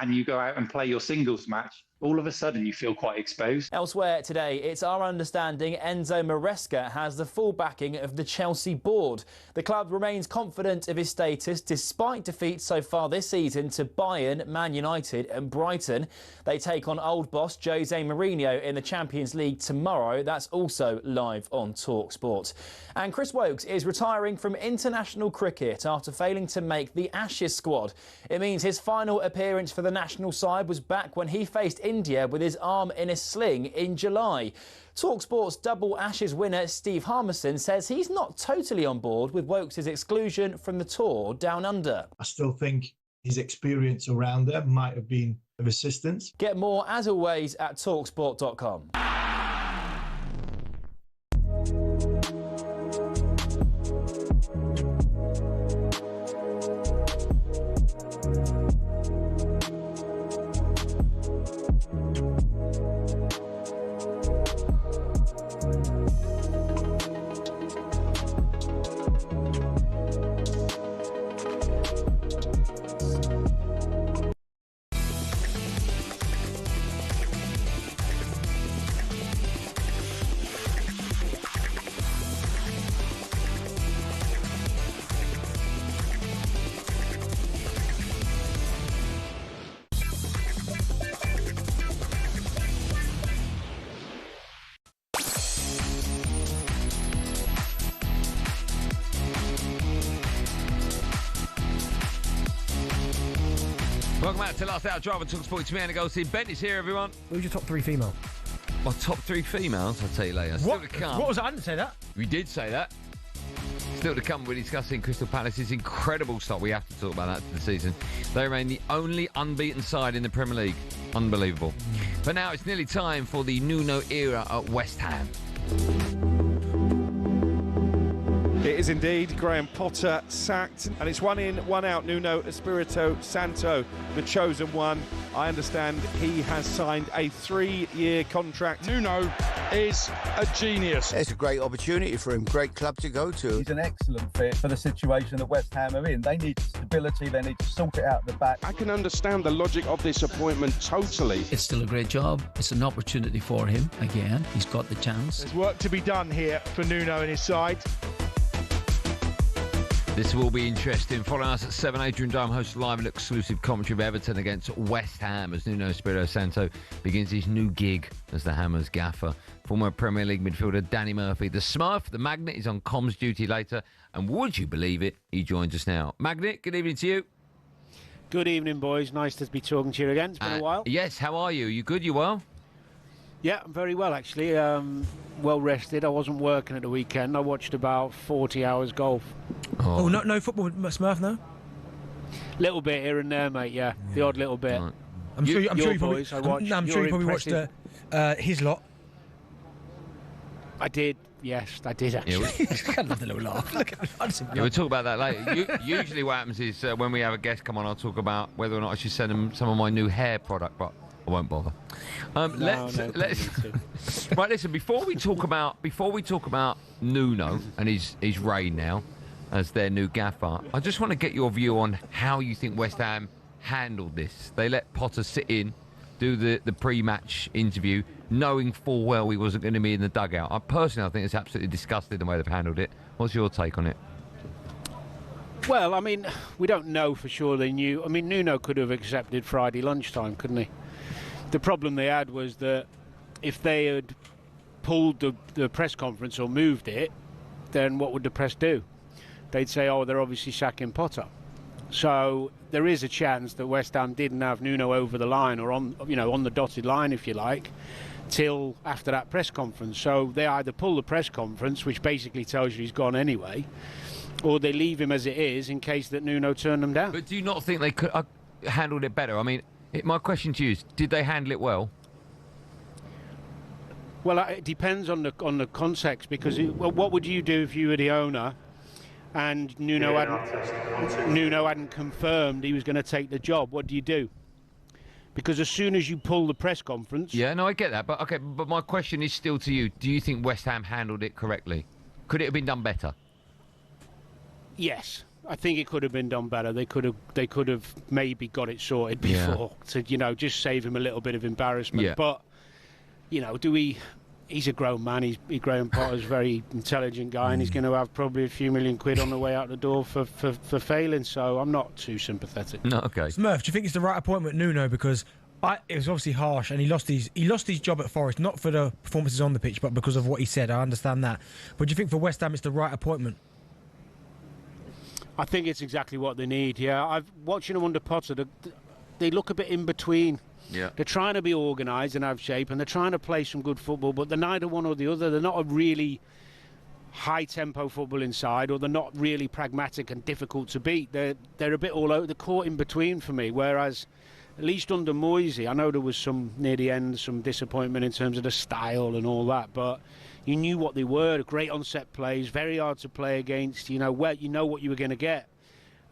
and you go out and play your singles match, all of a sudden you feel quite exposed. Elsewhere today, it's our understanding Enzo Maresca has the full backing of the Chelsea board. The club remains confident of his status despite defeats so far this season to Bayern, Man United and Brighton. They take on old boss Jose Mourinho in the Champions League tomorrow. That's also live on talkSPORT. And Chris Woakes is retiring from international cricket after failing to make the Ashes squad. It means his final appearance for the national side was back when he faced India with his arm in a sling in July. talkSPORT's double Ashes winner Steve Harmison says he's not totally on board with Woakes' exclusion from the tour down under. I still think his experience around there might have been of assistance. Get more, as always, at talksport.com. Welcome back to Last Hour Drive on talkSPORT. It's me, Andy Goldstein. Bent is here, everyone. Who's your top 3 female? My top 3 females, I'll tell you later. Still to come. What was that? I didn't say that. We did say that. Still to come, we're discussing Crystal Palace's incredible start. We have to talk about that to the season. They remain the only unbeaten side in the Premier League. Unbelievable. But now it's nearly time for the Nuno era at West Ham. It is indeed. Graham Potter sacked, and it's 1 in, 1 out. Nuno Espirito Santo, the chosen one. I understand he has signed a 3-year contract. Nuno is a genius. It's a great opportunity for him, great club to go to. He's an excellent fit for the situation that West Ham are in. They need stability, they need to sort it out at the back. I can understand the logic of this appointment totally. It's still a great job. It's an opportunity for him again. He's got the chance. There's work to be done here for Nuno and his side. This will be interesting. Follow us at 7. Adrian Dome hosts live and exclusive commentary of Everton against West Ham as Nuno Espirito Santo begins his new gig as the Hammers gaffer. Former Premier League midfielder Danny Murphy, the Smurf, the Magnet, is on comms duty later. And would you believe it, he joins us now. Magnet, good evening to you. Good evening, boys. Nice to be talking to you again. It's been a while. Yes, how are you? You good? You well? Yeah, I'm very well, actually. Well rested. I wasn't working at the weekend. I watched about 40 hours golf. Oh, no football, Smurf, no? Little bit here and there, mate, yeah. The odd little bit. Right. I'm sure you probably watched his lot. I did, yes, I did, actually. I love the little laugh. Yeah, we'll talk about that later. Usually what happens is when we have a guest come on, I'll talk about whether or not I should send them some of my new hair product, but I won't bother. Let's right. Listen, before we talk about Nuno and his reign now as their new gaffer, I just want to get your view on how you think West Ham handled this. They let Potter sit in do the pre-match interview, knowing full well he wasn't going to be in the dugout. I think it's absolutely disgusting the way they've handled it. What's your take on it? Well, I mean, we don't know for sure they knew. I mean, Nuno could have accepted Friday lunchtime, couldn't he? The problem they had was that if they had pulled the press conference or moved it, then what would the press do? They'd say, oh, they're obviously sacking Potter. So there is a chance that West Ham didn't have Nuno over the line or on the dotted line, if you like, till after that press conference. So they either pull the press conference, which basically tells you he's gone anyway, or they leave him as it is in case that Nuno turned them down. But do you not think they could handled it better? I mean, my question to you is, did they handle it well? Well, it depends on the context, because what would you do if you were the owner and Nuno hadn't confirmed he was going to take the job? What do you do? Because as soon as you pull the press conference... Yeah, no, I get that. But my question is still to you. Do you think West Ham handled it correctly? Could it have been done better? Yes. I think it could have been done better. They could have maybe got it sorted before to, just save him a little bit of embarrassment. Yeah. But, he's a grown man. Graham Potter's a very intelligent guy, and he's going to have probably a few million quid on the way out the door for failing. So I'm not too sympathetic. No, okay. Smurf, do you think it's the right appointment, Nuno? Because it was obviously harsh, and he lost his job at Forest, not for the performances on the pitch, but because of what he said. I understand that. But do you think for West Ham it's the right appointment? I think it's exactly what they need. Yeah, I've watching them under Potter. They look a bit in between. Yeah. They're trying to be organised and have shape, and they're trying to play some good football, but they're neither one or the other. They're not a really high-tempo football inside, or they're not really pragmatic and difficult to beat. They're a bit all over. They're caught in between for me, whereas at least under Moisey, I know there was near the end, some disappointment in terms of the style and all that, but you knew what they were. Great on-set plays, very hard to play against. You know what you were going to get.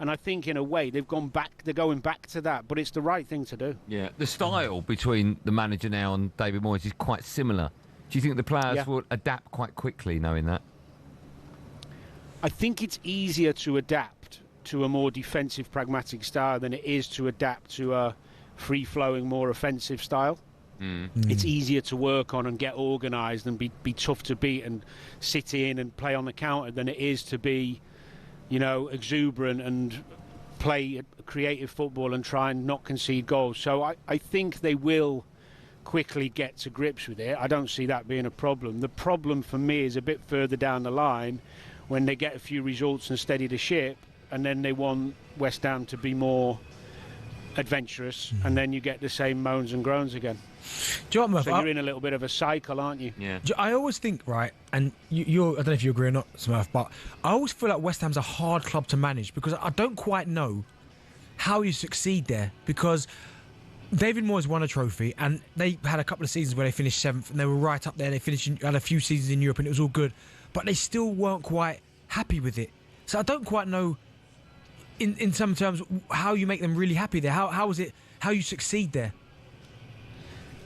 And I think, in a way, they're going back to that, but it's the right thing to do. Yeah, the style between the manager now and David Moyes is quite similar. Do you think the players will adapt quite quickly, knowing that? I think it's easier to adapt to a more defensive, pragmatic style than it is to adapt to a free-flowing, more offensive style. It's easier to work on and get organised and be tough to beat and sit in and play on the counter than it is to be, exuberant and play creative football and try and not concede goals. So I think they will quickly get to grips with it. I don't see that being a problem. The problem for me is a bit further down the line when they get a few results and steady the ship, and then they want West Ham to be more adventurous, and then you get the same moans and groans again. Do you know what, so you're in a little bit of a cycle, aren't you? Yeah. I always think, right, and I don't know if you agree or not, Smurf, but I always feel like West Ham's a hard club to manage because I don't quite know how you succeed there, because David Moyes won a trophy and they had a couple of seasons where they finished 7th and they were right up there. They had a few seasons in Europe and it was all good, but they still weren't quite happy with it. So I don't quite know in some terms how you make them really happy there. How is it, how you succeed there?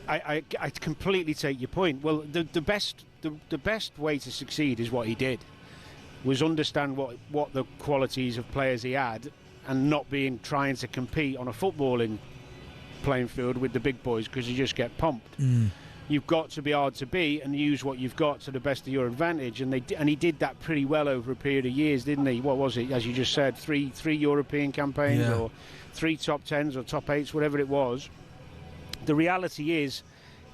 I completely take your point. Well, the best way to succeed is what he did, was understand what the qualities of players he had, and not trying to compete on a footballing playing field with the big boys, because you just get pumped. You've got to be hard to beat and use what you've got to the best of your advantage, and he did that pretty well over a period of years, didn't he? What was it, as you just said, three European campaigns, or 3 top 10s or top 8s, whatever it was. The reality is,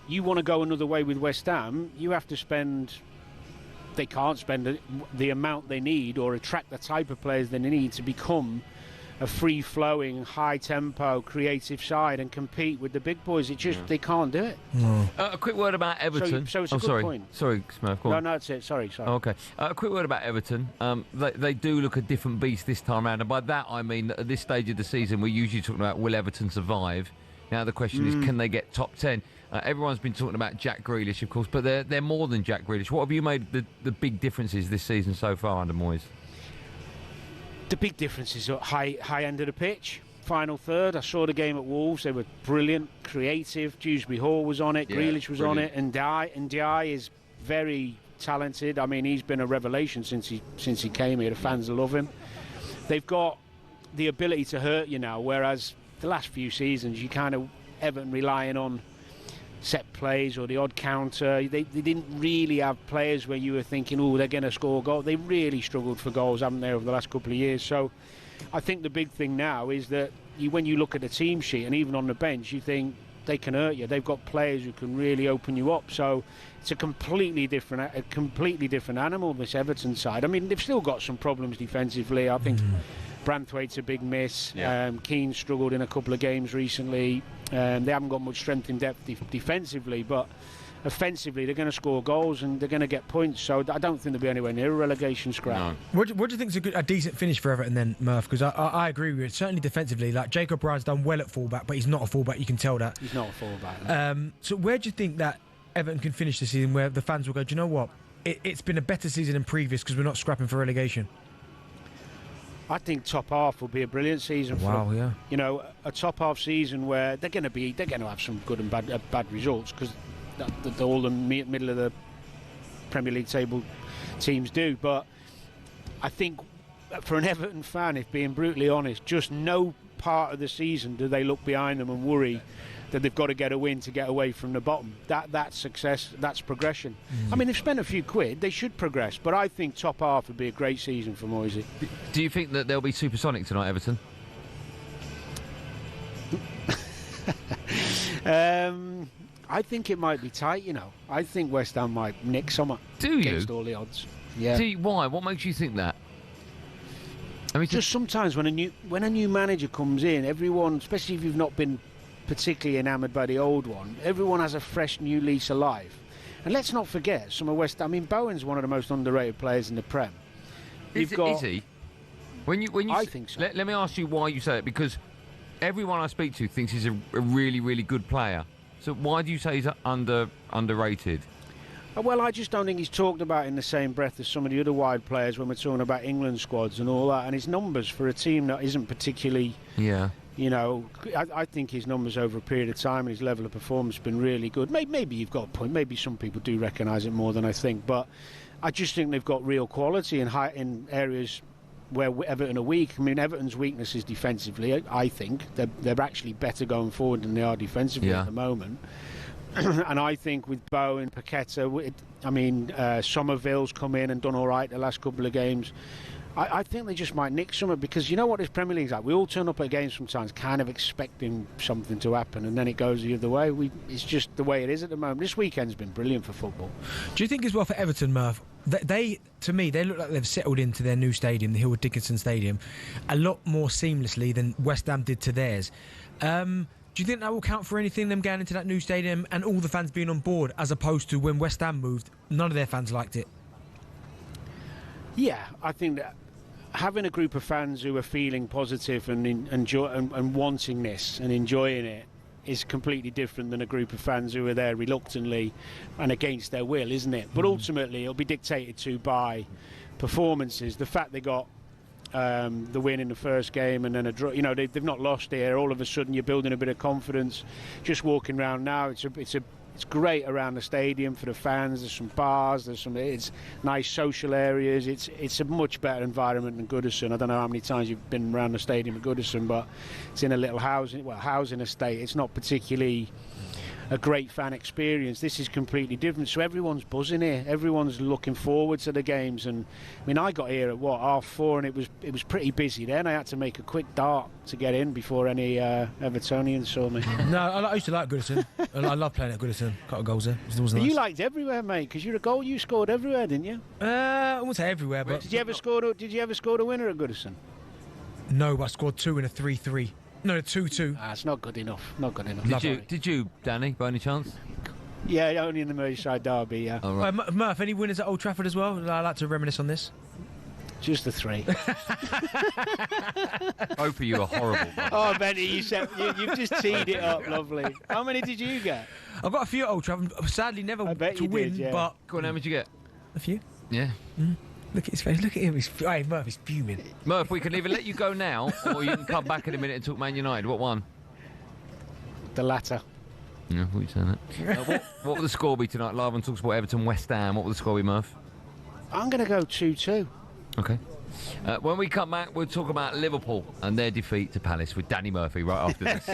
you want to go another way with West Ham, you have to spend... They can't spend the amount they need or attract the type of players they need to become a free-flowing, high-tempo, creative side and compete with the big boys. It just they can't do it. A quick word about Everton. So it's a good point. Sorry, Smurf. Go on. No, that's it. Sorry. Oh, okay. A quick word about Everton. They do look a different beast this time around, and by that I mean that at this stage of the season we're usually talking about will Everton survive. Now the question is, can they get top 10? Everyone's been talking about Jack Grealish, of course, but they're more than Jack Grealish. What have you made the big differences this season so far under Moyes? The big difference is at high end of the pitch, final third. I saw the game at Wolves. They were brilliant, creative. Dewsbury Hall was on it. Grealish was on it. And Ndiaye is very talented. I mean, he's been a revelation since he came here. The fans love him. They've got the ability to hurt you now, whereas the last few seasons you kind of Everton relying on set plays or the odd counter. They didn't really have players where you were thinking, oh, they're going to score a goal. They really struggled for goals, haven't they, over the last couple of years? So I think the big thing now is that when you look at the team sheet and even on the bench, you think they can hurt you. They've got players who can really open you up. So it's a completely different animal, this Everton side. I mean, they've still got some problems defensively. I think Branthwaite's a big miss. Yeah. Keane struggled in a couple of games recently. They haven't got much strength in depth defensively, but offensively they're going to score goals and they're going to get points. So I don't think they'll be anywhere near a relegation scrap. No. What do you think is a decent finish for Everton then, Murph? Because I agree with you. Certainly defensively, like Jacob Ryan's done well at fullback, but he's not a fullback. You can tell that. He's not a fullback. So where do you think that Everton can finish the season where the fans will go, do you know what? It's been a better season than previous because we're not scrapping for relegation. I think top half will be a brilliant season for them. Yeah. You know, a top half season where they're going to have some good and bad results because all the middle of the Premier League table teams do. But I think for an Everton fan, if being brutally honest, just no part of the season do they look behind them and worry that they've got to get a win to get away from the bottom. That's success, that's progression. I mean, they've spent a few quid, they should progress, but I think top half would be a great season for Moisey. Do you think that they'll be supersonic tonight, Everton? I think it might be tight, you know. I think West Ham might nick something. Do you? Against all the odds. Yeah. Why? What makes you think that? I mean, just sometimes when a new manager comes in, everyone, especially if you've not been particularly enamoured by the old one, everyone has a fresh new lease of life. And let's not forget, some of West Ham. I mean, Bowen's one of the most underrated players in the Prem. Is he? When you I think so. Let me ask you why you say it, because everyone I speak to thinks he's a really, really good player. So why do you say he's underrated? Well, I just don't think he's talked about in the same breath as some of the other wide players when we're talking about England squads and all that. And his numbers for a team that isn't particularly... Yeah. You know, I think his numbers over a period of time and his level of performance have been really good. Maybe you've got a point. Maybe some people do recognise it more than I think. But I just think they've got real quality in areas where Everton are weak. I mean, Everton's weakness is defensively. I think they're actually better going forward than they are defensively at the moment. And I think with Bowen, Paqueta, Somerville's come in and done all right the last couple of games. I think they just might nick something, because you know what this Premier League's like. We all turn up at games sometimes kind of expecting something to happen, and then it goes the other way. It's just the way it is at the moment. This weekend's been brilliant for football. Do you think as well for Everton, Murph, to me, they look like they've settled into their new stadium, the Hillwood Dickinson Stadium, a lot more seamlessly than West Ham did to theirs. Do you think that will count for anything, them going into that new stadium and all the fans being on board, as opposed to when West Ham moved, none of their fans liked it? Yeah, I think that having a group of fans who are feeling positive and enjoy and wanting this and enjoying it is completely different than a group of fans who are there reluctantly and against their will, isn't it? But ultimately, it'll be dictated to by performances. The fact they got the win in the first game and then a draw, you know, they've not lost here. All of a sudden, you're building a bit of confidence. Just walking around now, it's great around the stadium for the fans. There's some bars, it's nice social areas. It's a much better environment than Goodison. I don't know how many times you've been around the stadium at Goodison, but it's in a little housing estate. It's not particularly a great fan experience. This is completely different. So everyone's buzzing here. Everyone's looking forward to the games. And I mean, I got here at 4:30, and it was pretty busy then. I had to make a quick dart to get in before any Evertonians saw me. No, I used to like Goodison. I love playing at Goodison. Got goals there. It was nice. You liked everywhere, mate, because you scored everywhere, didn't you? I won't say everywhere, but did you ever score the winner at Goodison? No, but I scored 2 in a 3-3. No, 2-2. It's not good enough. Not good enough. Did you, Danny, by any chance? Yeah, only in the Merseyside derby, yeah. Oh, right. Murph, any winners at Old Trafford as well? I'd like to reminisce on this. Just the 3. Both of you are horrible. Oh, Benny, you've just teed it up, lovely. How many did you get? I've got a few at Old Trafford. Sadly, never to win, did, yeah. but... Go on, how many did you get? A few. Yeah. Look at his face. Look at him. Murph, he's fuming. Murph, we can either let you go now, or you can come back in a minute and talk Man United. What one? The latter. Yeah, what are you saying that? What will the score be tonight? Live on talkSPORT, Everton, West Ham. What will the score be, Murph? I'm going to go 2-2. Okay. When we come back, we'll talk about Liverpool and their defeat to Palace with Danny Murphy right after this.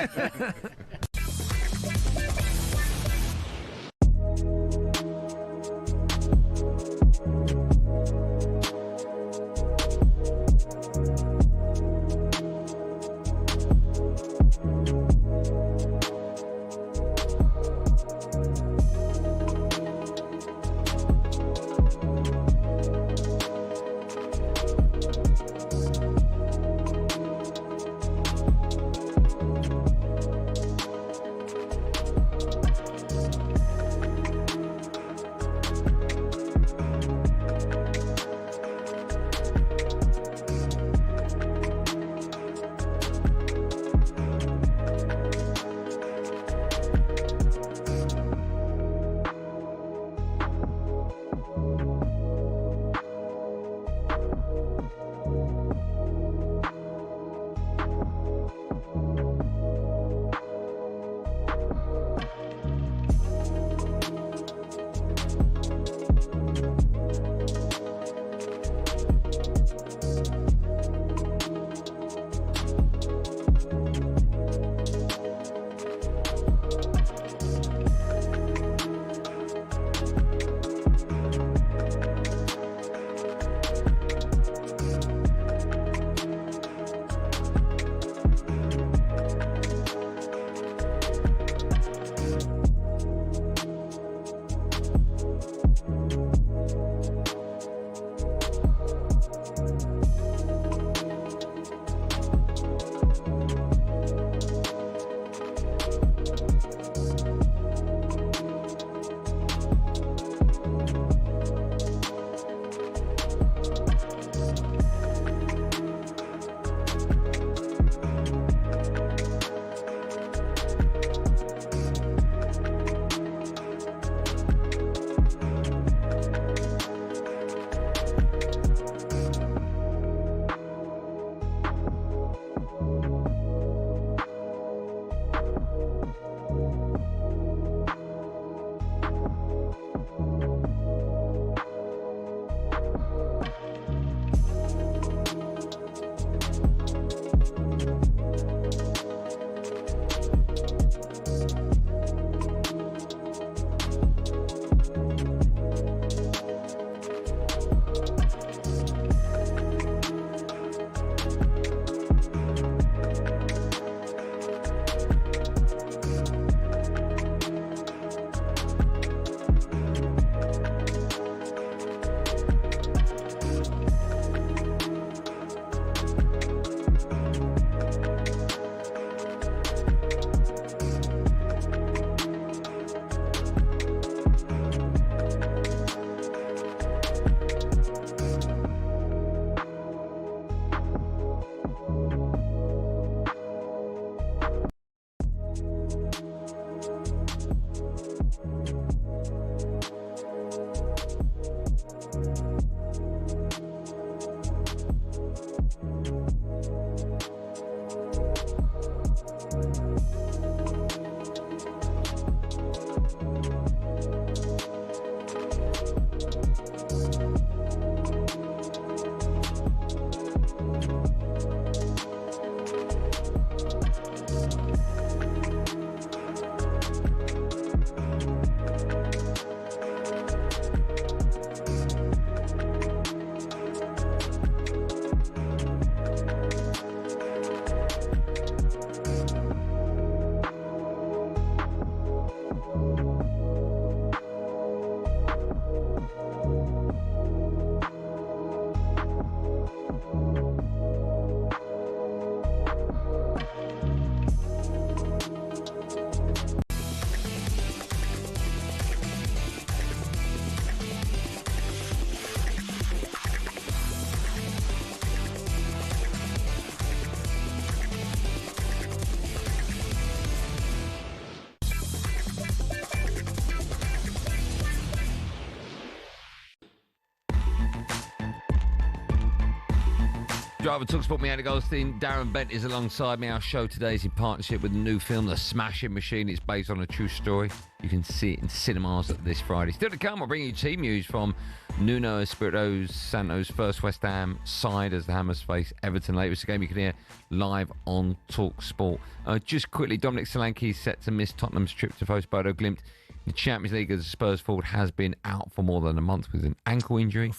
Driver talkSPORT, me, Andy Goldstein. Darren Bent is alongside me. Our show today is in partnership with the new film, The Smashing Machine. It's based on a true story. You can see it in cinemas this Friday. Still to come, I'll bring you team news from Nuno Espirito Santo's first West Ham side as the Hammers face Everton later. It's a game you can hear live on talkSPORT. Just quickly, Dominic Solanke is set to miss Tottenham's trip to host Bodo Glimt. The Champions League as Spurs forward has been out for more than a month with an ankle injury.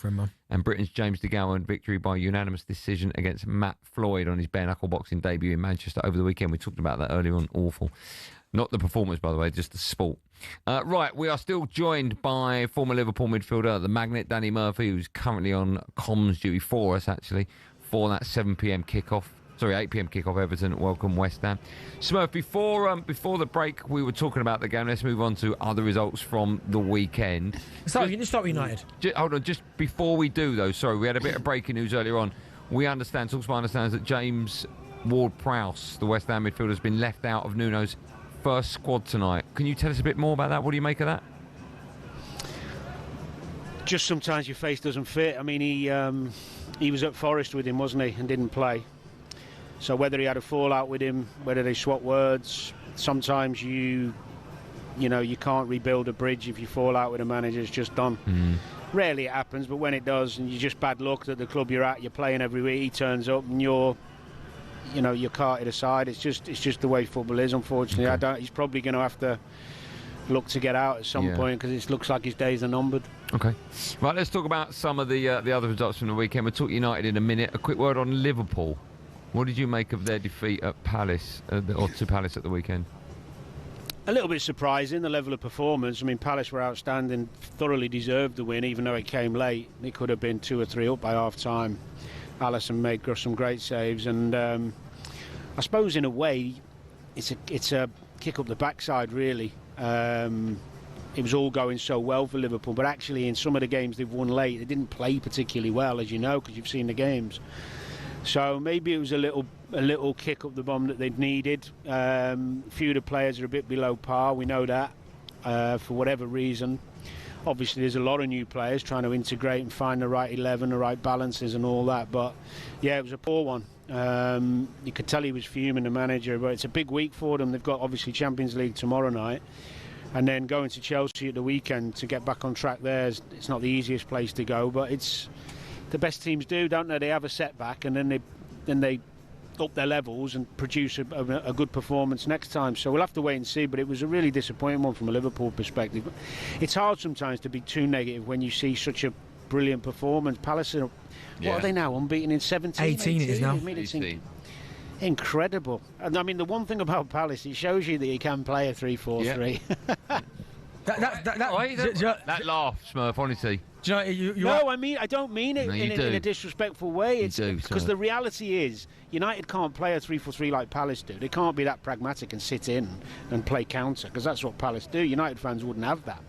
And Britain's James DeGowan victory by unanimous decision against Matt Floyd on his bare-knuckle boxing debut in Manchester over the weekend. We talked about that earlier on. Awful. Not the performance, by the way, just the sport. Right, we are still joined by former Liverpool midfielder, the Magnet, Danny Murphy, who's currently on comms duty for us, actually, for that 7 p.m. kickoff. Sorry, 8 p.m. kickoff, Everton. Welcome, West Ham. Smurf, before the break, we were talking about the game. Let's move on to other results from the weekend. Start with United. Hold on, just before we do, though, sorry, we had a bit of breaking news earlier on. We understand, talkSPORT understands that James Ward-Prowse, the West Ham midfielder, has been left out of Nuno's first squad tonight. Can you tell us a bit more about that? What do you make of that? Just sometimes your face doesn't fit. I mean, he was at Forest with him, wasn't he, and didn't play. So whether he had a fallout with him, whether they swapped words, sometimes you can't rebuild a bridge if you fall out with a manager. It's just done. Rarely it happens, but when it does, and you're just bad luck that the club you're at, you're playing every week, he turns up and you're carted aside. It's just the way football is, unfortunately. Okay. He's probably going to have to look to get out at some point because it looks like his days are numbered. Okay. Right, let's talk about some of the other results from the weekend. We'll talk United in a minute. A quick word on Liverpool. What did you make of their defeat at Palace, or to Palace at the weekend? A little bit surprising, the level of performance. I mean, Palace were outstanding, thoroughly deserved the win, even though it came late. It could have been 2 or 3 up by half-time. Alisson made some great saves, and I suppose in a way, it's a kick up the backside, really. It was all going so well for Liverpool, but actually in some of the games they've won late, they didn't play particularly well, as you know, because you've seen the games. So maybe it was a little kick up the bum that they'd needed. A few of the players are a bit below par, we know that, for whatever reason. Obviously there's a lot of new players trying to integrate and find the right 11, the right balances and all that, but yeah, it was a poor one. You could tell he was fuming, the manager, but it's a big week for them. They've got obviously Champions League tomorrow night, and then going to Chelsea at the weekend to get back on track there. It's not the easiest place to go, but it's the best teams do, don't they? They have a setback and then they up their levels and produce a good performance next time. So we'll have to wait and see, but it was a really disappointing one from a Liverpool perspective. It's hard sometimes to be too negative when you see such a brilliant performance. Palace what are they now, unbeaten in 17? 18 it is now. I mean, it's incredible. And I mean, the one thing about Palace, it shows you that you can play a 3-4-3. That laugh, Smurf, honestly. No, I don't mean it in a disrespectful way. It's because the reality is United can't play a 3-4-3 like Palace do. They can't be that pragmatic and sit in and play counter, because that's what Palace do. United fans wouldn't have that.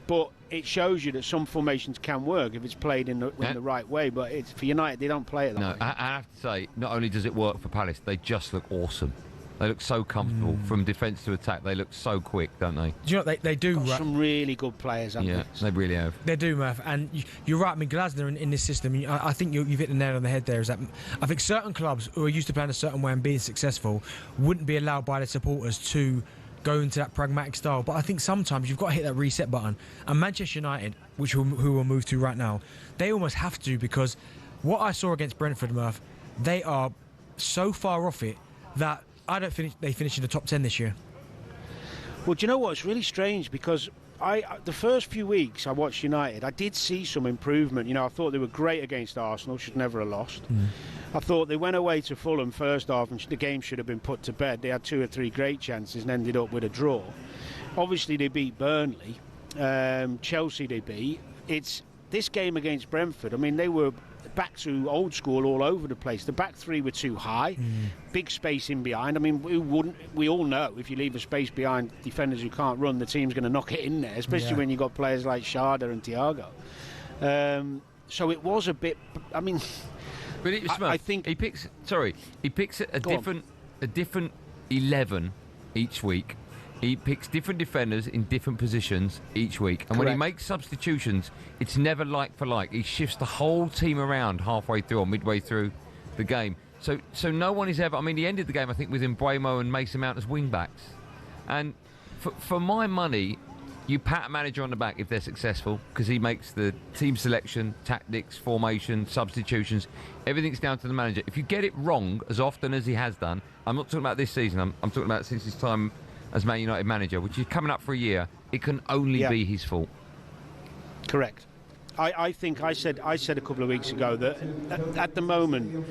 But it shows you that some formations can work if it's played in the right way. But for United, they don't play it that way. I have to say, not only does it work for Palace, they just look awesome. They look so comfortable from defence to attack. They look so quick, don't they? Do you know what they do? Got some really good players, haven't they? Yeah, they really have. They do, Murph. And you're right. I mean, Glasner in this system, I think you've hit the nail on the head there. Is that I think certain clubs who are used to playing a certain way and being successful wouldn't be allowed by their supporters to go into that pragmatic style. But I think sometimes you've got to hit that reset button. And Manchester United, who we'll move to right now, they almost have to, because what I saw against Brentford, Murph, they are so far off it that I don't think they finish in the top 10 this year. Well, do you know what? It's really strange, because the first few weeks I watched United, I did see some improvement. You know, I thought they were great against Arsenal, should never have lost. I thought they went away to Fulham first half and the game should have been put to bed. They had 2 or 3 great chances and ended up with a draw. Obviously they beat Burnley, Chelsea they beat. It's this game against Brentford, I mean, they were back to old school all over the place. The back three were too high, big space in behind. I mean, we all know if you leave a space behind defenders who can't run, the team's going to knock it in there, especially when you've got players like Sharda and Thiago. So it was a bit, I mean, but I think he picks a different 11 each week. He picks different defenders in different positions each week. And when he makes substitutions, it's never like for like. He shifts the whole team around halfway through or midway through the game. So no one is ever... I mean, he ended the game, I think, with Mbeumo and Mason Mount as wing-backs. And for my money, you pat a manager on the back if they're successful, because he makes the team selection, tactics, formation, substitutions. Everything's down to the manager. If you get it wrong, as often as he has done... I'm not talking about this season. I'm talking about since his time as Man United manager, which is coming up for a year. It can only be his fault. Correct. I think I said a couple of weeks ago that at the moment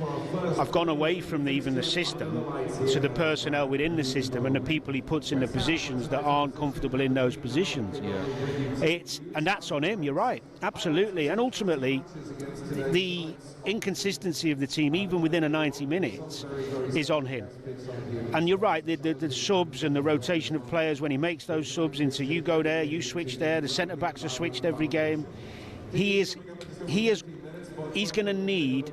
I've gone away from even the system to the personnel within the system and the people he puts in the positions that aren't comfortable in those positions. And that's on him. You're right, absolutely. And ultimately, the inconsistency of the team, even within a 90 minutes, is on him. And you're right, the subs and the rotation of players when he makes those subs into you go there, you switch there. The centre backs are switched every game. He's going to need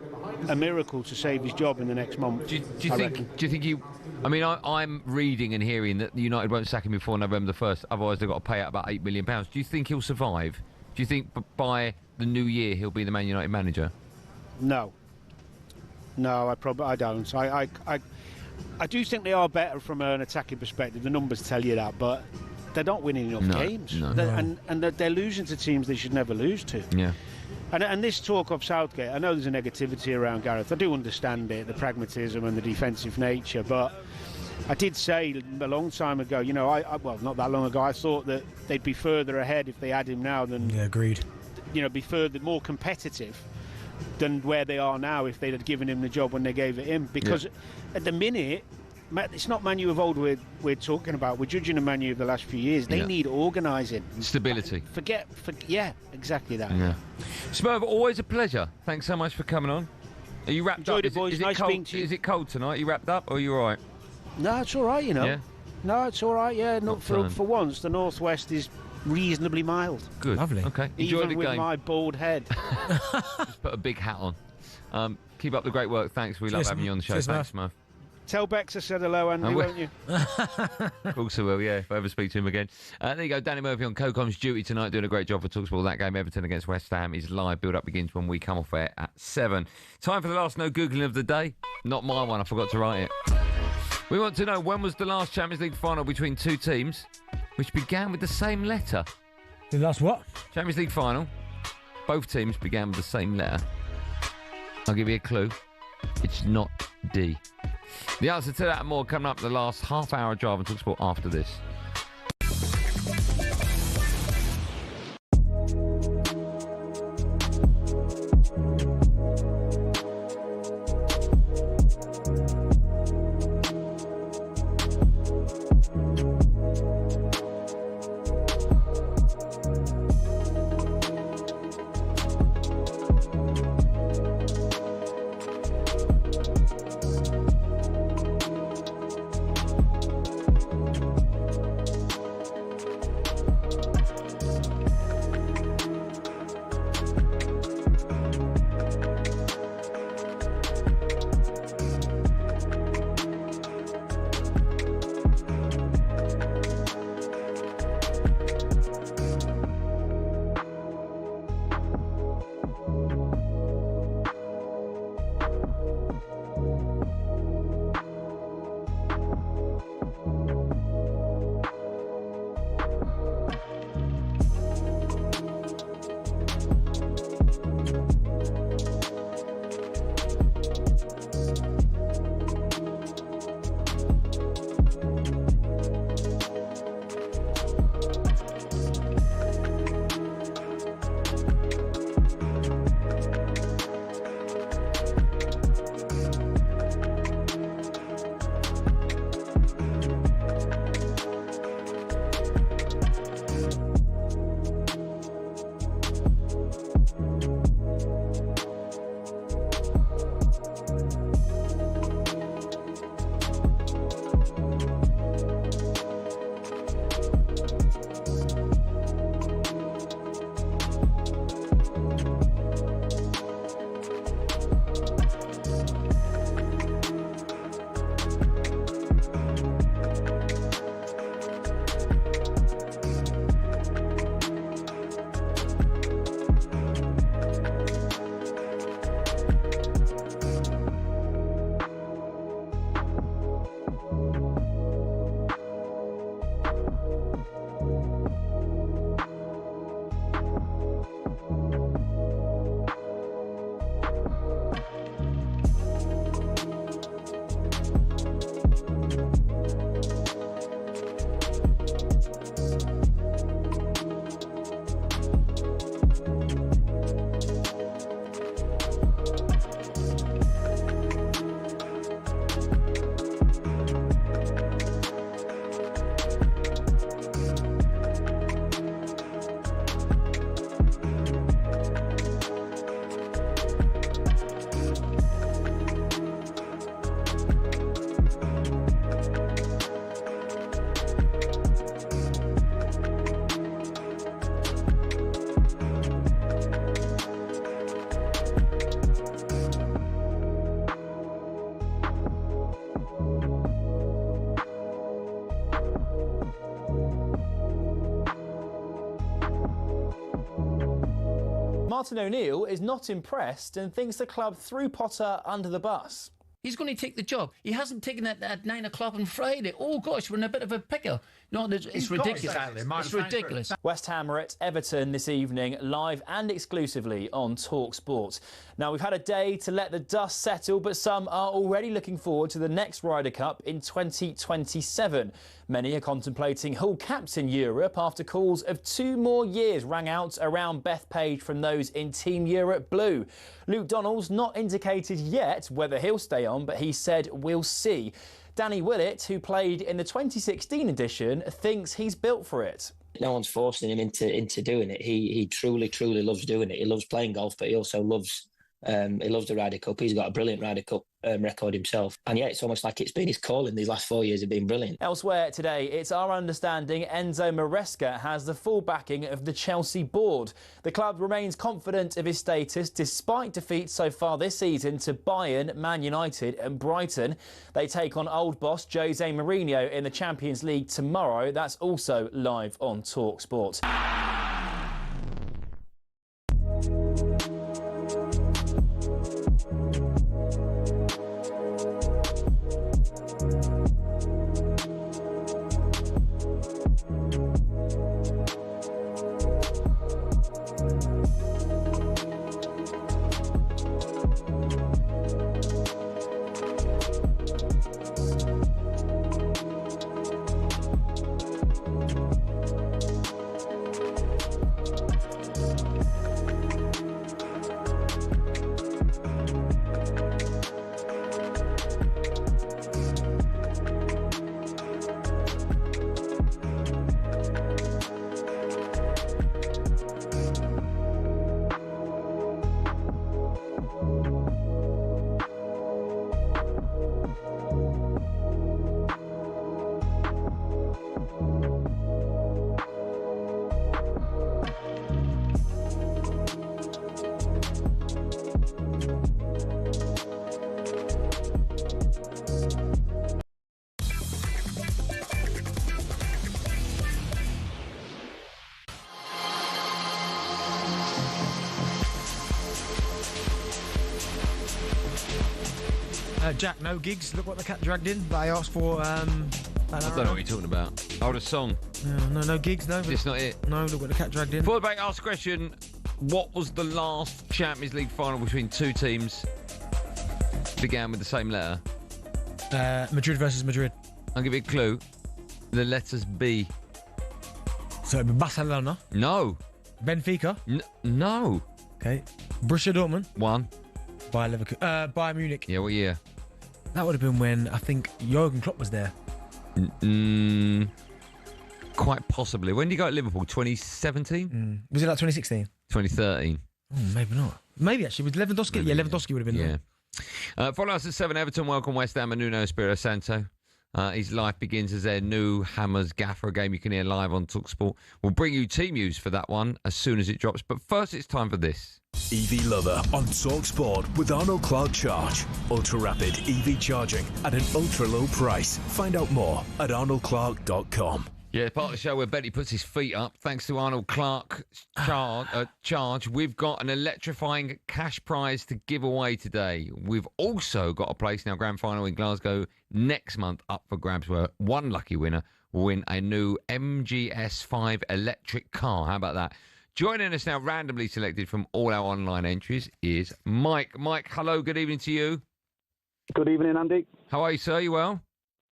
a miracle to save his job in the next month. Do you think you? I mean, I'm reading and hearing that United won't sack him before November the 1st. Otherwise, they've got to pay out about £8 million. Do you think he'll survive? Do you think by the new year he'll be the Man United manager? No, I don't. I do think they are better from an attacking perspective. The numbers tell you that, but they're not winning enough games. And they're losing to teams they should never lose to. Yeah. And this talk of Southgate, I know there's a negativity around Gareth. I do understand it, the pragmatism and the defensive nature, but I did say a long time ago, well, not that long ago, I thought that they'd be further ahead if they had him now than... Yeah, agreed. Be more competitive than where they are now if they'd have given him the job when they gave it him. Because at the minute... It's not Man U of old we're talking about. We're judging the Man U of the last few years. They need organising. Stability. Yeah, exactly that. Yeah. Smurf, always a pleasure. Thanks so much for coming on. Are you wrapped up? Enjoyed it, boys. Is nice it cold? speaking to you. Is it cold tonight? Are you wrapped up or are you all right? No, it's all right, Yeah? No, it's all right, yeah. For once, the Northwest is reasonably mild. Good. Lovely. Okay. Enjoy Even the with game. my bald head. Just put a big hat on. Keep up the great work. Thanks. We love having you on the show. Thanks, Smurf. Tell Bex I said hello, Andy, won't you? Of course I will, yeah, if I ever speak to him again. There you go, Danny Murphy on CoCom's duty tonight, doing a great job for talkSPORT. That game, Everton against West Ham, is live. Build-up begins when we come off air at 7. Time for the last no Googling of the day. Not my one, I forgot to write it. We want to know, when was the last Champions League final between two teams which began with the same letter? The last what? Champions League final. Both teams began with the same letter. I'll give you a clue. It's not D. The answer to that and more coming up the last half-hour drive on talkSPORT after this. Martin O'Neill is not impressed and thinks the club threw Potter under the bus. He's going to take the job. He hasn't taken it at 9 o'clock on Friday. Oh, gosh, we're in a bit of a pickle. No, it's ridiculous. It's ridiculous. West Ham are at Everton this evening, live and exclusively on talkSPORT. Now, we've had a day to let the dust settle, but some are already looking forward to the next Ryder Cup in 2027. Many are contemplating Hull captain Europe after calls of 2 more years rang out around Bethpage from those in Team Europe Blue. Luke Donald's not indicated yet whether he'll stay on, but he said we'll see. Danny Willett, who played in the 2016 edition, thinks he's built for it. No one's forcing him into doing it. He truly loves doing it. He loves playing golf, but he also loves the Ryder Cup. He's got a brilliant Ryder Cup record himself. And yeah, it's almost like it's been his calling. These last 4 years have been brilliant. Elsewhere today, it's our understanding Enzo Maresca has the full backing of the Chelsea board. The club remains confident of his status despite defeats so far this season to Bayern, Man United and Brighton. They take on old boss Jose Mourinho in the Champions League tomorrow. That's also live on talkSPORT. Jack, no gigs. Look what the cat dragged in that I asked for. I don't know what you're talking about. Oh, the song. No gigs, no. It's not it. No, look what the cat dragged in. Before the break, ask a question. What was the last Champions League final between two teams began with the same letter? Madrid versus Madrid. I'll give you a clue. The letters B. So it'd be Barcelona. No. Benfica. No. Okay. Borussia Dortmund. 1. Bayern Munich. Yeah, what year? That would have been when I think Jurgen Klopp was there. Quite possibly. When did you go to Liverpool? 2017? Was it like 2016? 2013. Oh, maybe not. Maybe actually. Was Lewandowski? Maybe, yeah, Lewandowski would have been there. Follow us at 7 Everton. Welcome West Ham and Nuno Espirito Santo. His life begins as their new Hammers Gaffer, a game you can hear live on talkSPORT. We'll bring you team news for that one as soon as it drops. But first, it's time for this. EV Lover on talkSPORT with Arnold Clark Charge. Ultra rapid EV charging at an ultra low price. Find out more at arnoldclark.com. Yeah, part of the show where Betty puts his feet up. Thanks to Arnold Clark Charge, we've got an electrifying cash prize to give away today. We've also got a place in our grand final in Glasgow next month up for grabs where one lucky winner will win a new MGS5 electric car. How about that? Joining us now, randomly selected from all our online entries, is Mike. Mike, hello, good evening to you. Good evening, Andy. How are you, sir? You well?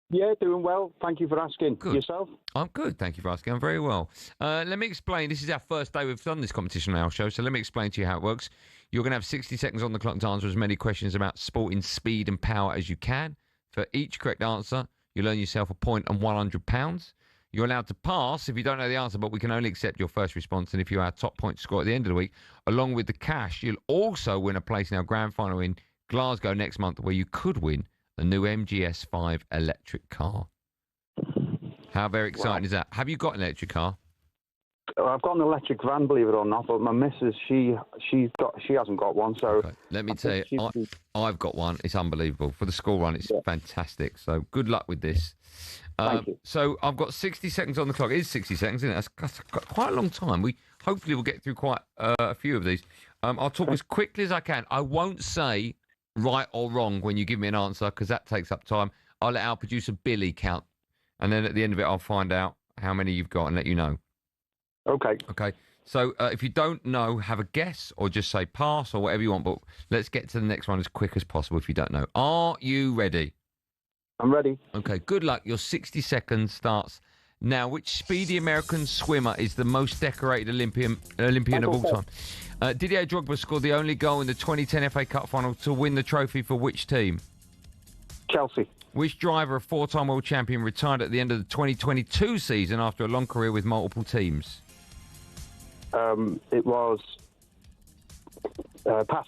Yeah, doing well. Thank you for asking. Good. Yourself? I'm good. Thank you for asking. I'm very well. Let me explain. This is our first day we've done this competition on our show, so let me explain to you how it works. You're going to have 60 seconds on the clock to answer as many questions about sporting speed and power as you can. For each correct answer, you'll earn yourself a point and £100. You're allowed to pass if you don't know the answer, but we can only accept your first response. And if you're our top point score at the end of the week, along with the cash, you'll also win a place in our grand final in Glasgow next month where you could win a new MGS5 electric car. How very exciting is that? Have you got an electric car? I've got an electric van, believe it or not, but my missus, she hasn't got one. So okay. Let me tell you, I've got one. It's unbelievable. For the school run, it's fantastic. So good luck with this. Thank you. So I've got 60 seconds on the clock. It is 60 seconds, isn't it? That's quite a long time. We hopefully will get through quite a few of these. I'll talk as quickly as I can. I won't say right or wrong when you give me an answer because that takes up time. I'll let our producer Billy count. And then at the end of it, I'll find out how many you've got and let you know. Okay. Okay. So if you don't know, have a guess or just say pass or whatever you want. But let's get to the next one as quick as possible if you don't know. Are you ready? I'm ready. Okay, good luck. Your 60 seconds starts now. Which speedy American swimmer is the most decorated Olympian of all time? Didier Drogba scored the only goal in the 2010 FA Cup final to win the trophy for which team? Chelsea. Which driver, a four-time world champion, retired at the end of the 2022 season after a long career with multiple teams? It was... pass.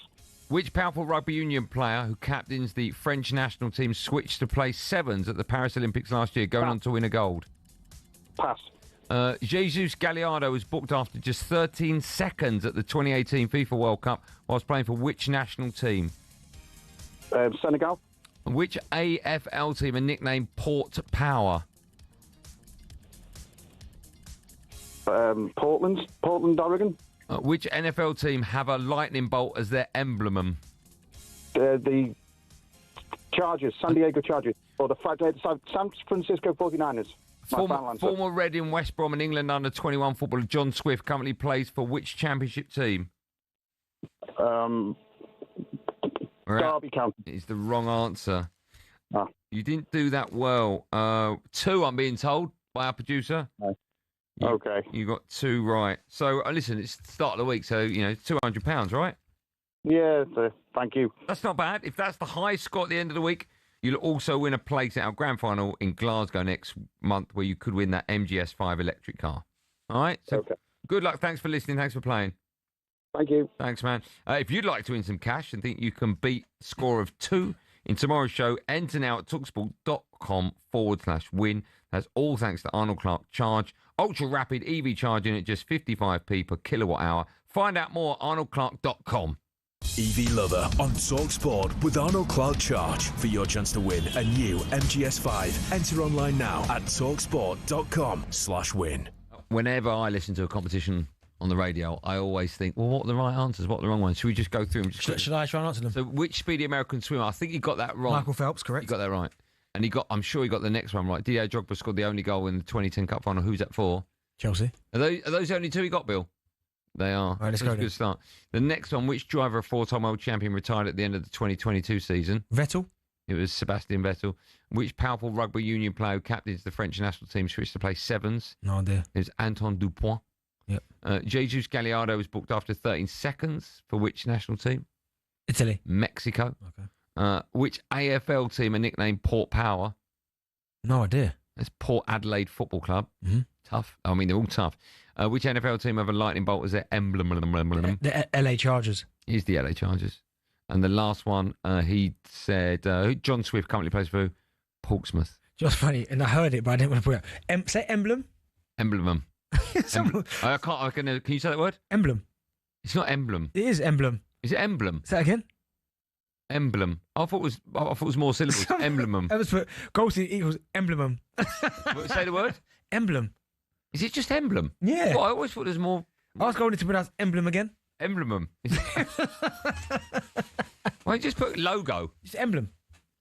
Which powerful rugby union player who captains the French national team switched to play sevens at the Paris Olympics last year, going on to win a gold? Pass. Jesus Gallardo was booked after just 13 seconds at the 2018 FIFA World Cup whilst playing for which national team? Senegal. Which AFL team are nicknamed Port Power? Portland, Oregon. Which NFL team have a lightning bolt as their emblem? The Chargers, San Diego Chargers, or the San Francisco 49ers. Former Reading, West Brom and England under-21 footballer John Swift currently plays for which championship team? Derby County. It's the wrong answer. You didn't do that well. 2, I'm being told, by our producer. No. Okay. You got 2 right. So, listen, it's the start of the week, so, £200, right? Yeah, thank you. That's not bad. If that's the high score at the end of the week, you'll also win a place at our grand final in Glasgow next month where you could win that MGS5 electric car. All right? So, good luck. Thanks for listening. Thanks for playing. Thank you. Thanks, man. If you'd like to win some cash and think you can beat a score of 2 in tomorrow's show, enter now at talksport.com/win. That's all thanks to Arnold Clark Charge. Ultra rapid EV charging at just 55p per kilowatt hour. Find out more at arnoldclark.com. EV Lover on talkSPORT with Arnold Clark Charge for your chance to win a new MGS5. Enter online now at talksport.com/win. Whenever I listen to a competition on the radio, I always think, well, what are the right answers? What are the wrong ones? Should we just go through them? Should I try and answer them? So, which speedy American swimmer? I think you got that wrong. Michael Phelps, correct. You got that right. And I'm sure he got the next one right. Didier Drogba scored the only goal in the 2010 Cup final. Who's that for? Chelsea. Are those the only 2 he got, Bill? They are. All right, let's go. That's a good start. The next one, which driver, a 4-time world champion, retired at the end of the 2022 season? Vettel. It was Sebastian Vettel. Which powerful rugby union player who captains the French national team switched to play sevens? No idea. It was Anton Dupont. Yep. Jesus Gallardo was booked after 13 seconds for which national team? Italy. Mexico. Okay. Which AFL team are nicknamed Port Power? No idea. That's Port Adelaide Football Club. Mm-hmm. Tough. I mean, they're all tough. Which NFL team have a lightning bolt as their emblem? The LA Chargers. Is the LA Chargers. And the last one, he said, John Swift currently plays for Portsmouth. Just funny, and I heard it, but I didn't want to put it. Say emblem. Emblem. Can you say that word? Emblem. It's not emblem. It is emblem. Is it emblem? Say that again. Emblem. I thought it was more syllables. Emblem. I was put Goldstein equals emblem. Say the word. Emblem. Is it just emblem? Yeah. Well, I always thought there's more. I was going to pronounce emblem again. Emblem. Why don't you just put logo? It's emblem.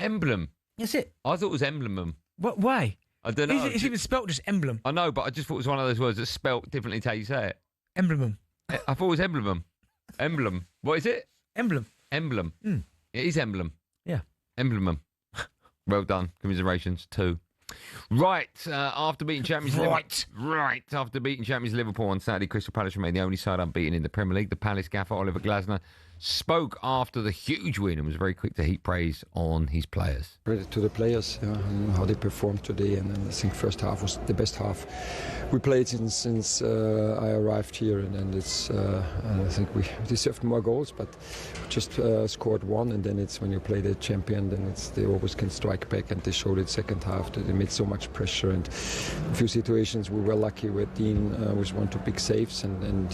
Emblem. That's it. I thought it was emblem. What? Why? I don't know. It's even spelt just emblem. I know, but I just thought it was one of those words that's spelt differently to how you say it. Emblem. I thought it was emblem. Emblem. What is it? Emblem. Emblem. It is emblem. Yeah. Emblem. Well done. Commiserations. 2. Right, after beating champions after beating champions Liverpool on Saturday, Crystal Palace remained the only side unbeaten in the Premier League. The Palace gaffer Oliver Glasner spoke after the huge win and was very quick to heap praise on his players. Credit to the players, and how they performed today, and I think first half was the best half we played since I arrived here, and it's I think we deserved more goals, but we just scored 1, and then it's when you play the champion, then they always can strike back, and they showed it second half. They made so much pressure, and a few situations we were lucky where Dean was 1-2 big saves, and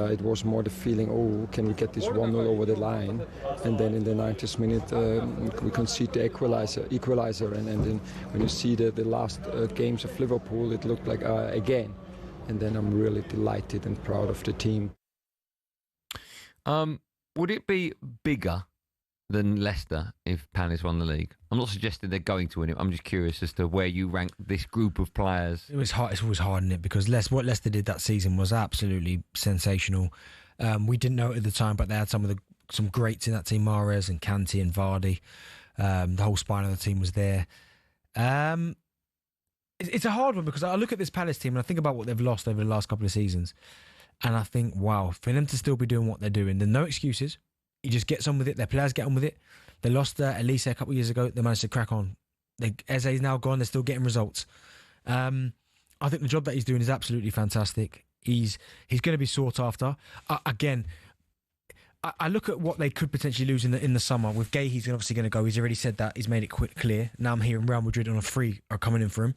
it was more the feeling, oh, can we get this 1-0 over the line? And then in the 90th minute we concede the equalizer, and then when you see the last games of Liverpool, it looked like again. And then I'm really delighted and proud of the team. Would it be bigger than Leicester if Palace won the league? I'm not suggesting they're going to win it. I'm just curious as to where you rank this group of players. It was hard. It's always hard, isn't it? Because what Leicester did that season was absolutely sensational. We didn't know it at the time, but they had some greats in that team, Mahrez and Kanté and Vardy. The whole spine of the team was there. It's a hard one because I look at this Palace team and I think about what they've lost over the last couple of seasons. And I think, wow, for them to still be doing what they're doing, there's no excuses. You just get on with it. Their players get on with it. They lost Elise a couple of years ago. They managed to crack on. Eze's now gone. They're still getting results. I think the job that he's doing is absolutely fantastic. He's going to be sought after. I look at what they could potentially lose in the summer. With Gay, he's obviously going to go. He's already said that. He's made it clear. Now I'm hearing Real Madrid on a free are coming in for him.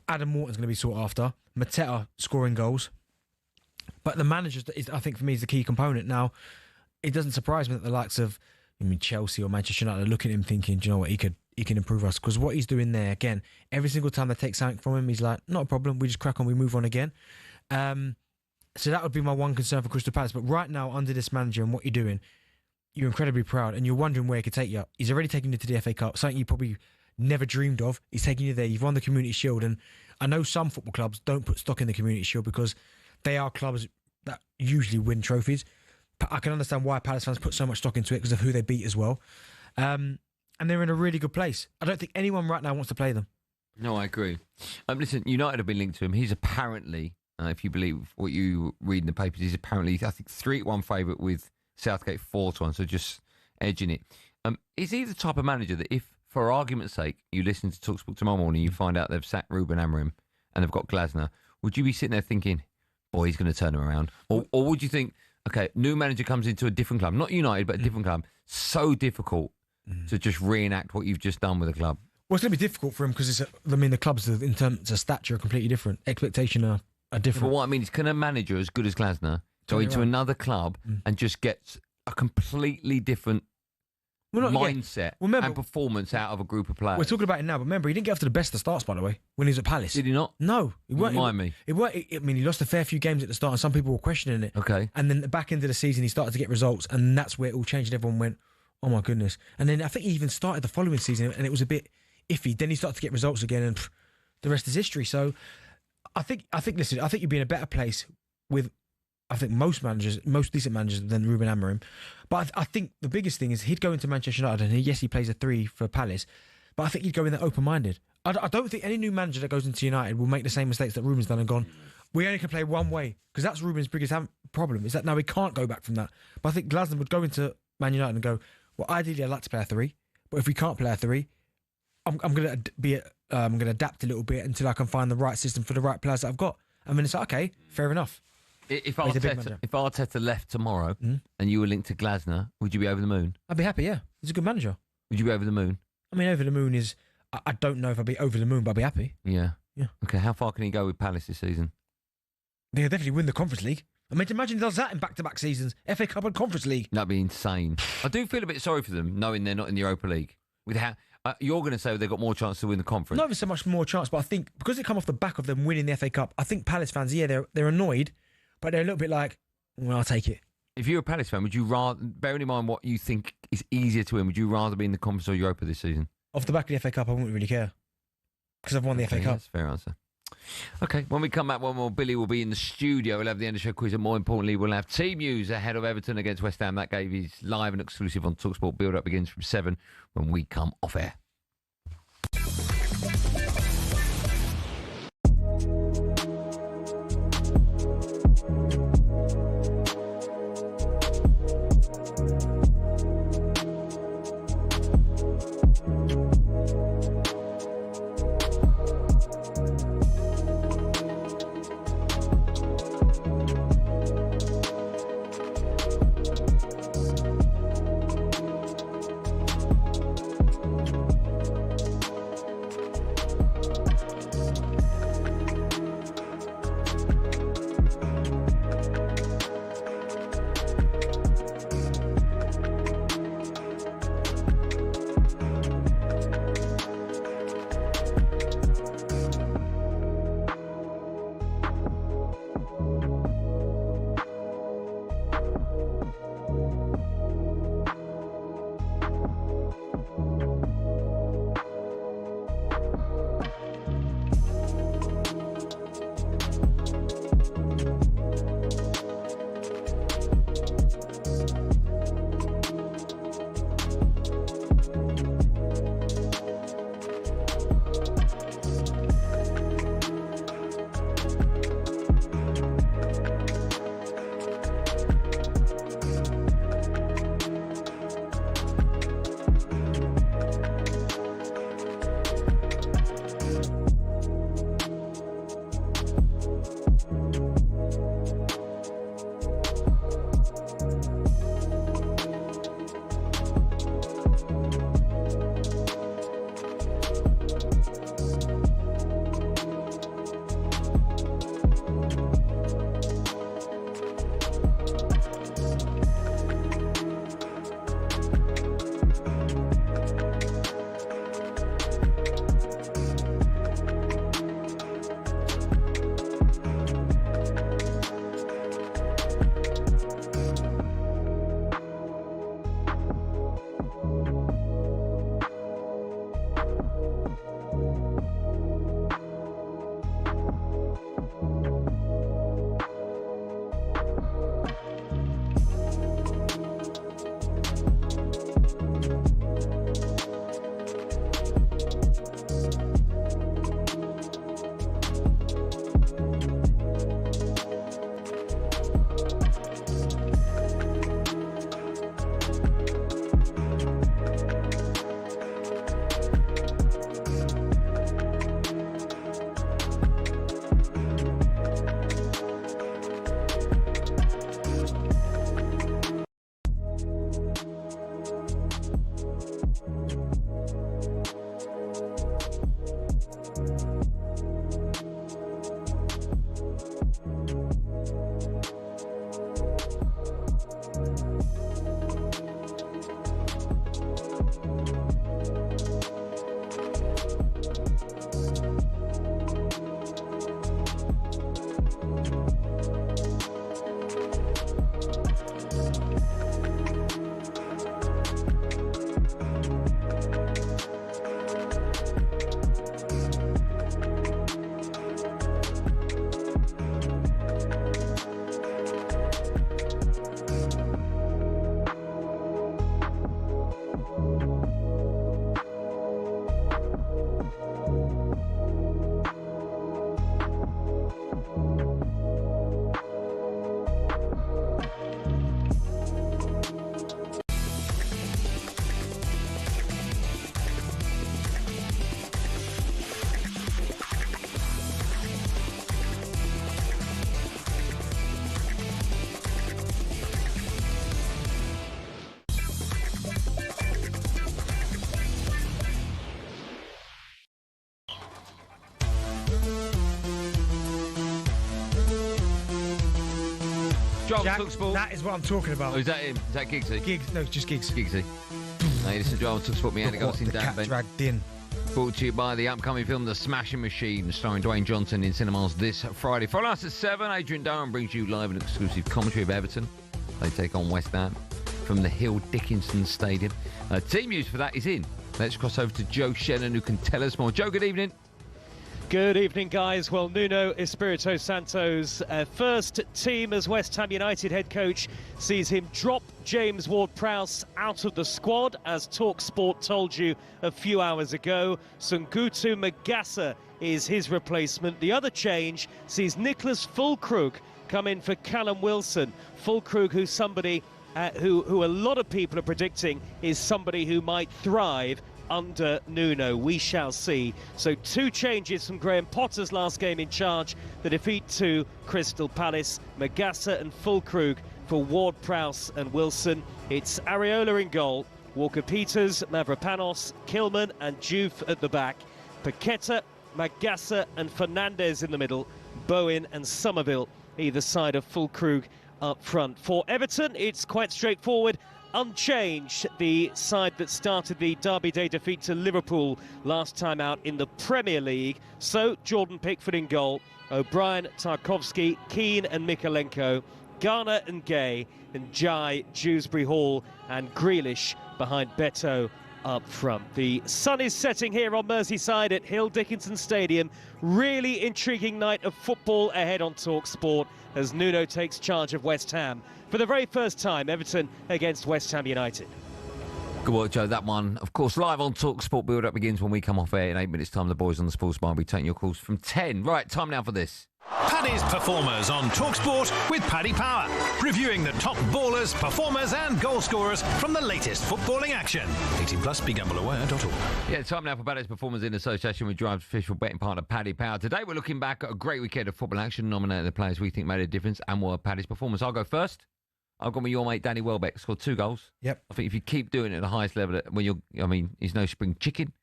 Adam Morton's going to be sought after. Mateta scoring goals. But the manager, I think, for me, is the key component. Now, it doesn't surprise me that the likes of Chelsea or Manchester United are looking at him thinking, do you know what, he can improve us. Because what he's doing there, again, every single time they take something from him, he's like, not a problem, we just crack on, we move on again. So that would be my one concern for Crystal Palace. But right now, under this manager and what you're doing, you're incredibly proud and you're wondering where he could take you. He's already taken you to the FA Cup, something you probably never dreamed of. He's taking you there. You've won the Community Shield. And I know some football clubs don't put stock in the Community Shield because they are clubs that usually win trophies. But I can understand why Palace fans put so much stock into it because of who they beat as well. And they're in a really good place. I don't think anyone right now wants to play them. No, I agree. Listen, United have been linked to him. He's apparently, if you believe what you read in the papers, he's apparently, I think, 3-1 favourite with Southgate 4-1, so just edging it. Is he the type of manager that if, for argument's sake, you listen to talkSPORT tomorrow morning, you find out they've sacked Ruben Amorim and they've got Glasner, would you be sitting there thinking, boy, he's going to turn him around? Or would you think, okay, new manager comes into a different club, not United, but a different club, so difficult to just reenact what you've just done with the club? Well, it's going to be difficult for him because the clubs in terms of stature are completely different. Expectation are different. But what I mean is, can a manager as good as Glasner go into another club and just get a completely different mindset and performance out of a group of players? We're talking about it now, but remember, he didn't get off to the best of starts, by the way, when he was at Palace. Did he not? No. Remind me. He lost a fair few games at the start and some people were questioning it. Okay. And then the back end of the season, he started to get results and that's where it all changed and everyone went, oh my goodness. And then I think he even started the following season and it was a bit iffy. Then he started to get results again and the rest is history. So I think you'd be in a better place with, I think, most decent managers than Ruben Amorim. But I think the biggest thing is he'd go into Manchester United and yes, he plays a 3 for Palace, but I think he'd go in there open-minded. I don't think any new manager that goes into United will make the same mistakes that Ruben's done and gone, we only can play one way, because that's Ruben's biggest problem, is that now he can't go back from that. But I think Glasner would go into Man United and go, well, ideally I'd like to play a 3, but if we can't play a 3, I'm going to adapt a little bit until I can find the right system for the right players that I've got. I mean, it's like, okay, fair enough. If Arteta left tomorrow and you were linked to Glasner, would you be over the moon? I'd be happy, yeah. He's a good manager. Would you be over the moon? I mean, over the moon is... I don't know if I'd be over the moon, but I'd be happy. Yeah. Yeah. Okay, how far can he go with Palace this season? They'll definitely win the Conference League. I mean, imagine he does that in back-to-back seasons. FA Cup and Conference League. That'd be insane. I do feel a bit sorry for them, knowing they're not in the Europa League. With how you're going to say they've got more chance to win the conference. Not even so much more chance, but I think because they come off the back of them winning the FA Cup, I think Palace fans, they're annoyed, but they're a little bit like, well, I'll take it. If you're a Palace fan, would you rather, bearing in mind what you think is easier to win, would you rather be in the Conference or Europa this season? Off the back of the FA Cup, I wouldn't really care. Because I've won the FA Cup. That's a fair answer. Okay, when we come back, one more, Billy will be in the studio. We'll have the end of show quiz, and more importantly, we'll have team news ahead of Everton against West Ham. That gave is live and exclusive on talkSPORT. Build-up begins from 7 when we come off air. Joel Jack, talkSPORT. that is what I'm talking about. Oh, is that him? Is that Giggsy? Giggs, no, just Giggs. Giggsy. Hey, this is Joel talkSPORT. Me, Andy Goldstein Darren Bent. Dragged in. Brought to you by the upcoming film The Smashing Machine, starring Dwayne Johnson in cinemas this Friday. Follow us at 7. Adrian Durham brings you live and exclusive commentary of Everton. They take on West Ham from the Hill Dickinson Stadium. Team news for that is in. Let's cross over to Joe Shannon, who can tell us more. Joe, good evening. Good evening, guys. Well, Nuno Espirito Santo's first team as West Ham United head coach sees him drop James Ward-Prowse out of the squad, as talkSPORT told you a few hours ago. Sungutu Magassa is his replacement. The other change sees Nicholas Füllkrug come in for Callum Wilson. Füllkrug, who's somebody who a lot of people are predicting is somebody who might thrive under Nuno. We shall see. So 2 changes from Graham Potter's last game in charge. The defeat to Crystal Palace. Magassa and Füllkrug for Ward-Prowse and Wilson. It's Areola in goal. Walker-Peters, Mavropanos, Kilman and Juve at the back. Paqueta, Magassa and Fernandes in the middle. Bowen and Somerville either side of Füllkrug up front. For Everton, it's quite straightforward. Unchanged, the side that started the Derby Day defeat to Liverpool last time out in the Premier League. So Jordan Pickford in goal, O'Brien, Tarkowski, Keane and Mikalenko, Garner and Gay, and Jai, Dewsbury Hall and Grealish behind Beto up front. The sun is setting here on Merseyside at Hill Dickinson Stadium. Really intriguing night of football ahead on talkSPORT as Nuno takes charge of West Ham. For the very first time, Everton against West Ham United. Good work, Joe. That one, of course, live on talkSPORT. Build-up begins when we come off air in 8 minutes' time. The boys on the Sports Bar will be taking your calls from 10. Right, time now for this. Paddy's Performers on talkSPORT with Paddy Power. Reviewing the top ballers, performers and goal scorers from the latest footballing action. 18 plus, begambleaware.org. Yeah, time now for Paddy's Performers in association with Drive's official betting partner, Paddy Power. Today we're looking back at a great weekend of football action, nominating the players we think made a difference and were Paddy's Performers. I'll go first. I've got your mate Danny Welbeck, scored 2 goals. Yep. I think if you keep doing it at the highest level, he's no spring chicken,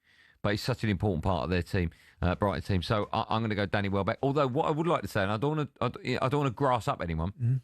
but he's such an important part of their team, Brighton team. So I'm going to go Danny Welbeck. Although what I would like to say, and I don't want to grass up anyone,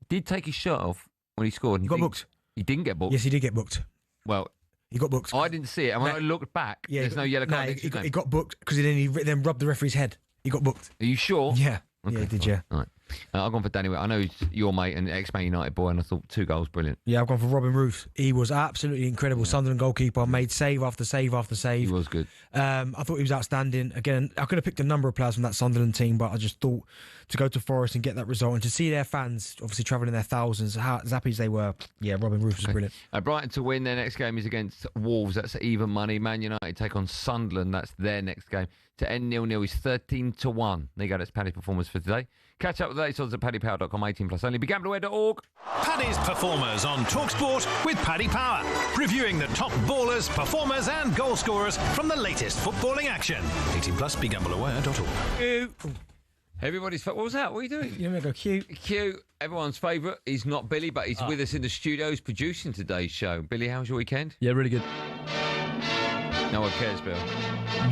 did take his shirt off when he scored. He got booked. He didn't get booked. Yes, he did get booked. Well, he got booked. I didn't see it, and when I looked back, there's no yellow card. He got booked because he then rubbed the referee's head. He got booked. Are you sure? Yeah. Okay, yeah, did you? All right. I've gone for Danny. I know he's your mate and ex-Man United boy, and I thought 2 goals, brilliant. Yeah, I've gone for Robin Roos. He was absolutely incredible. Sunderland goalkeeper, made save after save after save. He was good. I thought he was outstanding. Again, I could have picked a number of players from that Sunderland team, but I just thought to go to Forest and get that result and to see their fans obviously travelling in their thousands, how happy as they were. Yeah, Robin Roos was brilliant. Brighton to win. Their next game is against Wolves. That's even money. Man United take on Sunderland. That's their next game. To end 0-0 is 13-1. There you go. That's Paddy's Performers for today. Catch up with the latest odds at paddypower.com. 18 plus only. begambleaware.org. Paddy's Performers on talkSPORT with Paddy Power. Reviewing the top ballers, performers and goal scorers from the latest footballing action. 18 plus, begambleaware.org. Everybody's... What was that? What are you doing? You're going to go cute. Cute. Everyone's favourite. He's not Billy, but he's with us in the studio. He's producing today's show. Billy, how was your weekend? Yeah, really good. No one cares, Bill.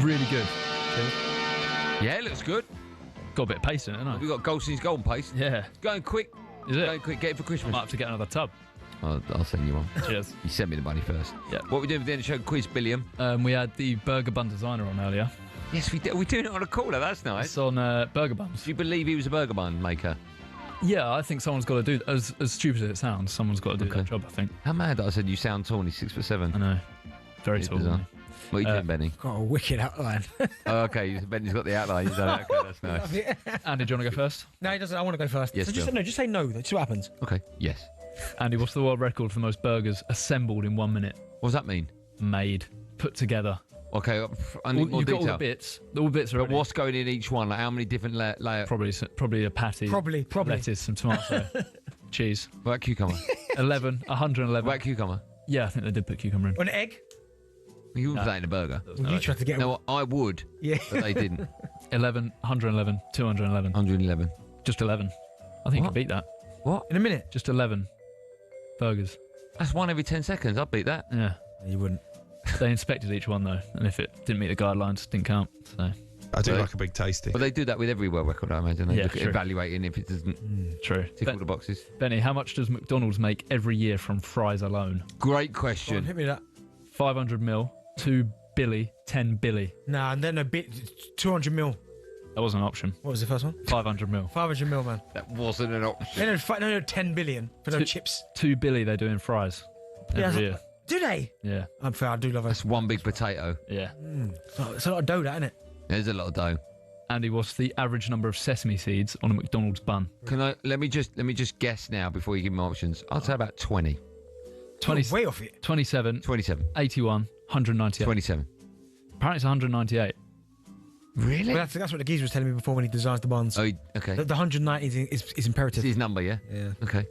Really good. Yeah, it looks good. Got a bit of pace in it, haven't I? We've got Goldstein's golden pace. Yeah. Going quick. Is it? Going quick. Get it for Christmas. Might have to get another tub. I'll send you one. Cheers. You send me the money first. Yeah. What are we doing for the end of the show? Quiz, Billiam. We had the Burger Bun designer on earlier. Yes, we did. We're doing it on a caller. That's nice. It's on Burger Buns. Do you believe he was a burger bun maker? Yeah, I think someone's got to do as stupid as it sounds, someone's got to do that job, I think. How mad that I said you sound tall and he's 6'7". I know. Very tall. What are you doing, Benny? Got a wicked outline. Oh, okay, Benny's got the outline. He's done it. Okay, that's nice. Andy, do you want to go first? No, he doesn't. I want to go first. Yes, so just say no. See what happens. Okay, yes. Andy, what's the world record for most burgers assembled in 1 minute? What does that mean? Made. Put together. Okay, I need more you've detail. Got all the bits. All the bits are. But what's going in each one? Like how many different layers? Probably a patty. Probably. Lettuce, some tomato, cheese. What about cucumber? 111. What about cucumber? Yeah, I think they did put cucumber in. An egg? You wouldn't put that in a burger. Well, you tried to get No, I would. Yeah. But they didn't. 11, 111, 211. 111. Just 11. I think you can beat that. What? In a minute? Just 11 burgers. That's one every 10 seconds. I'd beat that. Yeah. You wouldn't. They inspected each one though, and if it didn't meet the guidelines, it didn't count. So I do like a big tasty. Well, they do that with every world record, I imagine. They Yeah, look at true. evaluating if it doesn't True. tick all the boxes. Benny, how much does McDonald's make every year from fries alone? Great question. Hit me that. 500 mil, 2 billy, 10 billy. Nah, and then a bit 200 mil. That wasn't an option. What was the first one? 500 mil. 500 mil, man. That wasn't an option. No, 10 billion for no chips. 2 billy they do in fries every year. Do they? Yeah. I'm fair. I do love it. That's one big potato. Yeah. It's a lot of dough, that, isn't it? There's a lot of dough. Andy, what's the average number of sesame seeds on a McDonald's bun? Let me just guess now before you give me options. I'd say about 20. 20, way off it. 27. 27. 81. 198. 27. Apparently it's 198. Really? Well, that's what the geezer was telling me before when he designs the buns. Oh, okay. The 190 is imperative. It's his number, yeah? Yeah. Okay.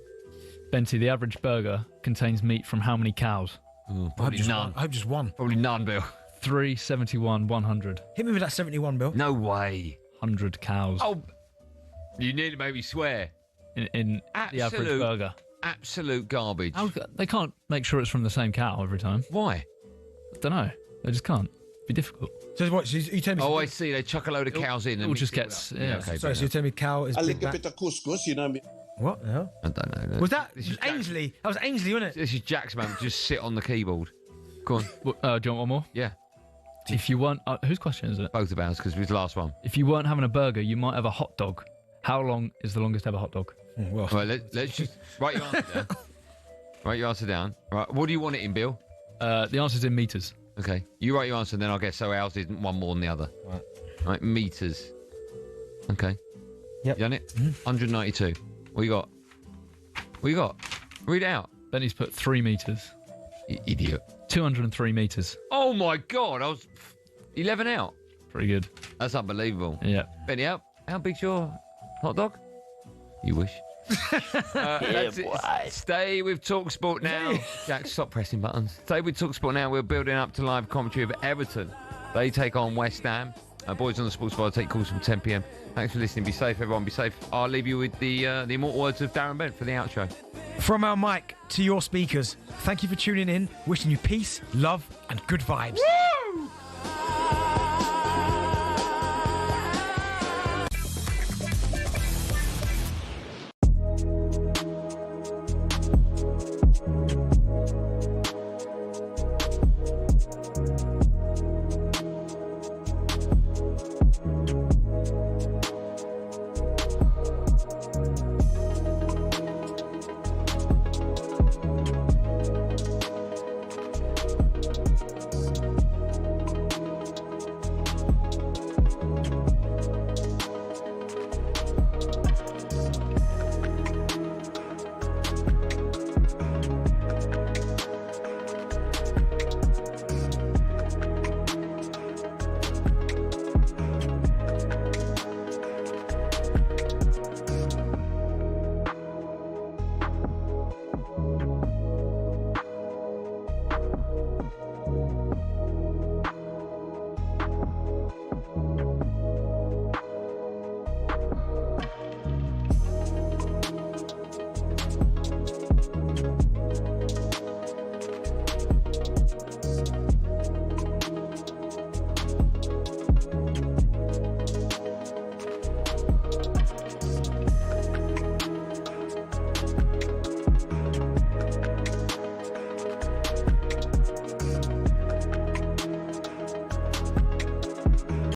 Benty, the average burger contains meat from how many cows? Probably none. I hope just one. Probably none, Bill. 3, 71, 100. Hit me with that 71, Bill. No way. 100 cows. Oh, you nearly made me swear. In the average burger. Absolute garbage. They can't make sure it's from the same cow every time. Why? I don't know. They just can't. It'd be difficult. So what? So you tell me? Oh, I see. They chuck a load of cows in. It all just gets... Yeah. Okay, Sorry, so you tell me cow is A big little back. bit of couscous, you know. What the hell? I don't know. Was that Ainsley? That was Ainsley, wasn't it? This is Jack's man. Just sit on the keyboard. Go on. Do you want one more? Yeah. If you weren't... whose question is it? Both of ours, because it was the last one. If you weren't having a burger, you might have a hot dog. How long is the longest ever hot dog? Well, Right, let's just write your answer down. Write your answer down. Right, what do you want it in, Bill? The answer's in metres. Okay, you write your answer, and then I'll guess so ours isn't one more than the other. Right, meters. Okay. Yep. You done it? 192. What you got? What you got? Read it out. Benny's put 3 metres. You idiot. 203 metres. Oh my God, I was 11 out. Pretty good. That's unbelievable. Yeah. Benny, how big's your hot dog? You wish. Stay with talkSPORT now. Jack, stop pressing buttons. Stay with talkSPORT now. We're building up to live commentary of Everton. They take on West Ham. Boys on the Sports Bar take calls from 10 p.m. Thanks for listening. Be safe, everyone. Be safe. I'll leave you with the immortal words of Darren Bent for the outro. From our mic to your speakers, thank you for tuning in. Wishing you peace, love, and good vibes. Woo!